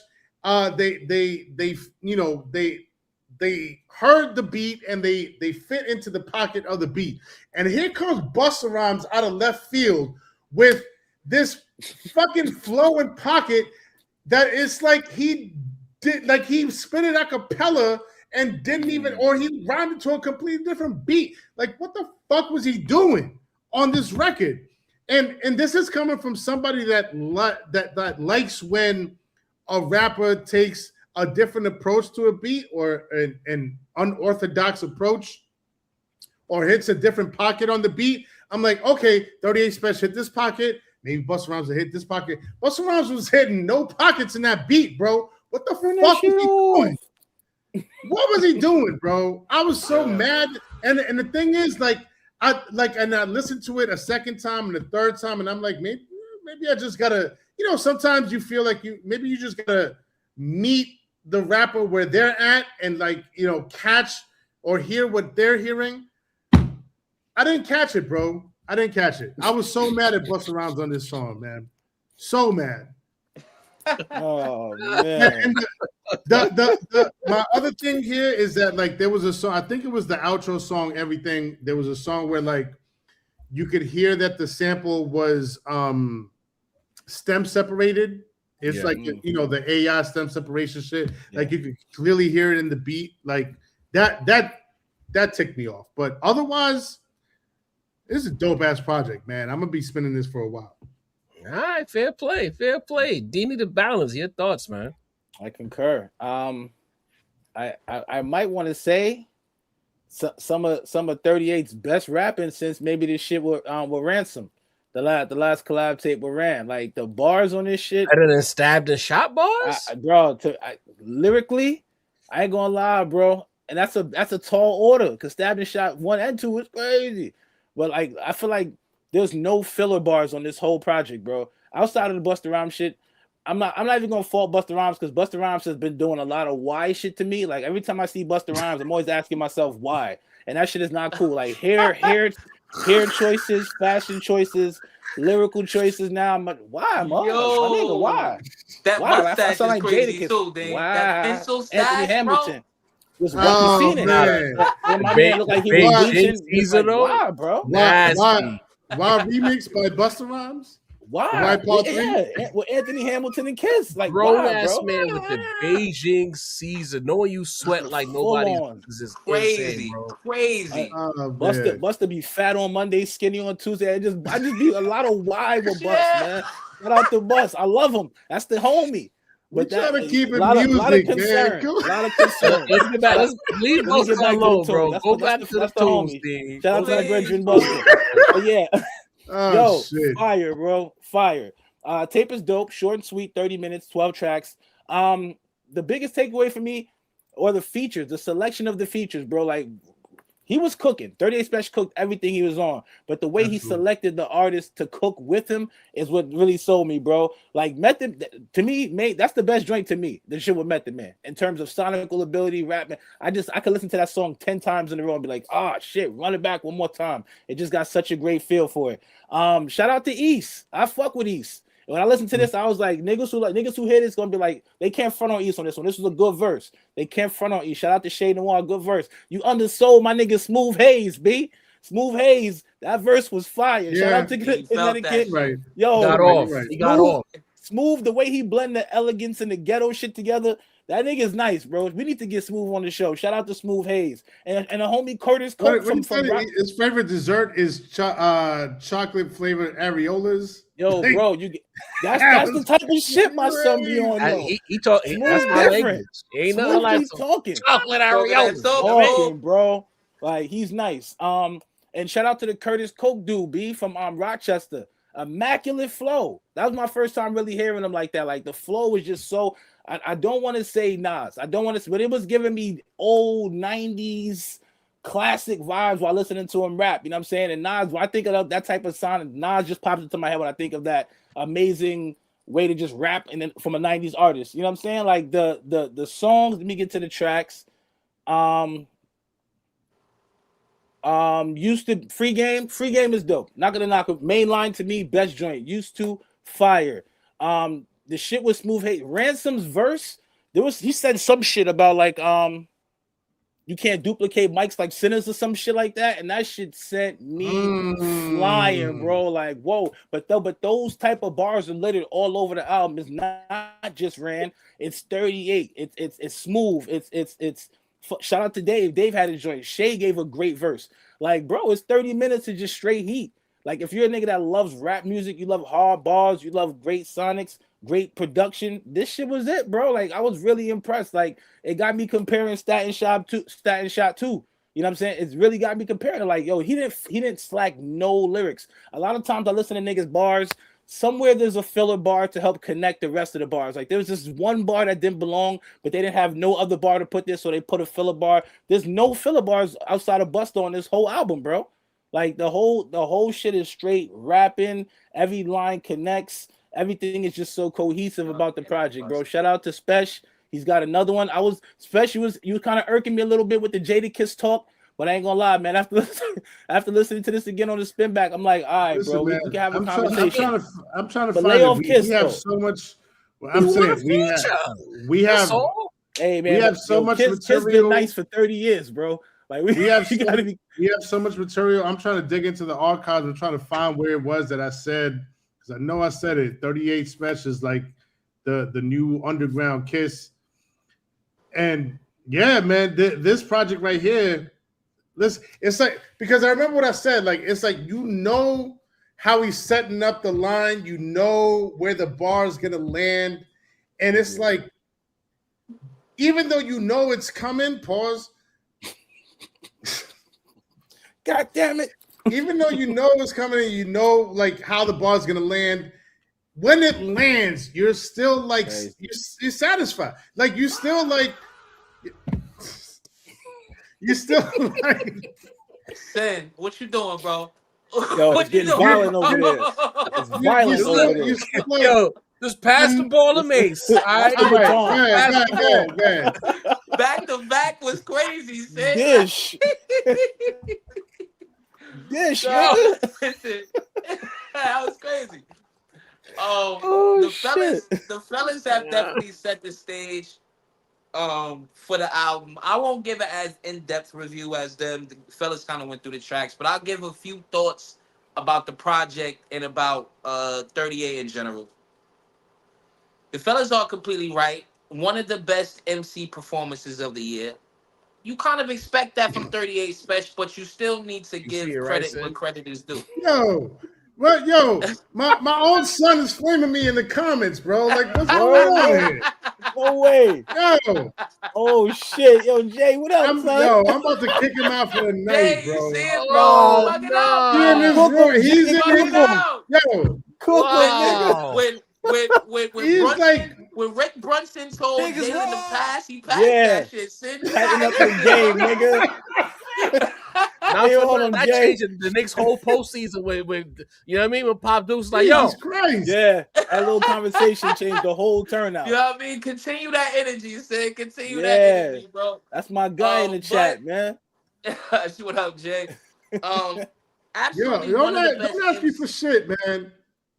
They heard the beat and they fit into the pocket of the beat. And here comes Busta Rhymes out of left field with this fucking flowing pocket that is like he spit it a cappella and didn't even, or he rhymed it to a completely different beat. Like, what the fuck was he doing on this record? And this is coming from somebody that likes when a rapper takes a different approach to a beat or an unorthodox approach or hits a different pocket on the beat. I'm like, okay, 38 Spesh hit this pocket. Maybe Busta Rhymes will hit this pocket. Busta Rhymes was hitting no pockets in that beat, bro. What the fuck was he doing? What was he doing, bro? I was so mad. And the thing is, I listened to it a second time and a third time, and I'm like, maybe I just gotta, sometimes you feel like you just gotta meet the rapper where they're at and catch or hear what they're hearing. I didn't catch it, bro. I didn't catch it. I was so mad at Busta Rhymes on this song, man. So mad. Oh man. And my other thing here is that there was a song, I think it was the outro song, Everything. There was a song where you could hear that the sample was stem separated. It's the AI stem separation shit. Yeah. You could clearly hear it in the beat. That ticked me off. But otherwise, this is a dope ass project, man. I'm gonna be spinning this for a while. All right, fair play. Dini the Balance, your thoughts, man? I concur. I might want to say some of 38's best rapping since maybe this shit with Ransom. The last collab tape with Ran. Like the bars on this shit. Better than stabbed and shot bars? Bro, lyrically, I ain't gonna lie, bro. And that's a tall order because stabbed and shot 1 and 2 is crazy. But like I feel like there's no filler bars on this whole project, bro. Outside of the Busta Rhymes shit, I'm not even gonna fault Busta Rhymes because Busta Rhymes has been doing a lot of why shit to me. Like every time I see Busta Rhymes, I'm always asking myself why, and that shit is not cool. Like hair choices, fashion choices, lyrical choices. Now I'm like, why, man? Yo, My nigga, why? That Why? mustache sound is like crazy Jadakiss. too, dude. Why? That pencil stash, Anthony Hamilton. bro. Was Oh, seen it. man. And my man looked like he was bleaching. It's like, why, bro? Why remix by Busta Rhymes? Why? Part Yeah, with Anthony Hamilton and Kiss. Like, grown why, ass bro? man with the Beijing Caesar, knowing you sweat like nobody else is crazy, insane, bro. crazy. Busta be fat on Monday, skinny on Tuesday. I just be a lot of why with Bust, man. Shout out to Bust. I love him. That's the homie. But trying to keep it lot of music, concern. man. A lot of concern. Let's get back. Let's leave Busta alone, bro. Go back to the tunes, Steve. Shout out to my brethren, Busta. But yeah. Yo, shit. Fire, bro. Fire. Tape is dope, short and sweet, 30 minutes, 12 tracks. The biggest takeaway for me, or the features, the selection of the features, bro. Like he was cooking. 38 Spesh cooked everything he was on, but the way he selected the artist to cook with him is what really sold me, bro. Like Method, to me, that's the best joint to me. The shit with Method Man in terms of sonical ability, rap. I could listen to that song 10 times in a row and be like, shit, run it back one more time. It just got such a great feel for it. Shout out to East. I fuck with East. When I listened to this, I was like, niggas who hear this gonna be like, they can't front on East on this one. This was a good verse. They can't front on East. Shout out to Shade Noir, good verse. You undersold my nigga Smooth Hayes, B. Smooth Hayes, that verse was fire. Yeah, shout out to Connecticut. Right. Yo, he got off. Smooth, the way he blend the elegance and the ghetto shit together. That nigga's nice, bro. We need to get Smooth on the show. Shout out to Smooth Hayes and a homie Curtis Coke from his favorite dessert is chocolate flavored areolas. Yo, bro, that's the type of shit my son be on. Yo. He talk. That's my language. Ain't nothing like talking. Chocolate areolas, talking, bro. Like he's nice. And shout out to the Curtis Coke dude, B from Rochester. Immaculate flow. That was my first time really hearing him like that. Like the flow was just so. I don't want to say Nas. I don't want to, but it was giving me old 90s classic vibes while listening to him rap. You know what I'm saying? And Nas, when I think of that type of sound, Nas just pops into my head when I think of that amazing way to just rap and then from a 90s artist. You know what I'm saying? Like the songs, let me get to the tracks. Used to Free Game is dope. Not gonna knock it. Mainline to me, best joint. Used to fire. The shit with Smooth Hate. Ransom's verse, he said some shit about like you can't duplicate mics like sinners or some shit like that, and that shit sent me flying, bro. Like whoa, but those type of bars are littered all over the album. It's not just Ran. It's 38. It's Smooth. It's shout out to Dave. Dave had a joint. Shay gave a great verse. Like bro, it's 30 minutes of just straight heat. Like if you're a nigga that loves rap music, you love hard bars, you love great sonics, great production. This shit was it, bro. Like I was really impressed. Like it got me comparing Statin Shot 2. You know what I'm saying? It's really got me comparing. Like yo, he didn't slack no lyrics. A lot of times I listen to niggas bars. Somewhere there's a filler bar to help connect the rest of the bars. Like there was this one bar that didn't belong, but they didn't have no other bar to put this, so they put a filler bar. There's no filler bars outside of Busta on this whole album, bro. Like the whole shit is straight rapping. Every line connects. Everything is just so cohesive about the project, bro. Shout out to Spesh. He's got another one. Spesh, you was kind of irking me a little bit with the Jadakiss talk, but I ain't gonna lie, man. After listening to this again on the spin back, I'm like, all right, listen, bro, we can have a conversation. I'm trying to but find lay off it. Kiss, we have so much. Well, I'm saying we have. Hey man, we have so much Kiss material. Kiss been nice for 30 years, bro. Like we have so much material. I'm trying to dig into the archives and trying to find where it was that I said, because I know I said it. 38 Spesh is like the new underground Kiss. And yeah, man, this project right here, it's like, because I remember what I said, like it's like you know how he's setting up the line, you know where the bar is gonna land, and it's like, even though you know it's coming, pause. God damn it. Even though you know what's coming and you know like how the ball's gonna land, when it lands, you're still like you're satisfied. Like you still like you still like Sin, what you doing, bro? Yo, What it's getting violent over there. It's violent over there. like, Yo, just pass the ball to Mace. All right, All right, go ahead, go ahead. Back to back was crazy, Sin. Dish. Dish, Yo, nigga. listen, that was crazy. Oh, shit. The fellas have definitely set the stage for the album. I won't give it as in-depth review as them. The fellas kind of went through the tracks, but I'll give a few thoughts about the project and about 38 in general. The fellas are completely right. One of the best MC performances of the year. You kind of expect that from 38 Spesh, but you still need to give credit where credit is due. Yo, well, yo, my own son is flaming me in the comments, bro. Like, what's going on here? No way. Yo. Oh shit. Yo, Jay, what up, son? Yo, I'm about to kick him out for the night, bro. You see it, bro? Fuck it up. He in this room. He's in Fuck this it up. Yo. Cook nigga. When Rick Brunson told Jay in the past, he passed Yeah. that shit. Tighten up his game, nigga. Now that changed the Knicks' whole postseason with you know what I mean? When Pop Deuce like, yo, Christ. Yeah, that little conversation changed the whole turnout. You know what I mean? Continue that energy, Sid. Continue that energy, bro. That's my guy in the chat, man. What up, Jay? Absolutely. Yo, don't ask me for shit, man.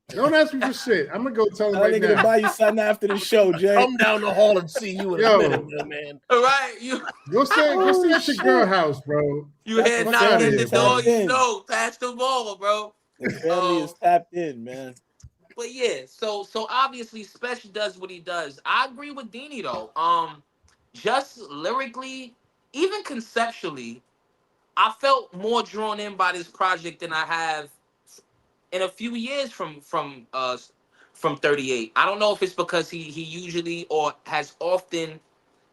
Don't ask me for shit. I'm gonna go tell him right now. I'm gonna buy you something after the show, Jay. Come down the hall and see you in a minute, man. All right, you go stay at your girl house, bro. You head knocking at the door, you know, pass the ball, bro. The family is tapped in, man. But yeah, so obviously Spesh does what he does. I agree with Deanie though. Just lyrically, even conceptually, I felt more drawn in by this project than I have in a few years from 38. I don't know if it's because he usually or has often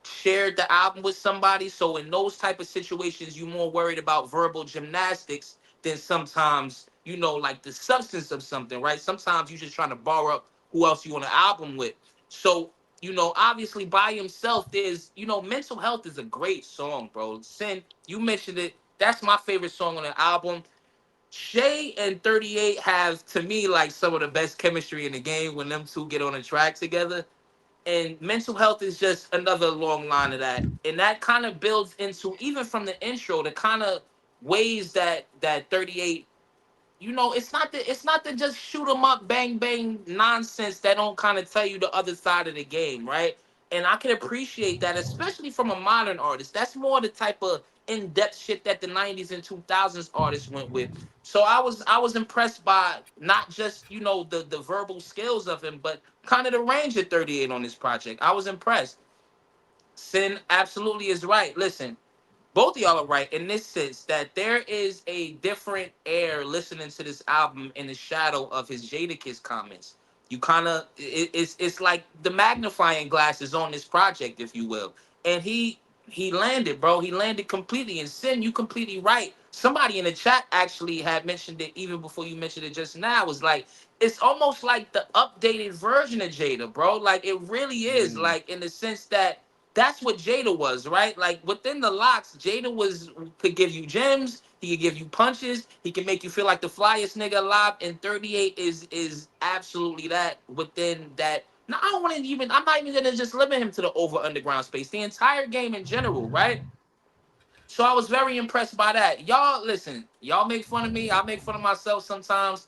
shared the album with somebody. So in those type of situations, you're more worried about verbal gymnastics than sometimes, you know, like the substance of something, right? Sometimes you're just trying to borrow up who else you on an album with. So, you know, obviously by himself, there's, you know, Mental Health is a great song, bro. Sin, you mentioned it. That's my favorite song on the album. Shay and 38 have, to me, like some of the best chemistry in the game when them two get on a track together. And Mental Health is just another long line of that. And that kind of builds into, even from the intro, the kind of ways that 38, you know, it's not the just shoot 'em up, bang, bang nonsense that don't kind of tell you the other side of the game, right? And I can appreciate that, especially from a modern artist. That's more the type of in-depth shit that the 90s and 2000s artists went with. So I was impressed by not just, you know, the verbal skills of him, but kind of the range of 38 on this project. I was impressed. Sin absolutely is right. Listen, both of y'all are right in this sense that there is a different air listening to this album in the shadow of his Jadakiss comments. You kind of, it's like the magnifying glass is on this project, if you will. And he landed, bro. He landed completely. And Sin, you completely right. Somebody in the chat actually had mentioned it even before you mentioned it just now. It was like, it's almost like the updated version of Jada, bro. Like, it really is. Like, in the sense that that's what Jada was, right? Like, within the locks, Jada could give you gems. He could give you punches. He can make you feel like the flyest nigga alive. And 38 is absolutely that within that. Now, I'm not even gonna just limit him to the over underground space. The entire game in general, right? So I was very impressed by that. Y'all, listen, y'all make fun of me. I make fun of myself sometimes.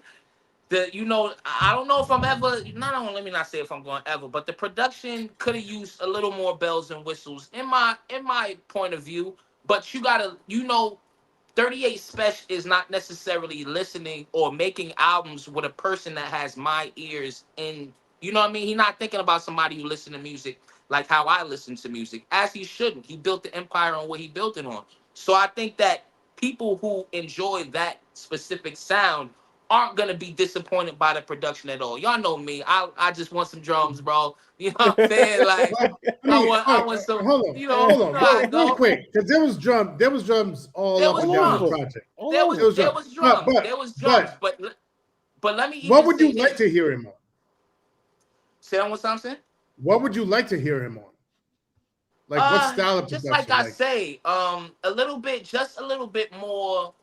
You know, I don't know if I'm ever, let me not say if I'm going ever, but the production could have used a little more bells and whistles in my point of view. But you gotta, you know, 38 Spesh is not necessarily listening or making albums with a person that has my ears in, you know what I mean? He's not thinking about somebody who listens to music like how I listen to music, as he shouldn't. He built the empire on what he built it on. So I think that people who enjoy that specific sound aren't gonna be disappointed by the production at all. Y'all know me. I just want some drums, bro. You know what I'm saying? Like Well, I mean, I want some. hold on, You know, hold on, you know how I real go. quick, because there was drums all There up was and down the drums. project. There was drums. drums. There was drums. But let me even what would say you like this. to hear him on? Say that one more time, saying? What would you like to hear him on? Like what style of just production? like I say, just a little bit more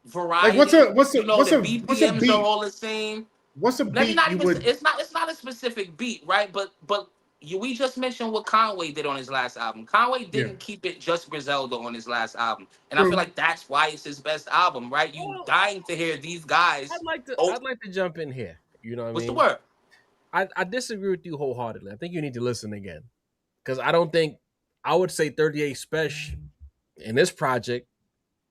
variety. Like what's you know, the a BPMs beat? are all the same. What's a Maybe beat not you even. would? It's not a specific beat, right? But we just mentioned what Conway did on his last album. Conway didn't keep it just Griselda on his last album, and I feel like that's why it's his best album, right? You dying to hear these guys. I'd like to jump in here. You know what What's I mean? the word? I disagree with you wholeheartedly. I think you need to listen again because I don't think I would say 38 Spesh in this project.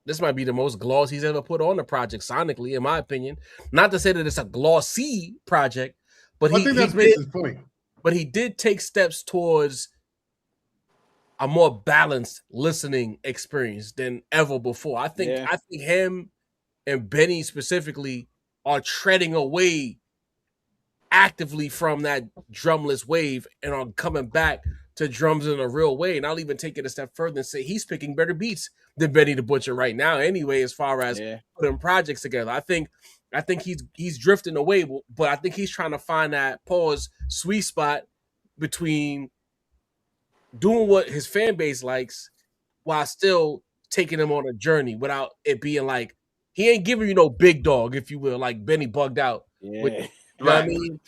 This might be the most gloss he's ever put on the project sonically, in my opinion. Not to say that it's a glossy project, but I think that's Mason's point. But he did take steps towards a more balanced listening experience than ever before. I think him and Benny specifically are treading away actively from that drumless wave and are coming back to drums in a real way. And I'll even take it a step further and say he's picking better beats than Benny the Butcher right now anyway, as far as putting projects together. I think he's drifting away, but I think he's trying to find that sweet spot between doing what his fan base likes while still taking him on a journey without it being like he ain't giving you no big dog, if you will, like Benny bugged out. You know what I mean?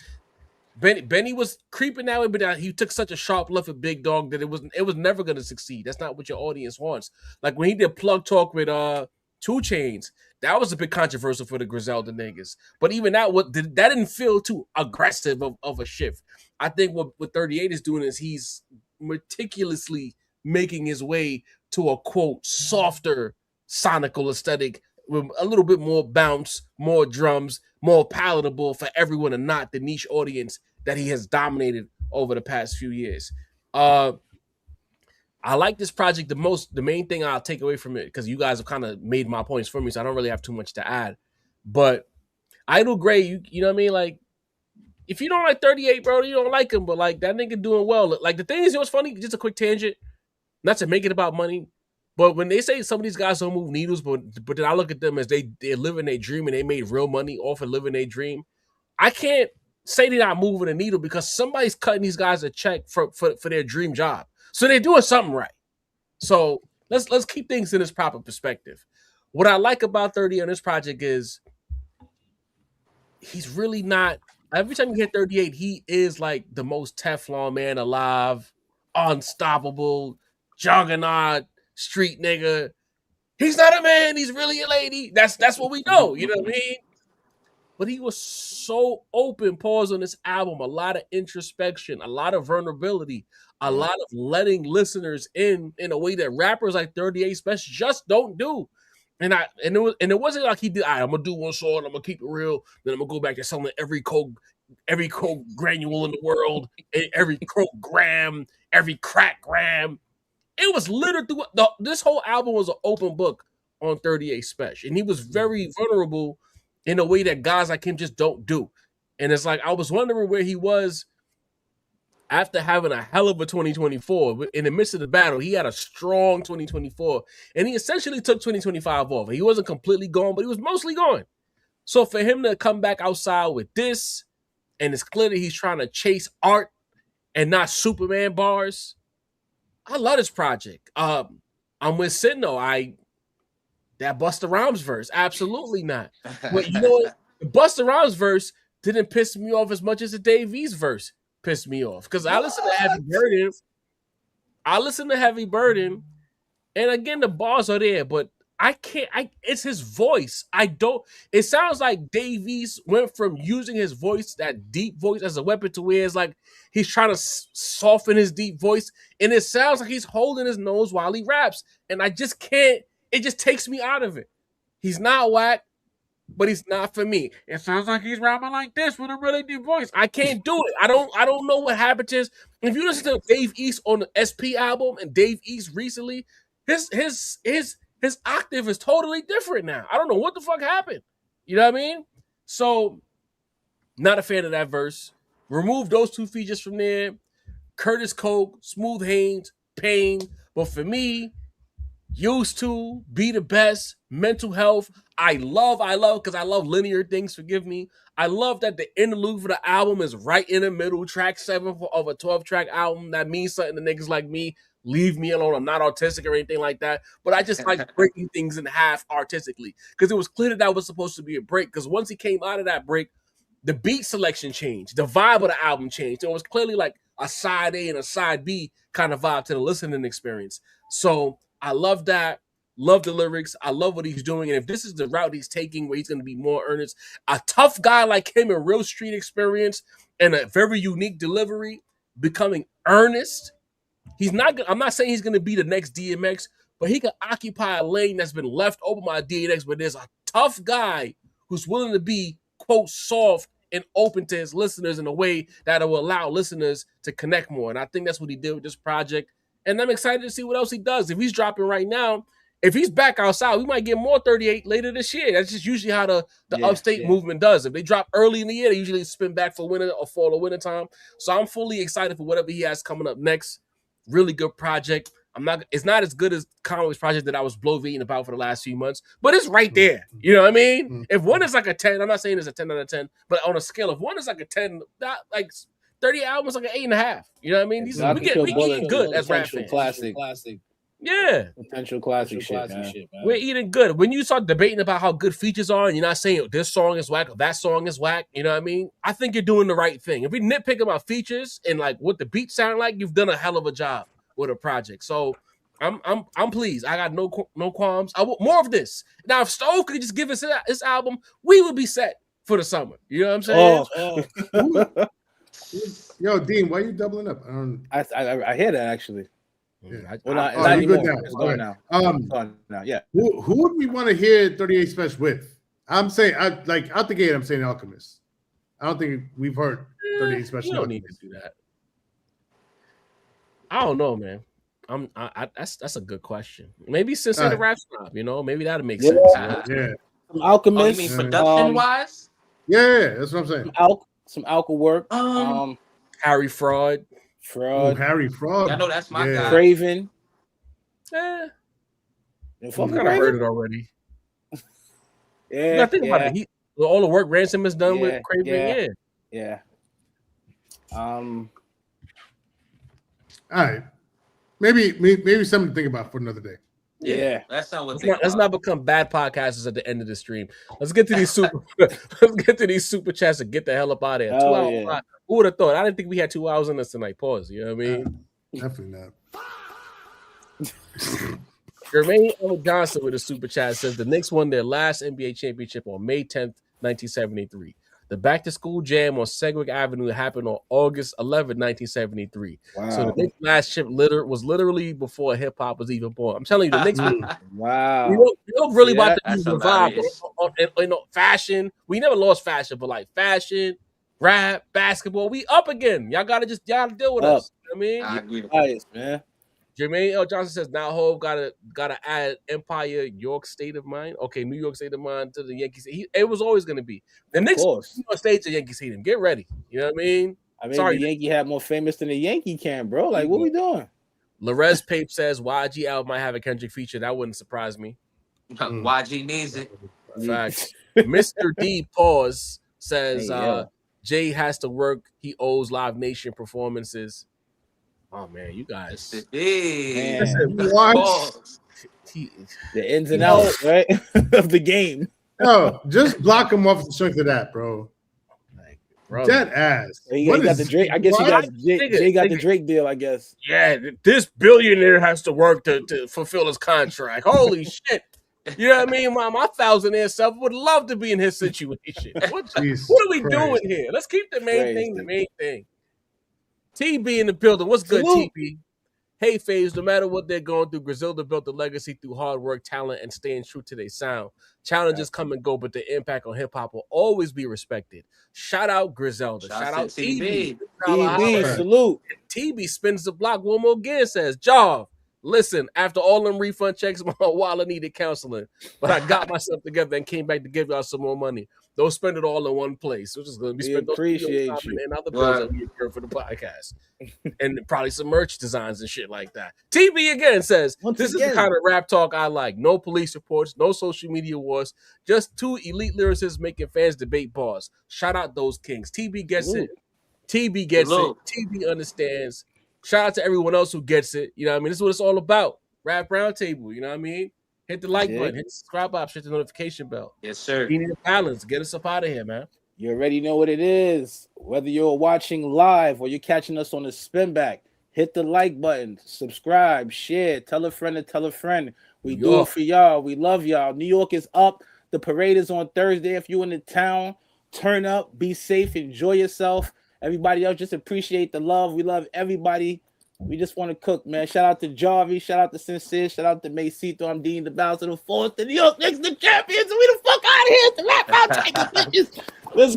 Benny was creeping that way, but he took such a sharp left at Big Dog that it was never going to succeed. That's not what your audience wants. Like when he did Plug Talk with 2 Chainz, that was a bit controversial for the Griselda niggas. But even that didn't feel too aggressive of a shift. I think what 38 is doing is he's meticulously making his way to a quote softer sonical aesthetic with a little bit more bounce, more drums, more palatable for everyone and not the niche audience that he has dominated over the past few years. I like this project the most. The main thing I'll take away from it, because you guys have kind of made my points for me, so I don't really have too much to add. But Idle Gray, you know what I mean? Like, if you don't like 38, bro, you don't like him, but like that nigga doing well. Like the thing is, you know what's funny? Just a quick tangent, not to make it about money. But when they say some of these guys don't move needles, but then I look at them as they're living their dream and they made real money off of living their dream. I can't say they're not moving a needle because somebody's cutting these guys a check for their dream job. So they're doing something right. So let's keep things in this proper perspective. What I like about 30 on this project is he's really not. Every time you hear 38, he is like the most Teflon man alive, unstoppable, juggernaut, street nigga. He's not a man, he's really a lady. That's what we know, you know what I mean? But he was so open, pause on this album, a lot of introspection, a lot of vulnerability, a lot of letting listeners in a way that rappers like 38 Spesh just don't do. And it wasn't like he did, I'm gonna do one song, I'm gonna keep it real, then I'm gonna go back to selling every coke granule in the world, every coke gram, every crack gram. It was littered through this whole album was an open book on 38 Spesh. And he was very vulnerable in a way that guys like him just don't do. And it's like I was wondering where he was after having a hell of a 2024. In the midst of the battle, he had a strong 2024. And he essentially took 2025 off. He wasn't completely gone, but he was mostly gone. So for him to come back outside with this, and it's clear that he's trying to chase art and not Superman bars. I love this project. I'm with Sidno. That Busta Rhymes verse, absolutely not. But you know what? The Busta Rhymes verse didn't piss me off as much as the Dave East verse pissed me off. Because I listened to Heavy Burden. And again, the bars are there, but it's his voice. It sounds like Dave East went from using his voice, that deep voice, as a weapon to where it's like he's trying to soften his deep voice. And it sounds like he's holding his nose while he raps. And I just can't, it just takes me out of it. He's not whack, but he's not for me. It sounds like he's rapping like this with a really deep voice. I can't do it. I don't know what happened is. If you listen to Dave East on the SP album and Dave East recently, his octave is totally different now. I don't know what the fuck happened. You know what I mean? So, not a fan of that verse. Remove those 2 features from there. Curtis Coke, Smooth Haynes, Pain. But for me, Used to, Be the Best, Mental Health. I love, because I love linear things, forgive me. I love that the interlude for the album is right in the middle, track 7 of a 12-track album. That means something to niggas like me. Leave me alone. I'm not autistic or anything like that. But I just like breaking things in half artistically. Because it was clear that was supposed to be a break. Because once he came out of that break, the beat selection changed. The vibe of the album changed. It was clearly like a side A and a side B kind of vibe to the listening experience. So I love that. Love the lyrics. I love what he's doing. And if this is the route he's taking where he's going to be more earnest, a tough guy like him, a real street experience and a very unique delivery, becoming earnest. I'm not saying he's going to be the next DMX, but he can occupy a lane that's been left open by DMX, but there's a tough guy who's willing to be, quote, soft and open to his listeners in a way that will allow listeners to connect more. And I think that's what he did with this project. And I'm excited to see what else he does. If he's dropping right now, if he's back outside, we might get more 38 later this year. That's just usually how the upstate movement does. If they drop early in the year, they usually spin back for winter or fall or winter time. So I'm fully excited for whatever he has coming up next. Really good project. It's not as good as Conway's project that I was bloviating about for the last few months, but it's right there. You know what I mean? If one is like a 10, I'm not saying it's a 10 out of 10, but on a scale of one is like a 10, not like 30 albums like an 8.5. You know what I mean? We eating good as rap fans. Classic. Yeah. Potential classic shit, man. We're eating good. When you start debating about how good features are and you're not saying this song is whack or that song is whack, you know what I mean? I think you're doing the right thing. If we nitpick about features and like what the beats sound like, you've done a hell of a job with a project. So I'm pleased. I got no qualms. I want more of this. Now, if Stove could just give us this album, we would be set for the summer. You know what I'm saying? Yo, Dean, why are you doubling up? I hear that actually. Yeah. Not you good anymore. now? It's going now. Now. Yeah. Who would we want to hear 38 Spesh with? I'm saying, out the gate, I'm saying Alchemist. I don't think we've heard 38 Spesh. You don't need to do that. I don't know, man. That's a good question. Maybe since the rap snob, you know, maybe that'll make sense. Yeah. Some Alchemist. You mean production wise? Yeah, that's what I'm saying. Some alcohol work. Harry Fraud. Harry Fraud. I know that's my guy. Craven. I kind of heard it already. Yeah. Think about it. All the work Ransom has done with Craven. Yeah. All right. Maybe something to think about for another day. Yeah. That's not what. Let's not become bad podcasters at the end of the stream. Let's get to these super chats and get the hell up out of here. 2 hours. Yeah. Who would have thought? I didn't think we had 2 hours in this tonight. Pause. You know what I mean? Definitely not. Jermaine L. Johnson with a super chat says the Knicks won their last NBA championship on May 10th, 1973. The back-to-school jam on Sedgwick Avenue happened on August 11, 1973. Wow. So the Knicks' last chip was literally before hip-hop was even born. I'm telling you, the Knicks wow. You don't really about to use the vibe. Fashion. We never lost fashion, but like fashion, rap, basketball, we up again. Y'all gotta deal with us. You know what I mean? I agree with that, man. Jermaine L. Johnson says now Hov gotta add Empire York State of Mind. Okay, New York State of Mind to the Yankees. It was always gonna be the Knicks New York State to Yankee Stadium. Get ready. You know what I mean? Sorry, the Yankee had more famous than the Yankee can, bro. Like, what we doing? Larez Pape says YG album might have a Kendrick feature. That wouldn't surprise me. YG needs it. Facts. Mr. D Pause says Jay has to work. He owes Live Nation performances. Oh man, you guys! What? The ins and outs, right, of the game. No, just block him off the strength of that, bro. Dead ass. He got the Drake. I guess Jay got the Drake deal. I guess. Yeah, this billionaire has to work to fulfill his contract. Holy shit! You know what I mean? My thousandaire self would love to be in his situation. What are we doing here? Let's keep the main thing the main thing. TB in the building. What's good, TB? Hey, Faves, no matter what they're going through, Griselda built a legacy through hard work, talent, and staying true to their sound. Challenges come and go, but the impact on hip-hop will always be respected. Shout out Griselda. Shout out TB. TB, salute. TB spins the block one more again, says, Jaw, Listen, after all them refund checks, my wallet needed counseling, but I got myself together and came back to give y'all some more money. Don't spend it all in one place. Which is going to be We spent on appreciate you. and other bills that we incur for the podcast, and probably some merch designs and shit like that. TB again says, "This is the kind of rap talk I like. No police reports, no social media wars, just two elite lyricists making fans debate bars. Shout out those kings. TB gets it. TB gets it. TB understands." Shout out to everyone else who gets it. You know what I mean? This is what it's all about. Rap Roundtable. You know what I mean? Hit the like button, hit the subscribe option, hit the notification bell. Yes, sir. We need a balance. Get us up out of here, man. You already know what it is. Whether you're watching live or you're catching us on the spin back, hit the like button, subscribe, share, tell a friend to tell a friend. We do it for y'all. We love y'all. New York is up. The parade is on Thursday. If you're in the town, turn up, be safe, enjoy yourself. Everybody else, just appreciate the love. We love everybody. We just want to cook, man. Shout out to Jarvie. Shout out to Sincere. Shout out to Macito. I'm Dean, the Bounce of the Fourth. The New York Knicks, the champions. And we the fuck out of here. It's the Rap Roundtable, bitches. Let's